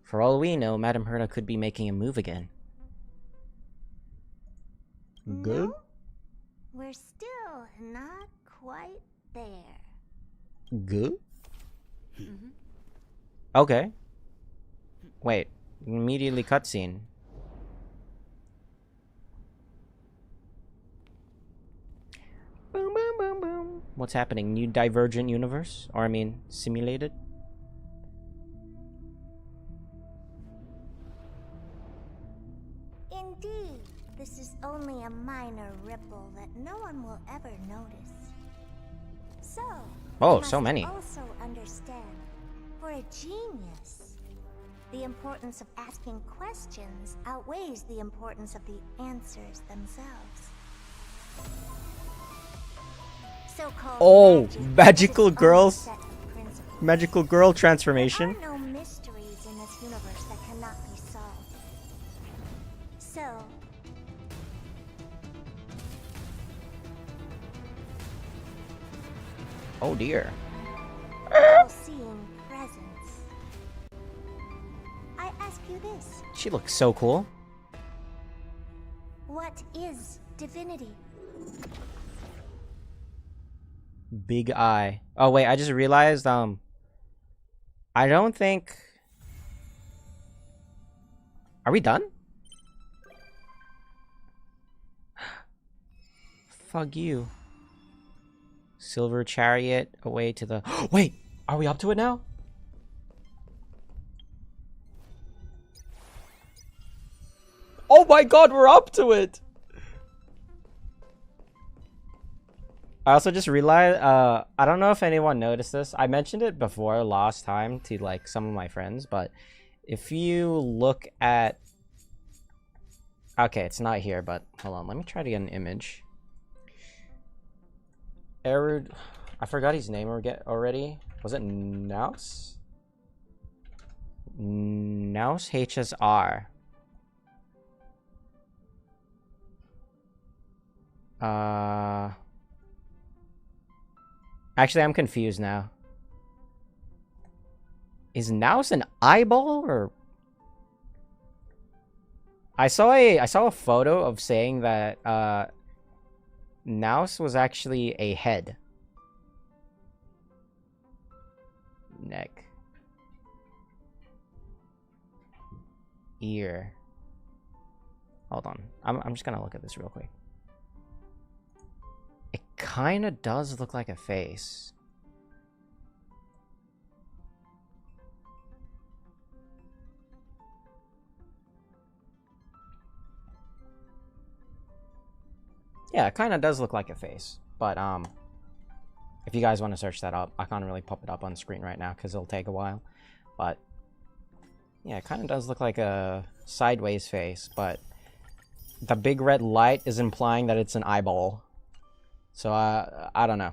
For all we know, Madame Herta could be making a move again. Good? No, we're still not quite there. Good? Okay. Wait, immediately cutscene. Boom, boom, boom, boom. What's happening? New Divergent universe? Or I mean, simulated? Indeed, this is only a minor ripple that no one will ever notice. So, Oh, you so must many. also understand, for a genius, the importance of asking questions outweighs the importance of the answers themselves. So-called Oh, magic magical is its own girls. set of principles. Magical girl transformation. There are no mysteries in this universe that cannot be solved. So, Oh dear. all-seeing presence. I ask you this: She looks so cool. what is divinity? Big eye. Oh wait, I just realized I don't think. Are we done? Fuck you. Silver chariot away to the. Wait, are we up to it now? Oh my god, we're up to it! I also just realized, I don't know if anyone noticed this. I mentioned it before last time to like some of my friends, but if you look at... Okay, it's not here, but hold on. Let me try to get an image. Erud... I forgot his name already. Was it Naus? Naus HSR. Actually, I'm confused now. Is Naus an eyeball or... I saw a photo of saying that Naus was actually a head. Neck. Ear. Hold on. I'm just gonna look at this real quick. It kinda does look like a face. Yeah, it kind of does look like a face, but if you guys want to search that up, I can't really pop it up on screen right now because it'll take a while. But yeah, it kind of does look like a sideways face, but the big red light is implying that it's an eyeball. So I don't know.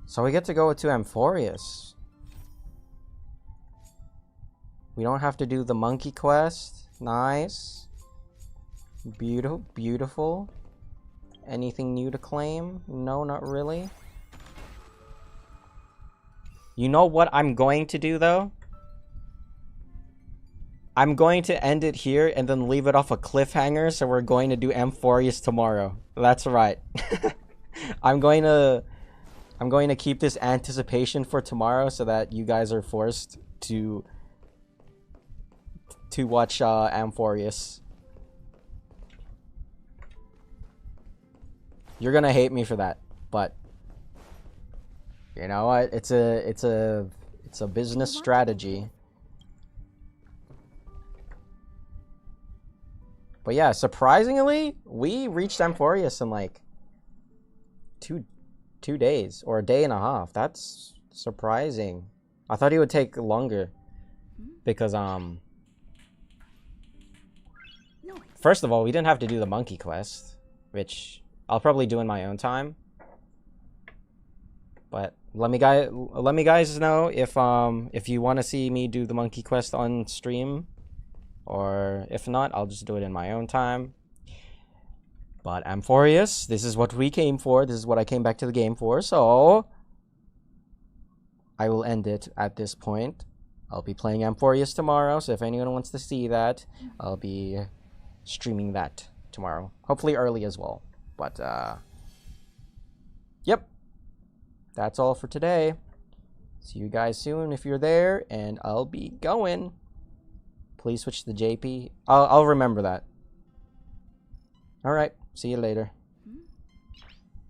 So we get to go to amphoreus. We don't have to do the monkey quest. Nice. Beautiful, beautiful. Anything new to claim? No, not really. You know what I'm going to do, though? I'm going to end it here and then leave it off a cliffhanger, so we're going to do amphoreus tomorrow. That's right. I'm going to keep this anticipation for tomorrow so that you guys are forced to watch amphoreus. You're gonna hate me for that, but you know what? It's a business strategy. But yeah, surprisingly, we reached amphoreus in like two days or a day and a half. That's surprising. I thought it would take longer because first of all, we didn't have to do the monkey quest, which I'll probably do in my own time. But let me guys know if you want to see me do the monkey quest on stream, or if not, I'll just do it in my own time. But amphoreus, this is what we came for. This is what I came back to the game for. So I will end it at this point. I'll be playing amphoreus tomorrow, so if anyone wants to see that, I'll be streaming that tomorrow. Hopefully early as well. But yep. That's all for today. See you guys soon if you're there, and I'll be going. Please switch to JP. I'll remember that. All right. See you later.